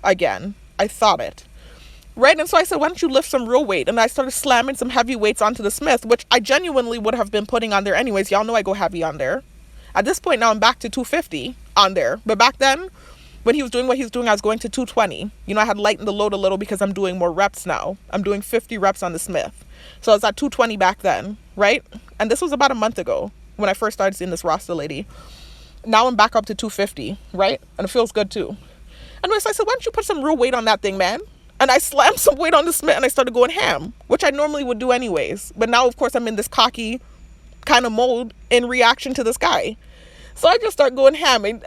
Again, I thought it. Right? And so I said, why don't you lift some real weight? And I started slamming some heavy weights onto the Smith, which I genuinely would have been putting on there anyways. Y'all know I go heavy on there. At this point now I'm back to 250 on there. But back then, when he was doing what he was doing, I was going to 220. I had lightened the load a little because I'm doing more reps now. I'm doing 50 reps on the Smith. So I was at 220 back then, right? And this was about a month ago when I first started seeing this Rasta lady. Now I'm back up to 250, right? And it feels good too. Anyways, I said, why don't you put some real weight on that thing, man? And I slammed some weight on the Smith and I started going ham, which I normally would do anyways. But now, of course, I'm in this cocky kind of mode in reaction to this guy. So I just start going ham. And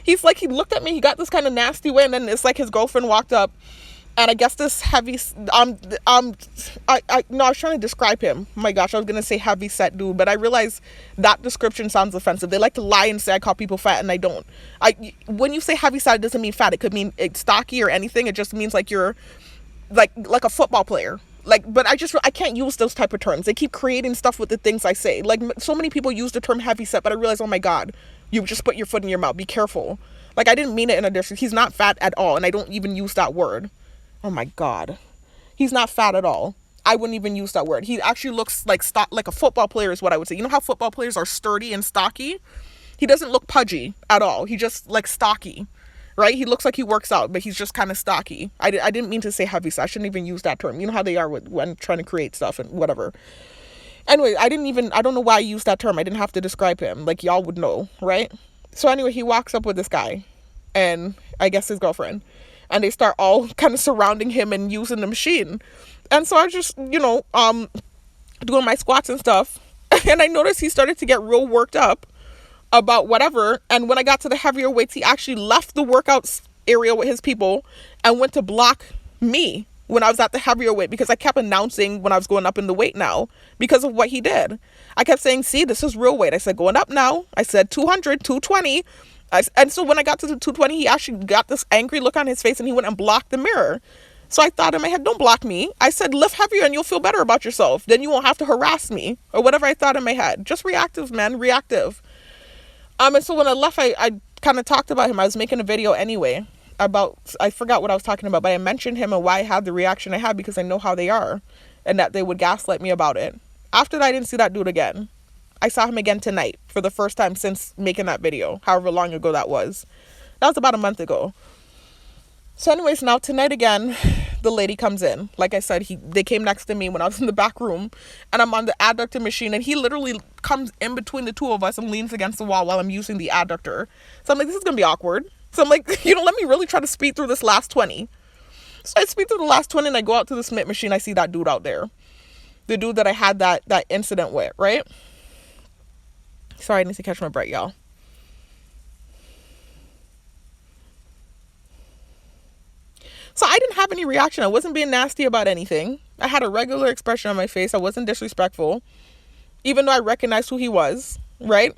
he's like, he looked at me, he got this kind of nasty way. And then it's like his girlfriend walked up. And I guess this heavy, I was trying to describe him. Oh my gosh, I was going to say heavy set dude, but I realized that description sounds offensive. They like to lie and say I call people fat and I don't. When you say heavy set, it doesn't mean fat. It could mean stocky or anything. It just means like you're like a football player. But I can't use those type of terms. They keep creating stuff with the things I say. Like so many people use the term heavy set, but I realize, oh my God, you just put your foot in your mouth. Be careful. Like I didn't mean it in a disrespect. He's not fat at all. And I don't even use that word. Oh my God. He's not fat at all. I wouldn't even use that word. He actually looks like a football player is what I would say. You know how football players are sturdy and stocky? He doesn't look pudgy at all. He just like stocky, right? He looks like he works out, but he's just kind of stocky. I didn't mean to say heavy, so I shouldn't even use that term. You know how they are when trying to create stuff and whatever. Anyway, I don't know why I used that term. I didn't have to describe him. Like y'all would know, right? So anyway, he walks up with this guy. and I guess his girlfriend. And they start all kind of surrounding him and using the machine. And so I just, doing my squats and stuff. And I noticed he started to get real worked up about whatever. And when I got to the heavier weights, he actually left the workout area with his people and went to block me when I was at the heavier weight, because I kept announcing when I was going up in the weight now because of what he did. I kept saying, see, this is real weight. I said, going up now. I said 200, 220. And so when I got to the 220, he actually got this angry look on his face and he went and blocked the mirror. So I thought in my head, don't block me. I said, lift heavier and you'll feel better about yourself. Then you won't have to harass me, or whatever I thought in my head. Just reactive, man, reactive. And so when I left, I kind of talked about him. I was making a video anyway about, I forgot what I was talking about, but I mentioned him and why I had the reaction I had, because I know how they are and that they would gaslight me about it. After that, I didn't see that dude again. I saw him again tonight for the first time since making that video, however long ago that was. That was about a month ago. So anyways, now tonight again, the lady comes in. Like I said, they came next to me when I was in the back room, and I'm on the adductor machine, and he literally comes in between the two of us and leans against the wall while I'm using the adductor. So I'm like, this is going to be awkward. So I'm like, let me really try to speed through this last 20. So I speed through the last 20 and I go out to the Smith machine. I see that dude out there. The dude that I had that incident with, right? Sorry, I need to catch my breath, y'all. So I didn't have any reaction. I wasn't being nasty about anything. I had a regular expression on my face. I wasn't disrespectful, even though I recognized who he was, right?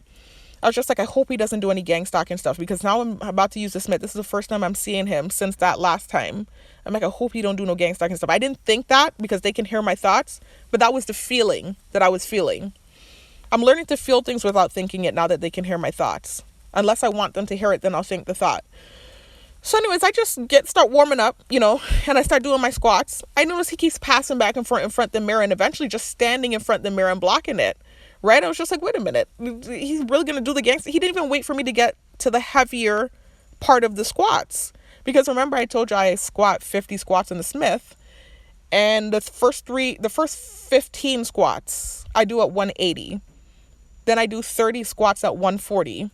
I was just like, I hope he doesn't do any gang stalking stuff, because now I'm about to use the Smith. This is the first time I'm seeing him since that last time. I'm like, I hope he don't do no gang stalking stuff. I didn't think that because they can hear my thoughts, but that was the feeling that I was feeling. I'm learning to feel things without thinking it now that they can hear my thoughts. Unless I want them to hear it, then I'll think the thought. So anyways, I just start warming up, and I start doing my squats. I notice he keeps passing back and forth in front of the mirror and eventually just standing in front of the mirror and blocking it. Right? I was just like, wait a minute. He's really going to do the gangster? He didn't even wait for me to get to the heavier part of the squats. Because remember, I told you I squat 50 squats in the Smith. And the first 15 squats, I do at 180. Then I do 30 squats at 140.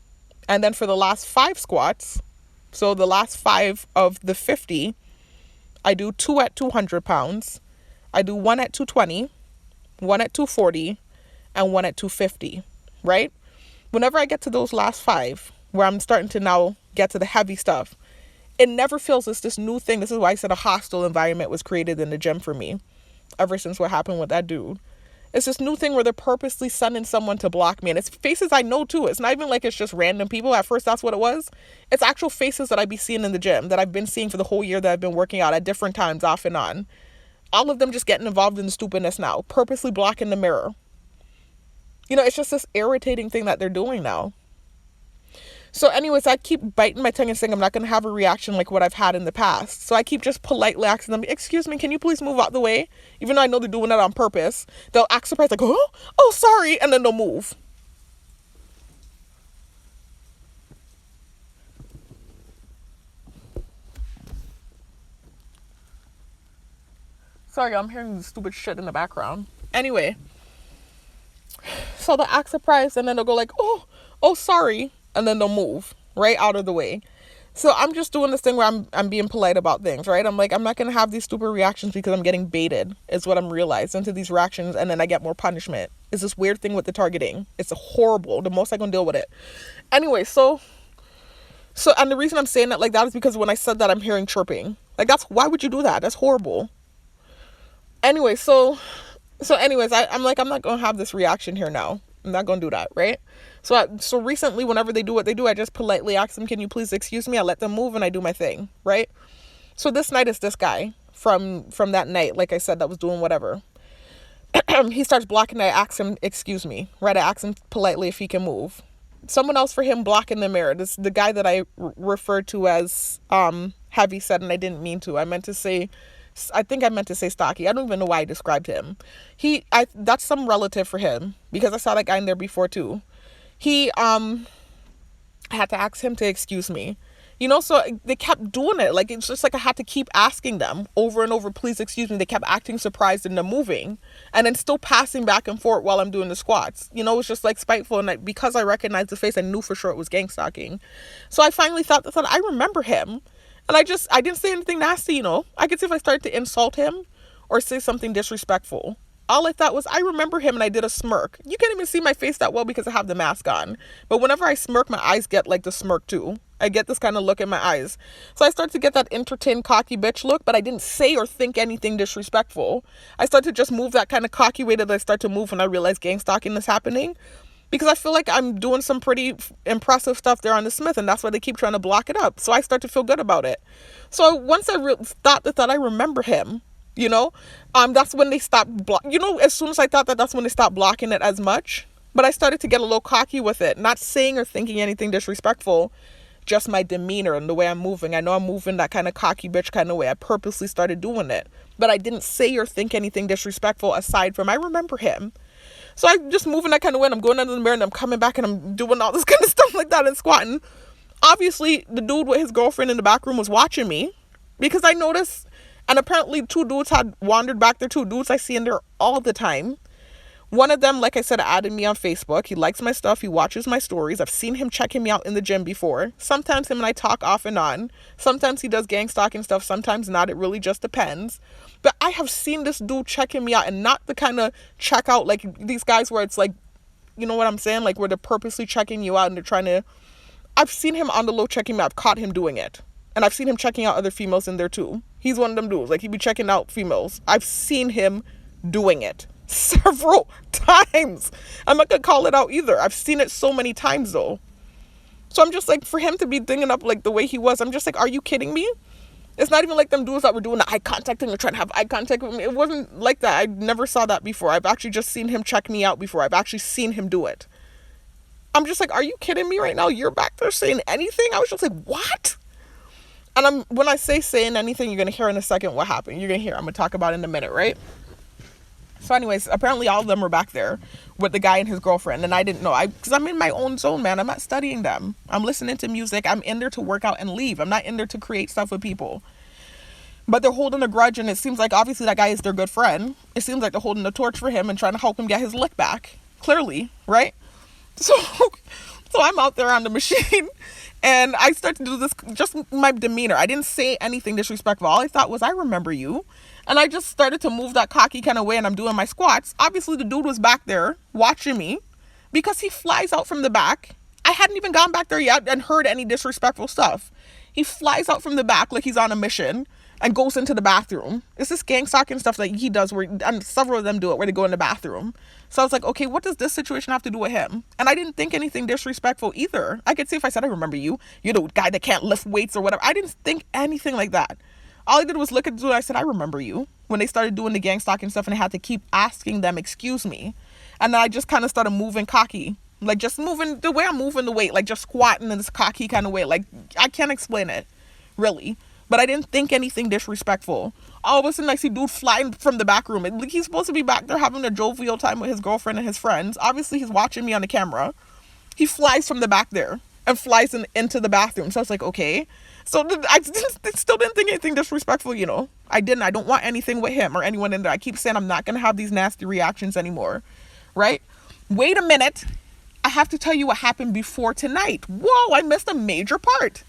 And then for the last 5 squats, so the last 5 of the 50, I do 2 at 200 pounds. I do 1 at 220, 1 at 240, and 1 at 250, right? Whenever I get to those last 5, where I'm starting to now get to the heavy stuff, it never feels as this new thing. This is why I said a hostile environment was created in the gym for me, ever since what happened with that dude. It's this new thing where they're purposely sending someone to block me. And it's faces I know too. It's not even like it's just random people. At first, that's what it was. It's actual faces that I be seeing in the gym that I've been seeing for the whole year that I've been working out at different times, off and on. All of them just getting involved in the stupidness now, purposely blocking the mirror. It's just this irritating thing that they're doing now. So anyways, I keep biting my tongue and saying I'm not going to have a reaction like what I've had in the past. So I keep just politely asking them, excuse me, can you please move out the way? Even though I know they're doing that on purpose. They'll act surprised, like, oh, sorry. And then they'll move. Sorry, I'm hearing stupid shit in the background. Anyway. So they'll act surprised and then they'll go like, oh, sorry. And then they'll move right out of the way. So I'm just doing this thing where I'm being polite about things, right? I'm like, I'm not going to have these stupid reactions because I'm getting baited, is what I'm realizing, into these reactions, and then I get more punishment. It's this weird thing with the targeting. It's horrible. The most I can deal with it. Anyway, so and the reason I'm saying that like that is because when I said that, I'm hearing chirping. Like, why would you do that? That's horrible. Anyway, so anyways, I'm like, I'm not going to have this reaction here now. I'm not going to do that, right? So recently, whenever they do what they do, I just politely ask them, can you please excuse me? I let them move and I do my thing, right? So this night is this guy from that night, like I said, that was doing whatever. He starts blocking. I ask him, excuse me, right? I ask him politely if he can move. Someone else for him blocking the mirror. This the guy that I referred to as heavy set, and I didn't mean to. I think I meant to say stocky. I don't even know why I described him. That's some relative for him, because I saw that guy in there before too. I had to ask him to excuse me. You know, so they kept doing it. Like, it's just like I had to keep asking them over and over, please excuse me. They kept acting surprised and then moving and then still passing back and forth while I'm doing the squats. You know, it was just like spiteful. And because I recognized the face, I knew for sure it was gang stalking. So I finally thought I remember him. And I didn't say anything nasty, you know. I could see if I started to insult him or say something disrespectful. All I thought was, I remember him, and I did a smirk. You can't even see my face that well because I have the mask on. But whenever I smirk, my eyes get like the smirk too. I get this kind of look in my eyes. So I start to get that entertained, cocky bitch look, but I didn't say or think anything disrespectful. I start to just move that kind of cocky way that I start to move when I realize gang stalking is happening. Because I feel like I'm doing some pretty impressive stuff there on the Smith, and that's why they keep trying to block it up. So I start to feel good about it. So once I thought I remember him, you know, that's when they stopped as soon as I thought that, that's when they stopped blocking it as much. But I started to get a little cocky with it, not saying or thinking anything disrespectful, just my demeanor and the way I'm moving. I know I'm moving that kind of cocky bitch kind of way. I purposely started doing it, but I didn't say or think anything disrespectful aside from I remember him. So I'm just moving that kind of way, and I'm going under the mirror, and I'm coming back, and I'm doing all this kind of stuff like that and squatting. Obviously, the dude with his girlfriend in the back room was watching me because I noticed, and apparently 2 dudes had wandered back there. 2 dudes I see in there all the time. One of them, like I said, added me on Facebook. He likes my stuff. He watches my stories. I've seen him checking me out in the gym before. Sometimes him and I talk off and on. Sometimes he does gang stalking stuff. Sometimes not. It really just depends. But I have seen this dude checking me out, and not the kind of check out like these guys where it's like, you know what I'm saying? Like where they're purposely checking you out and they're trying to... I've seen him on the low checking me out. I've caught him doing it. And I've seen him checking out other females in there too. He's one of them dudes. Like, he'd be checking out females. I've seen him doing it several times. I'm not gonna call it out either. I've seen it so many times though. So I'm just like, for him to be dinging up like the way he was, I'm just like, are you kidding me? It's not even like them dudes that were doing the eye contact and they're trying to have eye contact with me. It wasn't like that. I never saw that before. I've actually just seen him check me out before. I've actually seen him do it. I'm just like, are you kidding me right now? You're back there saying anything? I was just like, what? And when I say saying anything, you're going to hear in a second what happened. You're going to hear. I'm going to talk about it in a minute, right? So anyways, apparently all of them were back there with the guy and his girlfriend. And I didn't know. Because I'm in my own zone, man. I'm not studying them. I'm listening to music. I'm in there to work out and leave. I'm not in there to create stuff with people. But they're holding a grudge, and it seems like obviously that guy is their good friend. It seems like they're holding the torch for him and trying to help him get his lick back. Clearly, right? So I'm out there on the machine, and I start to do this, just my demeanor. I didn't say anything disrespectful. All I thought was, I remember you. And I just started to move that cocky kind of way, and I'm doing my squats. Obviously, the dude was back there watching me because he flies out from the back. I hadn't even gone back there yet and heard any disrespectful stuff. He flies out from the back like he's on a mission and goes into the bathroom. It's this gang stalking stuff that he does, and several of them do it, where they go in the bathroom. So I was like, okay, what does this situation have to do with him? And I didn't think anything disrespectful either. I could see if I said, I remember you. You're the guy that can't lift weights or whatever. I didn't think anything like that. All I did was look at the dude. I said, I remember you. When they started doing the gang stalking stuff, and I had to keep asking them, excuse me. And then I just kind of started moving cocky. Like, just moving the way I'm moving the weight. Like, just squatting in this cocky kind of way. Like, I can't explain it, really. But I didn't think anything disrespectful. All of a sudden, I see dude flying from the back room. He's supposed to be back there having a jovial time with his girlfriend and his friends. Obviously, he's watching me on the camera. He flies from the back there and flies into the bathroom. So I was like, okay. So I still didn't think anything disrespectful, you know. I didn't. I don't want anything with him or anyone in there. I keep saying I'm not going to have these nasty reactions anymore. Right? Wait a minute. I have to tell you what happened before tonight. Whoa, I missed a major part.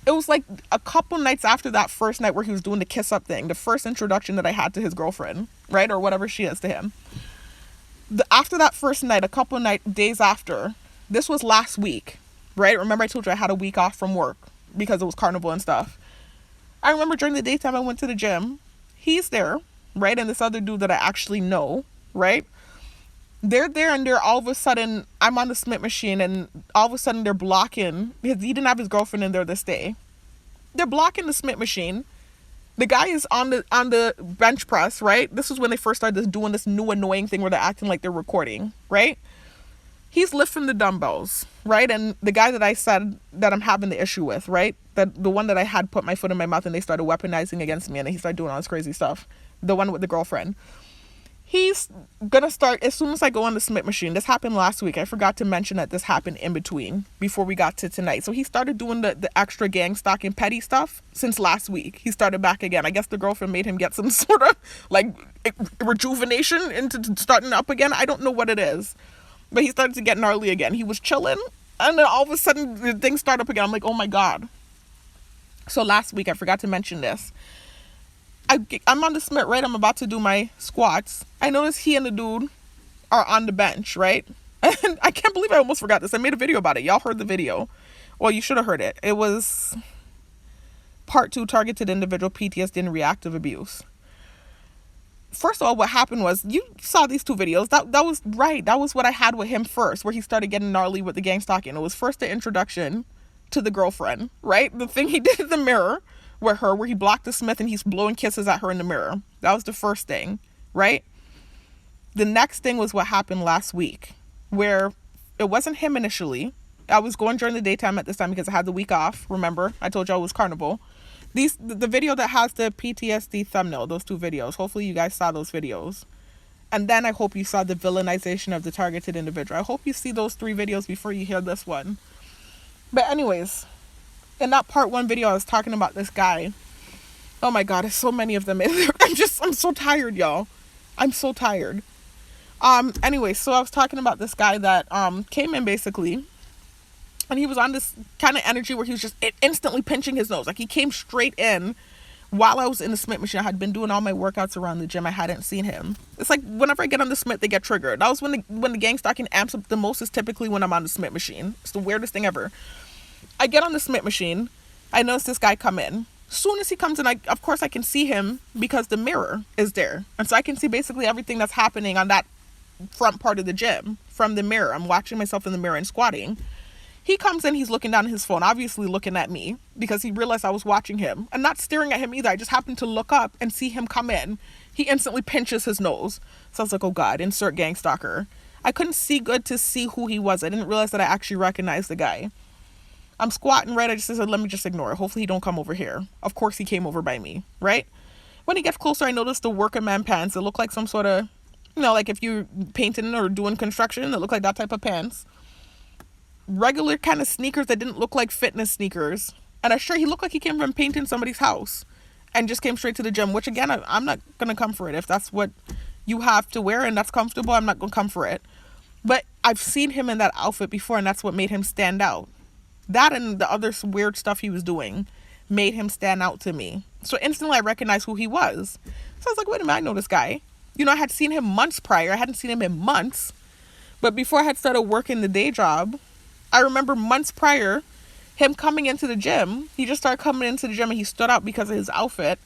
It was like a couple nights after that first night where he was doing the kiss up thing, the first introduction that I had to his girlfriend, right? Or whatever she is to him. After that first night, a couple days after, this was last week, right? Remember I told you I had a week off from work because it was carnival and stuff. I remember during the daytime I went to the gym. He's there, right? And this other dude that I actually know, right? They're there, and they're all of a sudden, I'm on the Smith machine, and all of a sudden they're blocking. He didn't have his girlfriend in there this day. They're blocking the Smith machine. The guy is on the bench press, right? This is when they first started doing this new annoying thing where they're acting like they're recording, right? He's lifting the dumbbells, right? And the guy that I said that I'm having the issue with, right? That the one that I had put my foot in my mouth and they started weaponizing against me, and he started doing all this crazy stuff. The one with the girlfriend. He's gonna start as soon as I go on the Smith machine. This happened last week. I forgot to mention that this happened in between before we got to tonight. So he started doing the extra gang stalking petty stuff since last week. He started back again. I guess the girlfriend made him get some sort of like rejuvenation into starting up again. I don't know what it is, but he started to get gnarly again. He was chilling, and then all of a sudden the things start up again. I'm like, oh my God. So last week, I forgot to mention this. I'm on the Smith, right? I'm about to do my squats. I notice he and the dude are on the bench, right? And I can't believe I almost forgot this. I made a video about it. Y'all heard the video. Well, you should have heard it. It was part 2, targeted individual PTSD and reactive abuse. First of all, what happened was, you saw these 2 videos. That was right. That was what I had with him first, where he started getting gnarly with the gang stalking. It was first the introduction to the girlfriend, right? The thing he did in the mirror with her, where he blocked the Smith and he's blowing kisses at her in the mirror. That was the first thing, right? The next thing was what happened last week, where it wasn't him initially. I was going during the daytime at this time because I had the week off. Remember, I told y'all it was carnival. The video that has the PTSD thumbnail, those 2 videos, hopefully you guys saw those videos. And then I hope you saw the villainization of the targeted individual. I hope you see those 3 videos before you hear this one. But anyways, in that part 1 video, I was talking about this guy. Oh my God, there's so many of them in there. I'm so tired, y'all. I'm so tired. Anyway, so I was talking about this guy that came in basically, and he was on this kind of energy where he was just instantly pinching his nose. Like, he came straight in while I was in the Smith machine. I had been doing all my workouts around the gym. I hadn't seen him. It's like whenever I get on the Smith, they get triggered. That was when the gang stalking amps up the most, is typically when I'm on the Smith machine. It's the weirdest thing ever. I get on the Smith machine. I notice this guy come in. Soon as he comes in, of course I can see him because the mirror is there. And so I can see basically everything that's happening on that front part of the gym from the mirror. I'm watching myself in the mirror and squatting. He comes in, he's looking down at his phone, obviously looking at me because he realized I was watching him. And not staring at him either. I just happened to look up and see him come in. He instantly pinches his nose. So I was like, oh God, insert gang stalker. I couldn't see good to see who he was. I didn't realize that I actually recognized the guy. I'm squatting, right? I just said, let me just ignore it. Hopefully he don't come over here. Of course he came over by me, right? When he gets closer, I noticed the worker man pants. It looked like some sort of, like if you're painting or doing construction, it looked like that type of pants. Regular kind of sneakers that didn't look like fitness sneakers. And I'm sure he looked like he came from painting somebody's house and just came straight to the gym, which again, I'm not going to come for it. If that's what you have to wear and that's comfortable, I'm not going to come for it. But I've seen him in that outfit before, and that's what made him stand out. That and the other weird stuff he was doing made him stand out to me. So instantly I recognized who he was. So I was like, wait a minute, I know this guy. I had seen him months prior. I hadn't seen him in months. But before I had started working the day job, I remember months prior, him coming into the gym. He just started coming into the gym and he stood out because of his outfit.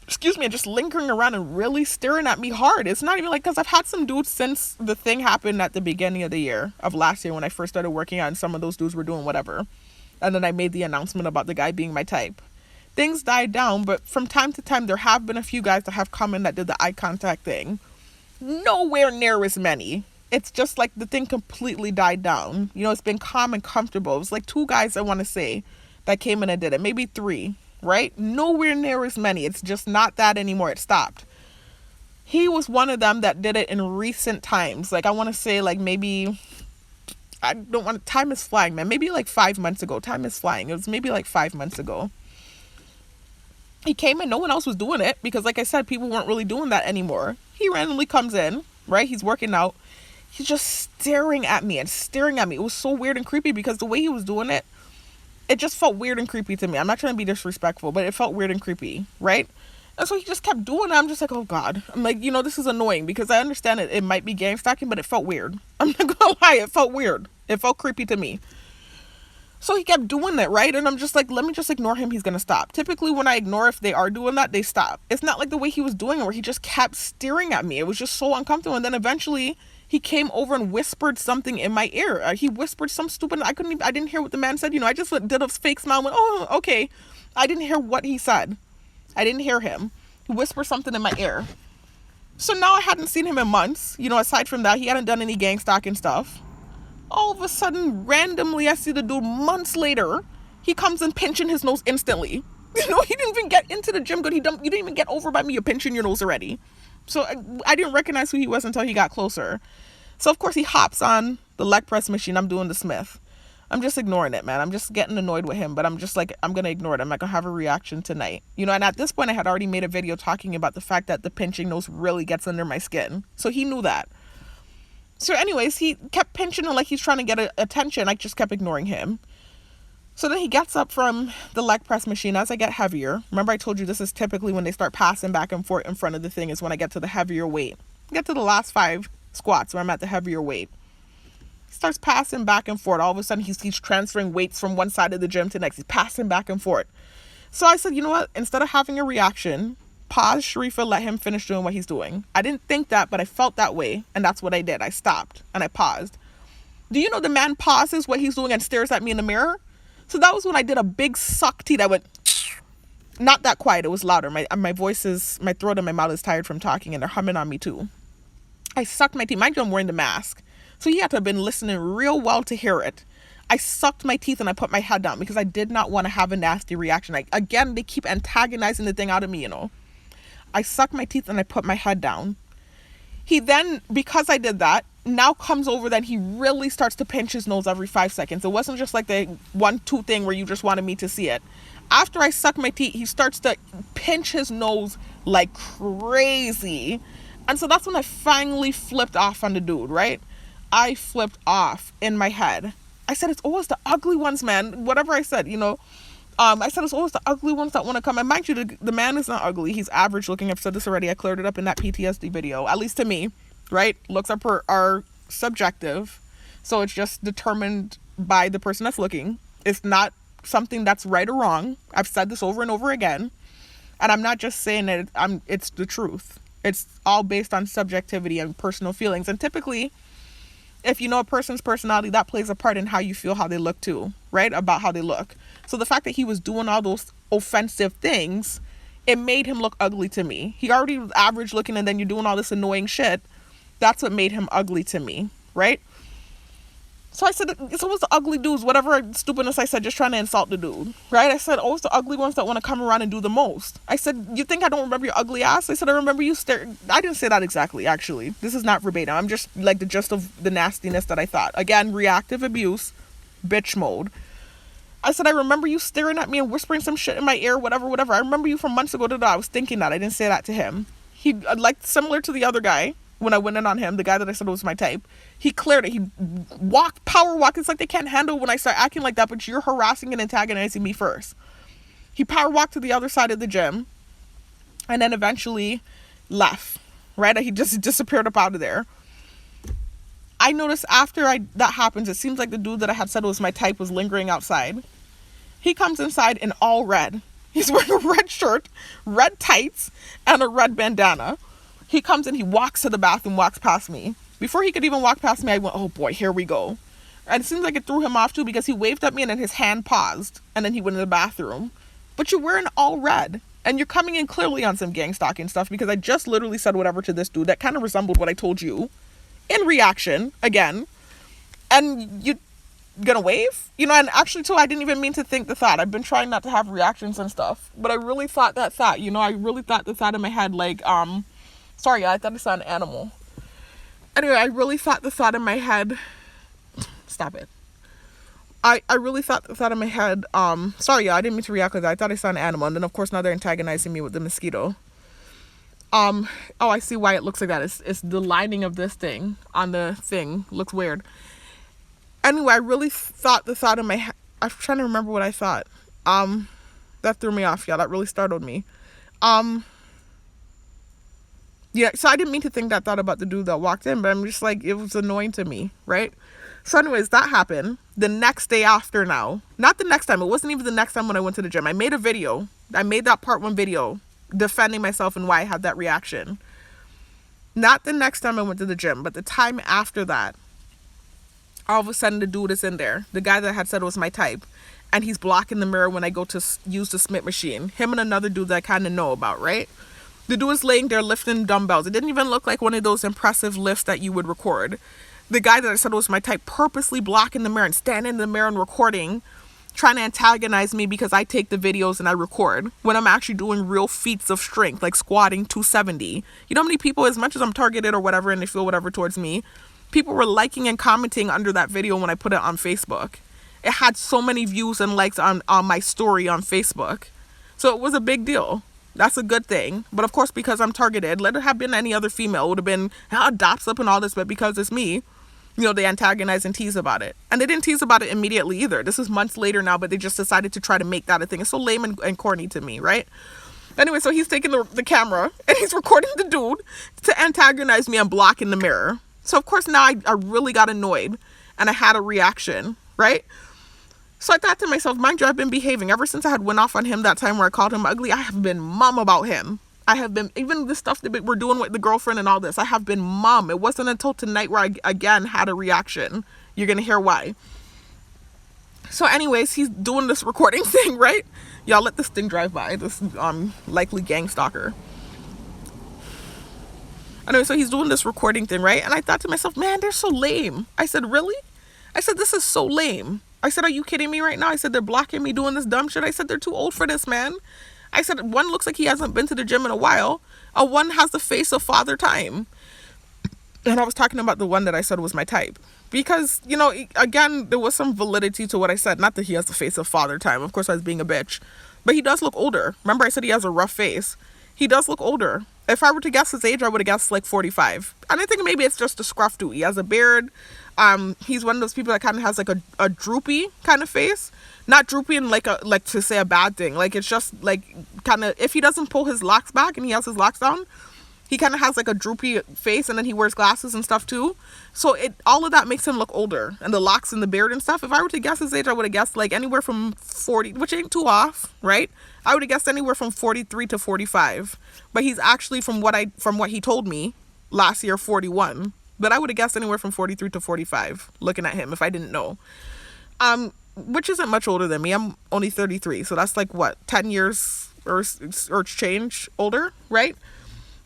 Excuse me, just lingering around and really staring at me hard. It's not even like, because I've had some dudes since the thing happened at the beginning of the year of last year when I first started working on, some of those dudes were doing whatever. And then I made the announcement about the guy being my type. Things died down, but from time to time, there have been a few guys that have come in that did the eye contact thing. Nowhere near as many. It's just like the thing completely died down. It's been calm and comfortable. It was like 2 guys, I want to say, that came in and did it. Maybe 3. Right? Nowhere near as many. It's just not that anymore. It stopped. He was one of them that did it in recent times. Like, I want to say, like, maybe, time is flying, man. Maybe like 5 months ago. Time is flying. It was maybe like 5 months ago. He came in. No one else was doing it because, like I said, people weren't really doing that anymore. He randomly comes in, right? He's working out. He's just staring at me and staring at me. It was so weird and creepy because the way he was doing it, it just felt weird and creepy to me. I'm not trying to be disrespectful, but it felt weird and creepy, right? And so he just kept doing it. I'm just like, oh God. I'm like, this is annoying because I understand it might be gang stalking, but it felt weird. I'm not gonna lie, it felt weird. It felt creepy to me. So he kept doing that, right? And I'm just like, let me just ignore him. He's gonna stop. Typically when I ignore, if they are doing that, they stop. It's not like the way he was doing it where he just kept staring at me. It was just so uncomfortable. And then eventually he came over and whispered something in my ear. He whispered some stupid, I didn't hear what the man said. I just did a fake smile and went, oh, okay. I didn't hear what he said. I didn't hear him. He whispered something in my ear. So now I hadn't seen him in months. Aside from that, he hadn't done any gang stalking stuff. All of a sudden, randomly, I see the dude months later. He comes in pinching his nose instantly. He didn't even get into the gym good. You didn't even get over by me. You're pinching your nose already. So I didn't recognize who he was until he got closer. So of course he hops on the leg press machine. I'm doing the Smith. I'm just ignoring it, man. I'm just getting annoyed with him, but I'm just like, I'm going to ignore it. I'm not going to have a reaction tonight. You know, and at this point I had already made a video talking about the fact that the pinching nose really gets under my skin. So he knew that. So anyways, he kept pinching like he's trying to get attention. I just kept ignoring him. So then he gets up from the leg press machine as I get heavier. Remember I told you this is typically when they start passing back and forth in front of the thing is when I get to the heavier weight. Get to the last 5 squats where I'm at the heavier weight. Starts passing back and forth. All of a sudden he's transferring weights from one side of the gym to the next. He's passing back and forth. So I said, you know what? Instead of having a reaction, pause Sharifa, let him finish doing what he's doing. I didn't think that, but I felt that way. And that's what I did. I stopped and I paused. Do you know the man pauses what he's doing and stares at me in the mirror? So that was when I did a big suck tea that went, not that quiet. It was louder. My voice is, my throat and my mouth is tired from talking and they're humming on me too. I sucked my teeth. Mind you, I'm wearing the mask. So he had to have been listening real well to hear it. I sucked my teeth and I put my head down because I did not want to have a nasty reaction. Again, they keep antagonizing the thing out of me, you know. I sucked my teeth and I put my head down. He then, because I did that, now comes over that he really starts to pinch his nose every 5 seconds. It wasn't just like the 1-2 thing where you just wanted me to see it. After I suck my teeth, he starts to pinch his nose like crazy. And so that's when I finally flipped off on the dude, right? I flipped off in my head. I said, it's always the ugly ones, man. Whatever I said, you know. I said, it's always the ugly ones that want to come. And mind you, the man is not ugly. He's average looking. I've said this already. I cleared it up in that PTSD video. At least to me, right? Looks are subjective. So it's just determined by the person that's looking. It's not something that's right or wrong. I've said this over and over again. And I'm not just saying that it's the truth. It's all based on subjectivity and personal feelings. And typically, if you know a person's personality, that plays a part in how you feel, how they look too, right? About how they look. So the fact that he was doing all those offensive things, it made him look ugly to me. He already was average looking and then you're doing all this annoying shit. That's what made him ugly to me, right? So I said, it's always the ugly dudes, whatever stupidness I said, just trying to insult the dude, right? I said, always the ugly ones that want to come around and do the most. I said, you think I don't remember your ugly ass? I said, I remember you staring. I didn't say that exactly, actually. This is not verbatim. I'm just like the gist of the nastiness that I thought. Again, reactive abuse, bitch mode. I said, I remember you staring at me and whispering some shit in my ear, whatever. I remember you from months ago. I was thinking that. I didn't say that to him. He, like, similar to the other guy, when I went in on him, the guy that I said was my type, he cleared it. He power walked. It's like they can't handle when I start acting like that, but you're harassing and antagonizing me first. He power walked to the other side of the gym and then eventually left, right? He just disappeared up out of there. I noticed after that happens, it seems like the dude that I had said was my type was lingering outside. He comes inside in all red. He's wearing a red shirt, red tights, and a red bandana. He comes in, he walks to the bathroom, walks past me. Before he could even walk past me, I went, oh boy, here we go. And it seems like it threw him off too because he waved at me and then his hand paused. And then he went in the bathroom. But you're wearing all red. And you're coming in clearly on some gang stalking stuff because I just literally said whatever to this dude that kind of resembled what I told you. In reaction, again. And you gonna wave? You know, and actually too, I didn't even mean to think the thought. I've been trying not to have reactions and stuff. But I really thought that thought. You know, I really thought the thought in my head like, sorry, I thought I saw an animal. Anyway, I really thought the thought in my head. Stop it. I really thought the thought in my head. Sorry, I didn't mean to react like that. I thought I saw an animal. And then, of course, now they're antagonizing me with the mosquito. Oh, I see why it looks like that. It's the lining of this thing on the thing. Looks weird. Anyway, I really thought the thought in my head. I'm trying to remember what I thought. That threw me off, y'all. That really startled me. Yeah, so I didn't mean to think that thought about the dude that walked in, but I'm just like, it was annoying to me, right? So anyways, that happened the next day after now. Not the next time. It wasn't even the next time when I went to the gym. I made a video. I made that part 1 video defending myself and why I had that reaction. Not the next time I went to the gym, but the time after that, all of a sudden the dude is in there. The guy that I had said was my type. And he's blocking the mirror when I go to use the Smith machine. Him and another dude that I kind of know about, right? The dude is laying there lifting dumbbells. It didn't even look like one of those impressive lifts that you would record. The guy that I said was my type purposely blocking the mirror and standing in the mirror and recording trying to antagonize me because I take the videos and I record when I'm actually doing real feats of strength, like squatting 270. You know how many people, as much as I'm targeted or whatever and they feel whatever towards me, people were liking and commenting under that video when I put it on Facebook. It had so many views and likes on my story on Facebook. So it was a big deal. That's a good thing. But of course, because I'm targeted, let it have been any other female, it would have been dops up and all this, but because it's me, they antagonize and tease about it. And they didn't tease about it immediately either. This is months later now, but they just decided to try to make that a thing. It's so lame and corny to me, right? Anyway, so he's taking the camera and he's recording the dude to antagonize me and block in the mirror. So of course now I really got annoyed and I had a reaction, right? So I thought to myself, mind you, I've been behaving ever since I had went off on him that time where I called him ugly. I have been mum about him. I have been, even the stuff that we're doing with the girlfriend and all this, I have been mum. It wasn't until tonight where I again had a reaction. You're going to hear why. So anyways, he's doing this recording thing, right? Y'all let this thing drive by, this likely gang stalker. Anyway, so he's doing this recording thing, right? And I thought to myself, man, they're so lame. I said, really? I said, this is so lame. I said, are you kidding me right now? I said, they're blocking me doing this dumb shit. I said, they're too old for this, man. I said, one looks like he hasn't been to the gym in a while. One has the face of father time. And I was talking about the one that I said was my type. Because, again, there was some validity to what I said. Not that he has the face of father time. Of course, I was being a bitch. But he does look older. Remember, I said he has a rough face. He does look older. If I were to guess his age, I would have guessed like 45. And I think maybe it's just a scruff dude. He has a beard. He's one of those people that kind of has like a droopy kind of face. Not droopy in like to say a bad thing. Like it's just like kind of, if he doesn't pull his locks back and he has his locks down, he kind of has like a droopy face, and then he wears glasses and stuff too. So all of that makes him look older, and the locks and the beard and stuff. If I were to guess his age, I would have guessed like anywhere from 40, which ain't too off, right? I would have guessed anywhere from 43 to 45. But he's actually, from what he told me last year, 41. But I would have guessed anywhere from 43 to 45 looking at him if I didn't know. Which isn't much older than me. I'm only 33. So that's like what, 10 years or change older, right?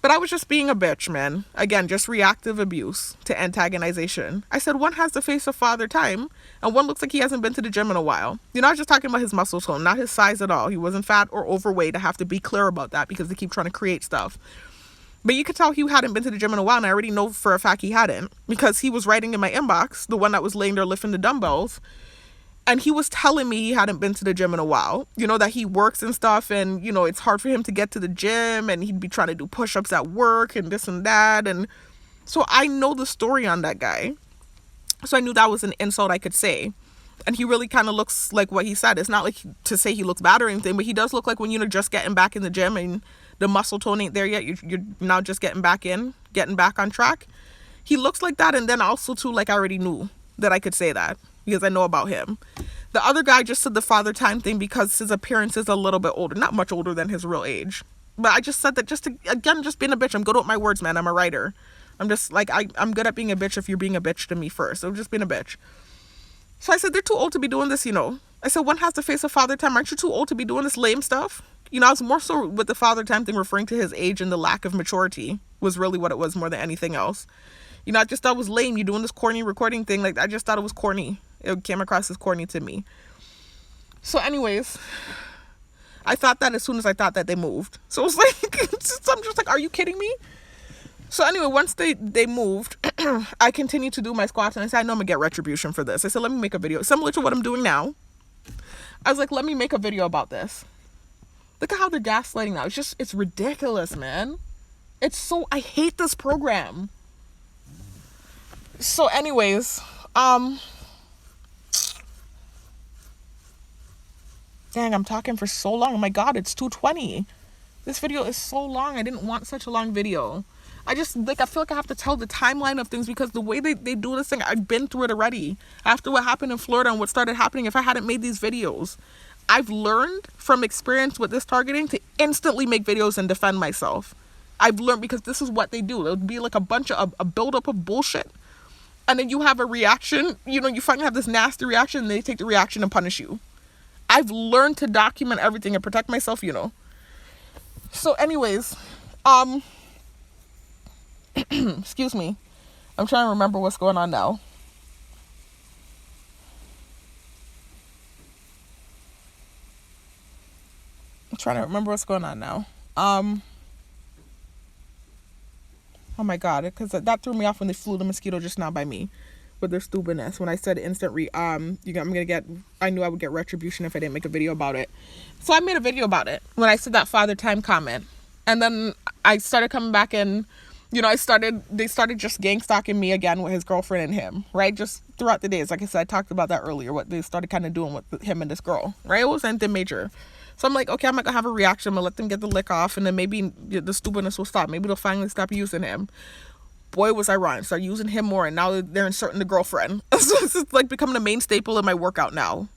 But I was just being a bitch, man. Again, just reactive abuse to antagonization. I said, one has the face of father time, and one looks like he hasn't been to the gym in a while. I was just talking about his muscle tone, not his size at all. He wasn't fat or overweight. I have to be clear about that because they keep trying to create stuff. But you could tell he hadn't been to the gym in a while, and I already know for a fact he hadn't, because he was writing in my inbox, the one that was laying there lifting the dumbbells, and he was telling me he hadn't been to the gym in a while, that he works and stuff, and, it's hard for him to get to the gym, and he'd be trying to do push-ups at work and this and that. And so I know the story on that guy. So I knew that was an insult I could say. And he really kind of looks like what he said. It's not like to say he looks bad or anything, but he does look like when you're just getting back in the gym and the muscle tone ain't there yet. You're now just getting back on track. He looks like that. And then also too, like I already knew that I could say that because I know about him. The other guy just said the father time thing because his appearance is a little bit older, not much older than his real age. But I just said that just to, again, just being a bitch. I'm good with my words, man. I'm a writer. I'm just like, I'm good at being a bitch if you're being a bitch to me first. So just being a bitch. So I said, they're too old to be doing this, I said, one has to face a father time. Aren't you too old to be doing this lame stuff? I was more so with the father time thing referring to his age and the lack of maturity was really what it was more than anything else. I just thought it was lame. You doing this corny recording thing. Like, I just thought it was corny. It came across as corny to me. So anyways, I thought that as soon as I thought that they moved. So it was like, I'm just like, are you kidding me? So anyway, once they moved, I continued to do my squats, and I said, I know I'm going to get retribution for this. I said, let me make a video. Similar to what I'm doing now. I was like, let me make a video about this. Look at how they're gaslighting now. It's ridiculous, man. I hate this program. So anyways, dang, I'm talking for so long. Oh my God, it's 2:20. This video is so long. I didn't want such a long video. I feel like I have to tell the timeline of things because the way they do this thing, I've been through it already. After what happened in Florida and what started happening, if I hadn't made these videos, I've learned from experience with this targeting to instantly make videos and defend myself. I've learned because this is what they do. It'll be like a bunch of a buildup of bullshit. And then you have a reaction, you finally have this nasty reaction and they take the reaction and punish you. I've learned to document everything and protect myself, So anyways, excuse me. I'm trying to remember what's going on now. I'm trying to remember what's going on now. Oh my god, because that threw me off when they flew the mosquito just now by me with their stupidness. When I said I'm gonna get, I knew I would get retribution if I didn't make a video about it. So I made a video about it when I said that Father Time comment, and then I started coming back and, they started just gang stalking me again with his girlfriend and him, right? Just throughout the days, like I said, I talked about that earlier. What they started kind of doing with him and this girl, right? It wasn't anything major. So I'm like, okay, I'm not gonna have a reaction. I'm gonna let them get the lick off, and then maybe the stupidness will stop. Maybe they'll finally stop using him. Boy, was I wrong. Start using him more, and now they're inserting the girlfriend. So it's like becoming a main staple in my workout now.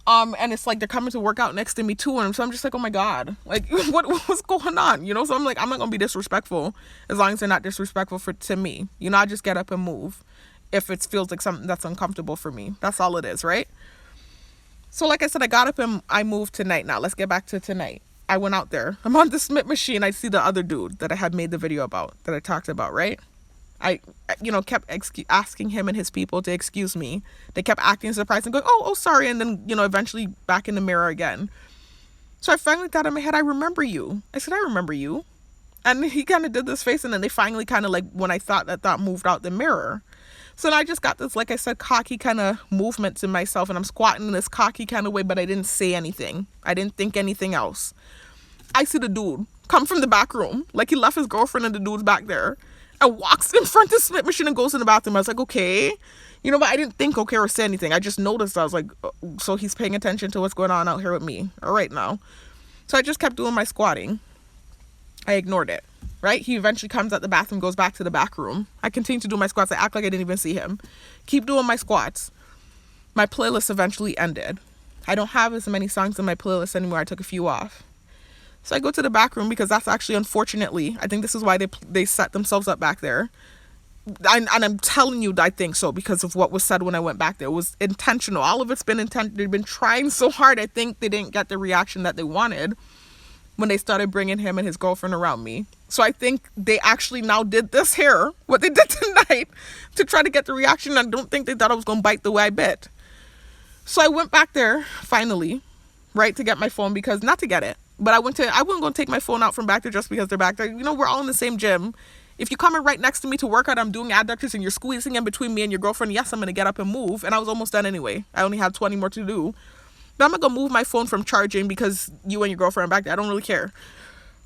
And it's like they're coming to work out next to me too, and so I'm just like, oh my god, like what's going on? So I'm like, I'm not gonna be disrespectful as long as they're not disrespectful to me. I just get up and move if it feels like something that's uncomfortable for me. That's all it is, right? So like I said, I got up and I moved tonight. Now let's get back to tonight. I went out there. I'm on the Smith machine. I see the other dude that I had made the video about, that I talked about, right? I kept asking him and his people to excuse me. They kept acting surprised and going, oh, sorry. And then, eventually back in the mirror again. So I finally thought in my head, I remember you. I said, I remember you. And he kind of did this face, and then they finally kind of, like, when I thought that moved out the mirror. So then I just got this, like I said, cocky kind of movement to myself, and I'm squatting in this cocky kind of way, but I didn't say anything. I didn't think anything else. I see the dude come from the back room, like he left his girlfriend and the dude's back there, and walks in front of the Smith machine and goes in the bathroom. I was like, okay. But I didn't think okay or say anything. I just noticed. I was like, oh, so he's paying attention to what's going on out here with me. All right now. So I just kept doing my squatting. I ignored it. Right? He eventually comes out the bathroom, goes back to the back room. I continue to do my squats. I act like I didn't even see him. Keep doing my squats. My playlist eventually ended. I don't have as many songs in my playlist anymore. I took a few off. So I go to the back room because that's actually, unfortunately, I think this is why they set themselves up back there. And I'm telling you, I think so because of what was said when I went back there. It was intentional. All of it's been intentional. They've been trying so hard. I think they didn't get the reaction that they wanted when they started bringing him and his girlfriend around me. So I think they actually now did this here, what they did tonight, to try to get the reaction. I don't think they thought I was going to bite the way I bit. So I went back there, finally, right, to get my phone because, not to get it, but I wasn't going to take my phone out from back there just because they're back there. We're all in the same gym. If you're coming right next to me to work out, I'm doing adductors and you're squeezing in between me and your girlfriend, yes, I'm going to get up and move. And I was almost done anyway. I only have 20 more to do. But I'm not going to move my phone from charging because you and your girlfriend are back there. I don't really care.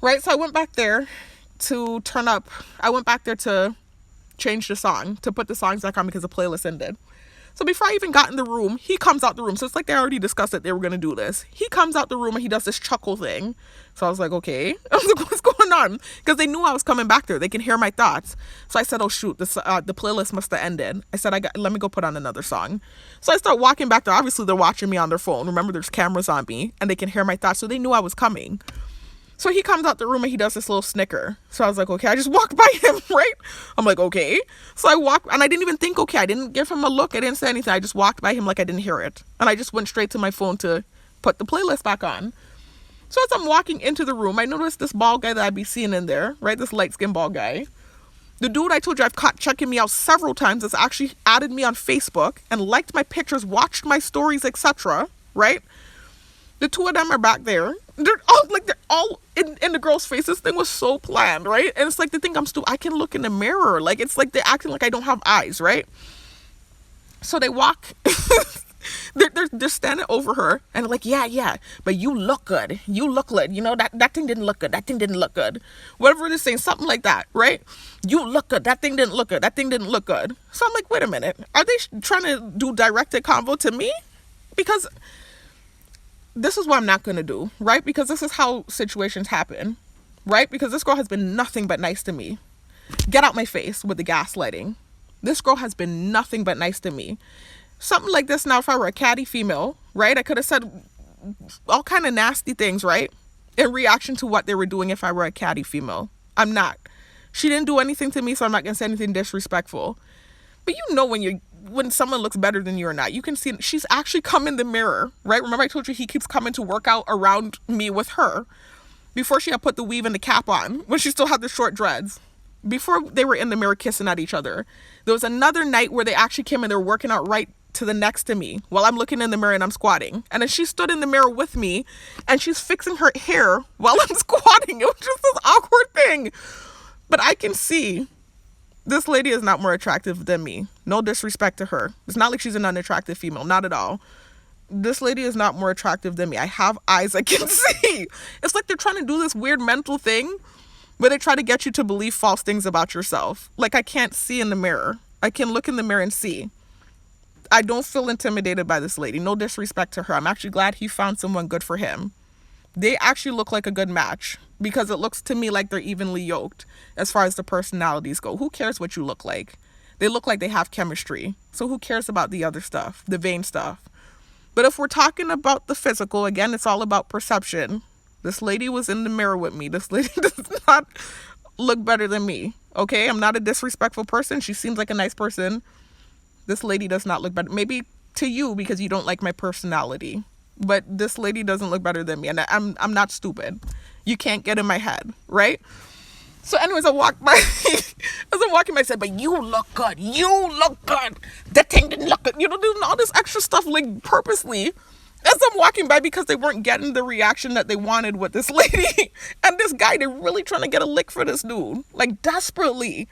Right? So I went back there to turn up. I went back there to change the song, to put the songs back on because the playlist ended. So before I even got in the room, he comes out the room. So it's like they already discussed that they were going to do this. He comes out the room and he does this chuckle thing. So I was like, okay. I was like, what's going on? Because they knew I was coming back there. They can hear my thoughts. So I said, oh, shoot, the playlist must have ended. I said, let me go put on another song. So I start walking back there. Obviously, they're watching me on their phone. Remember, there's cameras on me and they can hear my thoughts. So they knew I was coming. So he comes out the room and he does this little snicker. So I was like, okay, I just walked by him, right? I'm like, okay. So I walked, and I didn't even think, okay, I didn't give him a look. I didn't say anything. I just walked by him like I didn't hear it. And I just went straight to my phone to put the playlist back on. So as I'm walking into the room, I noticed this bald guy that I'd be seeing in there, right? This light-skinned bald guy. The dude I told you I've caught checking me out several times has actually added me on Facebook and liked my pictures, watched my stories, etc., right? The two of them are back there. They're all in the girl's face. This thing was so planned, right? And it's like they think I'm stupid. I can look in the mirror. Like, it's like they're acting like I don't have eyes, right? So they walk. they're standing over her and like, yeah, but you look good. You look good. That thing didn't look good. That thing didn't look good. Whatever they're saying, something like that, right? You look good. That thing didn't look good. That thing didn't look good. So I'm like, wait a minute. Are they trying to do directed convo to me? Because this is what I'm not going to do, right? Because this is how situations happen, right? Because this girl has been nothing but nice to me. Get out my face with the gaslighting. This girl has been nothing but nice to me. Something like this now, if I were a catty female, right? I could have said all kind of nasty things, right? In reaction to what they were doing if I were a catty female. I'm not. She didn't do anything to me, so I'm not going to say anything disrespectful. But when someone looks better than you or not, you can see she's actually come in the mirror, right? Remember I told you he keeps coming to work out around me with her. Before she had put the weave and the cap on, when she still had the short dreads. Before they were in the mirror kissing at each other. There was another night where they actually came and they were working out right to the next to me while I'm looking in the mirror and I'm squatting. And then she stood in the mirror with me and she's fixing her hair while I'm squatting. It was just this awkward thing. But I can see this lady is not more attractive than me. No disrespect to her. It's not like she's an unattractive female. Not at all. This lady is not more attractive than me. I have eyes I can see. It's like they're trying to do this weird mental thing where they try to get you to believe false things about yourself. Like I can't see in the mirror. I can look in the mirror and see. I don't feel intimidated by this lady. No disrespect to her. I'm actually glad he found someone good for him. They actually look like a good match because it looks to me like they're evenly yoked as far as the personalities go. Who cares what you look like? They look like they have chemistry. So who cares about the other stuff, the vain stuff? But if we're talking about the physical, again, it's all about perception. This lady was in the mirror with me. This lady does not look better than me. Okay? I'm not a disrespectful person. She seems like a nice person. This lady does not look better. Maybe to you because you don't like my personality. But this lady doesn't look better than me. And I'm not stupid. You can't get in my head, right? So anyways, I walked by. As I'm walking by, I said, but you look good. You look good. That thing didn't look good. You know, doing all this extra stuff like purposely as I'm walking by because they weren't getting the reaction that they wanted with this lady. And this guy, they're really trying to get a lick for this dude. Like desperately.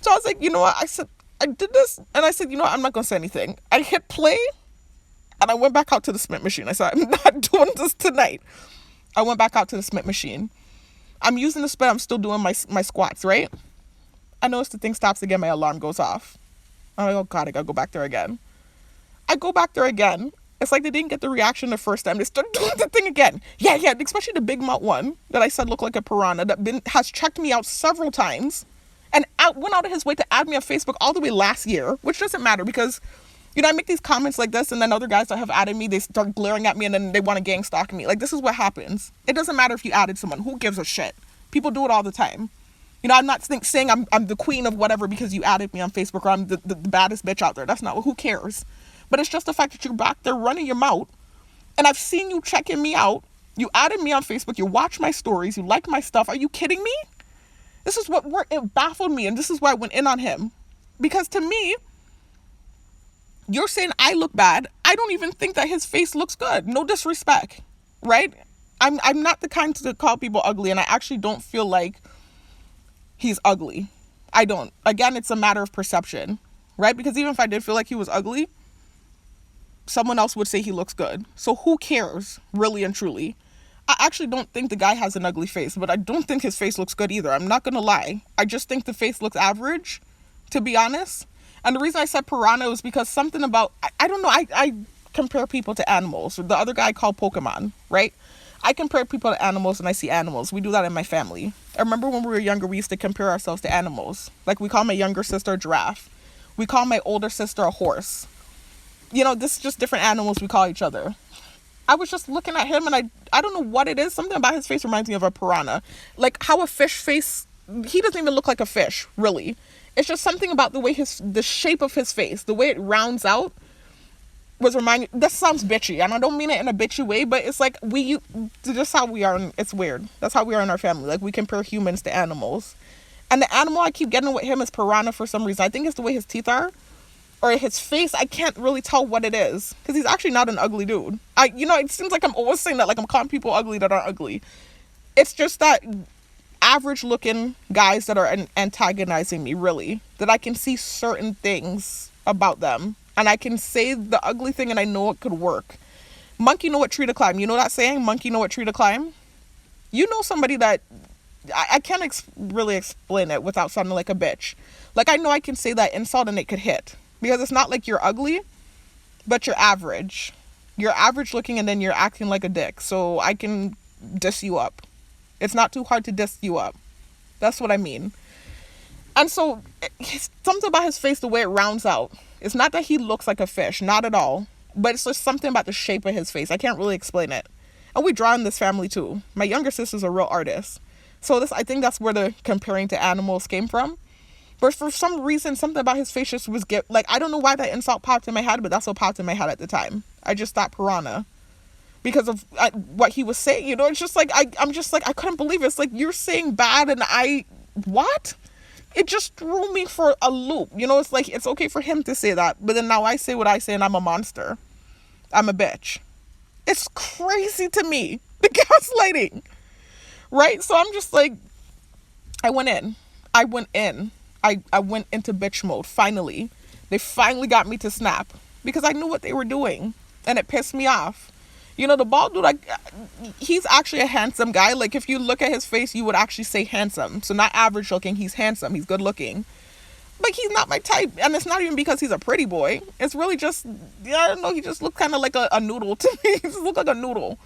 So I was like, you know what? I said, I did this. And I said, you know what? I'm not going to say anything. I hit play. And I went back out to the Smith machine. I said, I'm not doing this tonight. I went back out to the Smith machine. I'm using the spit. I'm still doing my squats, right? I notice the thing stops again. My alarm goes off. I'm like, oh, God, I got to go back there again. I go back there again. It's like they didn't get the reaction the first time. They start doing the thing again. Yeah, especially the big mouth one that I said looked like a piranha that has checked me out several times and went out of his way to add me on Facebook all the way last year, which doesn't matter because, you know, I make these comments like this and then other guys that have added me, they start glaring at me and then they want to gang stalk me. Like, this is what happens. It doesn't matter if you added someone. Who gives a shit? People do it all the time. You know, I'm not saying I'm the queen of whatever because you added me on Facebook or I'm the baddest bitch out there. That's not, who cares? But it's just the fact that you're back there running your mouth and I've seen you checking me out. You added me on Facebook. You watch my stories. You like my stuff. Are you kidding me? This is what it baffled me. And this is why I went in on him. Because to me, you're saying I look bad. I don't even think that his face looks good. No disrespect, right? I'm not the kind to call people ugly, and I actually don't feel like he's ugly. I don't. Again, it's a matter of perception, right? Because even if I did feel like he was ugly, someone else would say he looks good. So who cares, really and truly? I actually don't think the guy has an ugly face, but I don't think his face looks good either. I'm not going to lie. I just think the face looks average, to be honest. And the reason I said piranha was because something about, I don't know, I compare people to animals. The other guy called Pokemon, right? I compare people to animals and I see animals. We do that in my family. I remember when we were younger, we used to compare ourselves to animals. Like we call my younger sister a giraffe. We call my older sister a horse. You know, this is just different animals we call each other. I was just looking at him and I don't know what it is. Something about his face reminds me of a piranha. Like how a fish face, he doesn't even look like a fish, really. It's just something about the way the shape of his face, the way it rounds out was reminding, this sounds bitchy and I don't mean it in a bitchy way, but it's like just how we are. It's weird. That's how we are in our family. Like we compare humans to animals. And the animal I keep getting with him is piranha for some reason. I think it's the way his teeth are. Or his face, I can't really tell what it is. Because he's actually not an ugly dude. It seems like I'm always saying that. Like I'm calling people ugly that aren't ugly. It's just that average looking guys that are antagonizing me, really. That I can see certain things about them. And I can say the ugly thing and I know it could work. Monkey know what tree to climb. You know that saying? Monkey know what tree to climb? You know somebody that... I can't really explain it without sounding like a bitch. Like I know I can say that insult and it could hit. Because it's not like you're ugly, but you're average. You're average looking and then you're acting like a dick. So I can diss you up. It's not too hard to diss you up. That's what I mean. And so something about his face, the way it rounds out. It's not that he looks like a fish. Not at all. But it's just something about the shape of his face. I can't really explain it. And we draw in this family too. My younger sister's a real artist. So I think that's where the comparing to animals came from. But for some reason, something about his face just was I don't know why that insult popped in my head, but that's what popped in my head at the time. I just thought piranha. Because of what he was saying, you know, it's just like, I'm just like, I couldn't believe it. It's like, you're saying bad and what? it just threw me for a loop. You know, it's like, it's okay for him to say that, but then now I say what I say and I'm a monster. I'm a bitch. It's crazy to me. The gaslighting. Right? So I'm just like, I went in. I went into bitch mode, finally. They finally got me to snap because I knew what they were doing and it pissed me off. You know, the bald dude, like, he's actually a handsome guy. Like, if you look at his face, you would actually say handsome. So not average looking, he's handsome, he's good looking. But he's not my type. And it's not even because he's a pretty boy. It's really just, I don't know, he just looked kind of like a noodle to me. He just looked like a noodle.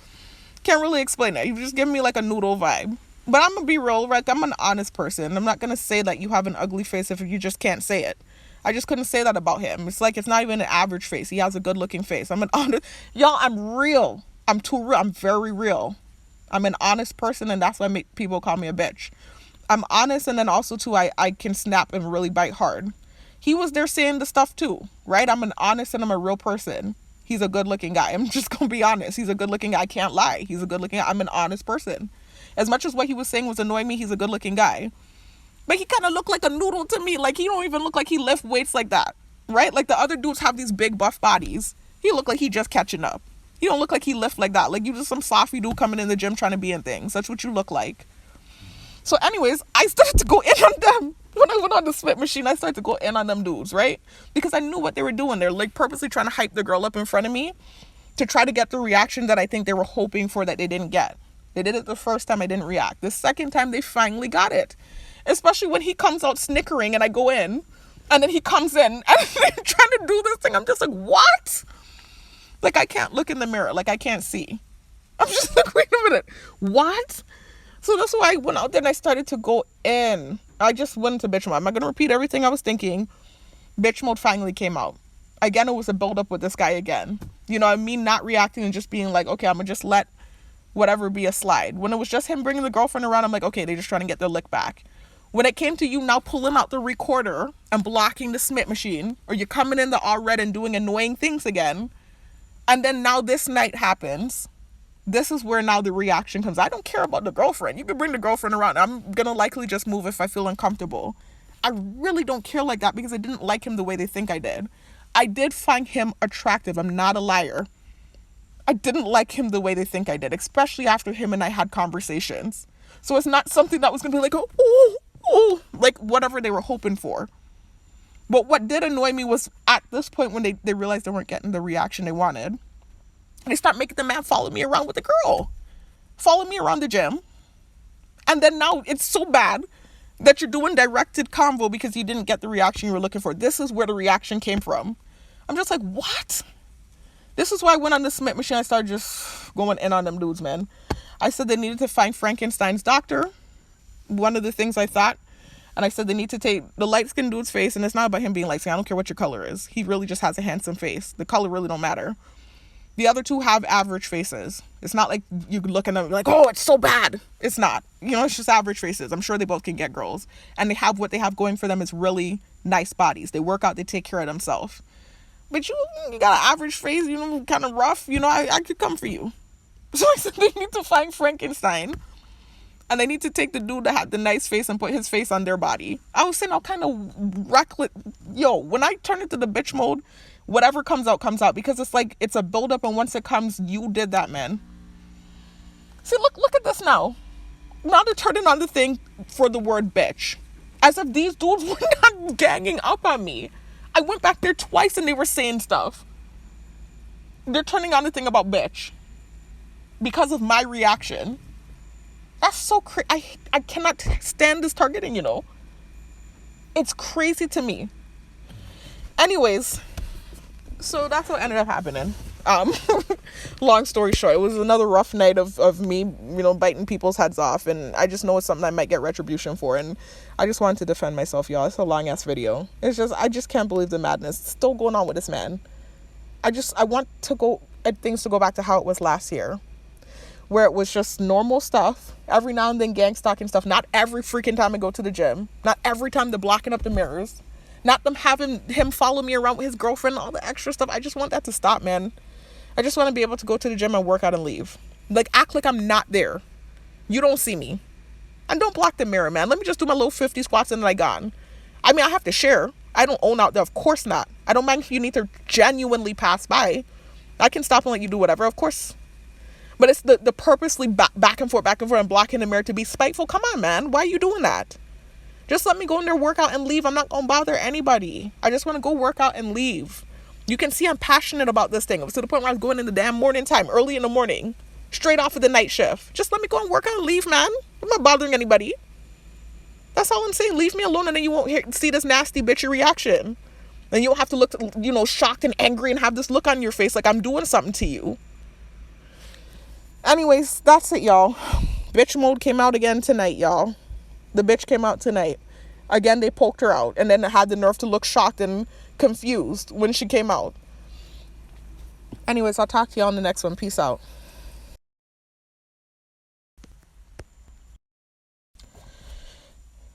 Can't really explain it. He just giving me like a noodle vibe. But I'm going to be real, like, I'm an honest person. I'm not going to say that you have an ugly face if you just can't say it. I just couldn't say that about him. It's like, it's not even an average face. He has a good looking face. I'm an honest, y'all, I'm real. I'm too real. I'm very real. I'm an honest person, and that's why people call me a bitch. I'm honest, and then also too, I can snap and really bite hard. He was there saying the stuff too, right? I'm an honest and I'm a real person. He's a good looking guy. I'm just gonna be honest. He's a good looking guy. I can't lie. He's a good looking guy. I'm an honest person. As much as what he was saying was annoying me, he's a good looking guy. But he kind of looked like a noodle to me. Like, he don't even look like he lift weights like that, right? Like, the other dudes have these big buff bodies. He looked like he just catching up. He don't look like he lift like that. Like, you just some softy dude coming in the gym trying to be in things. That's what you look like. So anyways, I started to go in on them. When I went on the spit machine, I started to go in on them dudes, right? Because I knew what they were doing. They're like purposely trying to hype the girl up in front of me to try to get the reaction that I think they were hoping for that they didn't get. They did it the first time, I didn't react. The second time, they finally got it. Especially when he comes out snickering and I go in. And then he comes in and they're trying to do this thing. I'm just like, what? Like, I can't look in the mirror. Like, I can't see. I'm just like, wait a minute. What? So that's why I went out there and I started to go in. I just went into bitch mode. I'm not going to repeat everything I was thinking. Bitch mode finally came out. Again, it was a build up with this guy again. You know, me not reacting and just being like, okay, I'm going to just let whatever be a slide. When it was just him bringing the girlfriend around, I'm like, okay, they're just trying to get their lick back. When it came to you now pulling out the recorder and blocking the smit machine, or you're coming in the all red and doing annoying things again, and then now this night happens, this is where now the reaction comes. I don't care about the girlfriend. You can bring the girlfriend around. I'm going to likely just move if I feel uncomfortable. I really don't care like that because I didn't like him the way they think I did. I did find him attractive. I'm not a liar. I didn't like him the way they think I did, especially after him and I had conversations. So it's not something that was going to be like, oh, like whatever they were hoping for. But what did annoy me was at this point when they realized they weren't getting the reaction they wanted, they start making the man follow me around with the girl. Follow me around the gym. And then now it's so bad that you're doing directed convo because you didn't get the reaction you were looking for. This is where the reaction came from. I'm just like, what? This is why I went on the Smith machine. I started just going in on them dudes, man. I said they needed to find Frankenstein's doctor. One of the things I thought. And I said they need to take the light-skinned dude's face. And it's not about him being light-skinned. I don't care what your color is. He really just has a handsome face. The color really don't matter. The other two have average faces. It's not like you look at them like, oh, it's so bad. It's not. You know, it's just average faces. I'm sure they both can get girls. And they have what they have going for them is really nice bodies. They work out. They take care of themselves. But you got an average face, you know, kind of rough. You know, I could come for you. So I said they need to find Frankenstein. And they need to take the dude that had the nice face and put his face on their body. I was saying all kind of reckless. Yo, when I turn into the bitch mode, whatever comes out, comes out. Because it's like, it's a buildup. And once it comes, you did that, man. See, look at this now. Now they're turning on the thing for the word bitch. As if these dudes were not ganging up on me. I went back there twice and they were saying stuff. They're turning on the thing about bitch. Because of my reaction. That's so crazy. I cannot stand this targeting, you know. It's crazy to me. Anyways, so that's what ended up happening. Long story short, it was another rough night of me, you know, biting people's heads off. And I just know it's something I might get retribution for. And I just wanted to defend myself, y'all. It's a long ass video. It's just, I just can't believe the madness still going on with this man. I want things to go back to how it was last year. Where it was just normal stuff. Every now and then gang stalking stuff. Not every freaking time I go to the gym. Not every time they're blocking up the mirrors. Not them having him follow me around with his girlfriend. All the extra stuff. I just want that to stop, man. I just want to be able to go to the gym and work out and leave. Like, act like I'm not there. You don't see me. And don't block the mirror, man. Let me just do my little 50 squats and then I gone. I mean, I have to share. I don't own out there. Of course not. I don't mind if you need to genuinely pass by. I can stop and let you do whatever, of course. But it's the purposely back and forth and blocking the mirror to be spiteful. Come on, man. Why are you doing that? Just let me go in there, work out, and leave. I'm not going to bother anybody. I just want to go work out and leave. You can see I'm passionate about this thing. It was to the point where I was going in the damn morning time, early in the morning, straight off of the night shift. Just let me go and work out and leave, man. I'm not bothering anybody. That's all I'm saying. Leave me alone, and then you won't see this nasty bitchy reaction. And you don't have to look, shocked and angry and have this look on your face like I'm doing something to you. Anyways, that's it, y'all. Bitch mode came out again tonight, y'all. The bitch came out tonight. Again, they poked her out, and then had the nerve to look shocked and confused when she came out. Anyways, I'll talk to y'all in the next one. Peace out.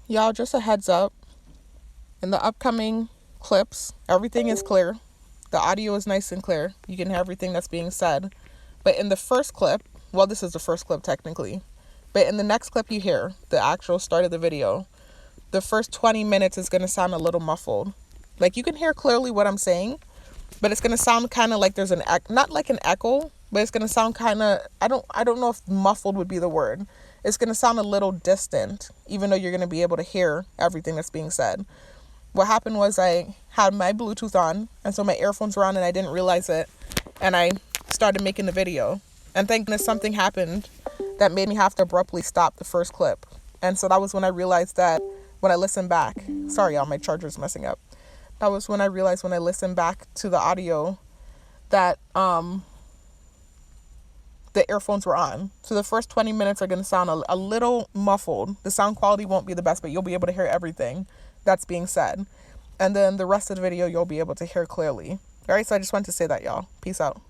Y'all, just a heads up. In the upcoming clips, everything is clear. The audio is nice and clear. You can hear everything that's being said. But in the first clip, well, this is the first clip technically, but in the next clip you hear, the actual start of the video, the first 20 minutes is going to sound a little muffled. Like, you can hear clearly what I'm saying, but it's going to sound kind of like there's not like an echo, but it's going to sound kind of, I don't know if muffled would be the word. It's going to sound a little distant, even though you're going to be able to hear everything that's being said. What happened was I had my Bluetooth on, and so my earphones were on, and I didn't realize it, and I started making the video. And thank goodness something happened that made me have to abruptly stop the first clip. And so that was when I realized that when I listened back, sorry y'all, my charger's messing up. That was when I realized when I listened back to the audio that the earphones were on. So the first 20 minutes are going to sound a little muffled. The sound quality won't be the best, but you'll be able to hear everything that's being said. And then the rest of the video, you'll be able to hear clearly. All right, so I just wanted to say that, y'all. Peace out.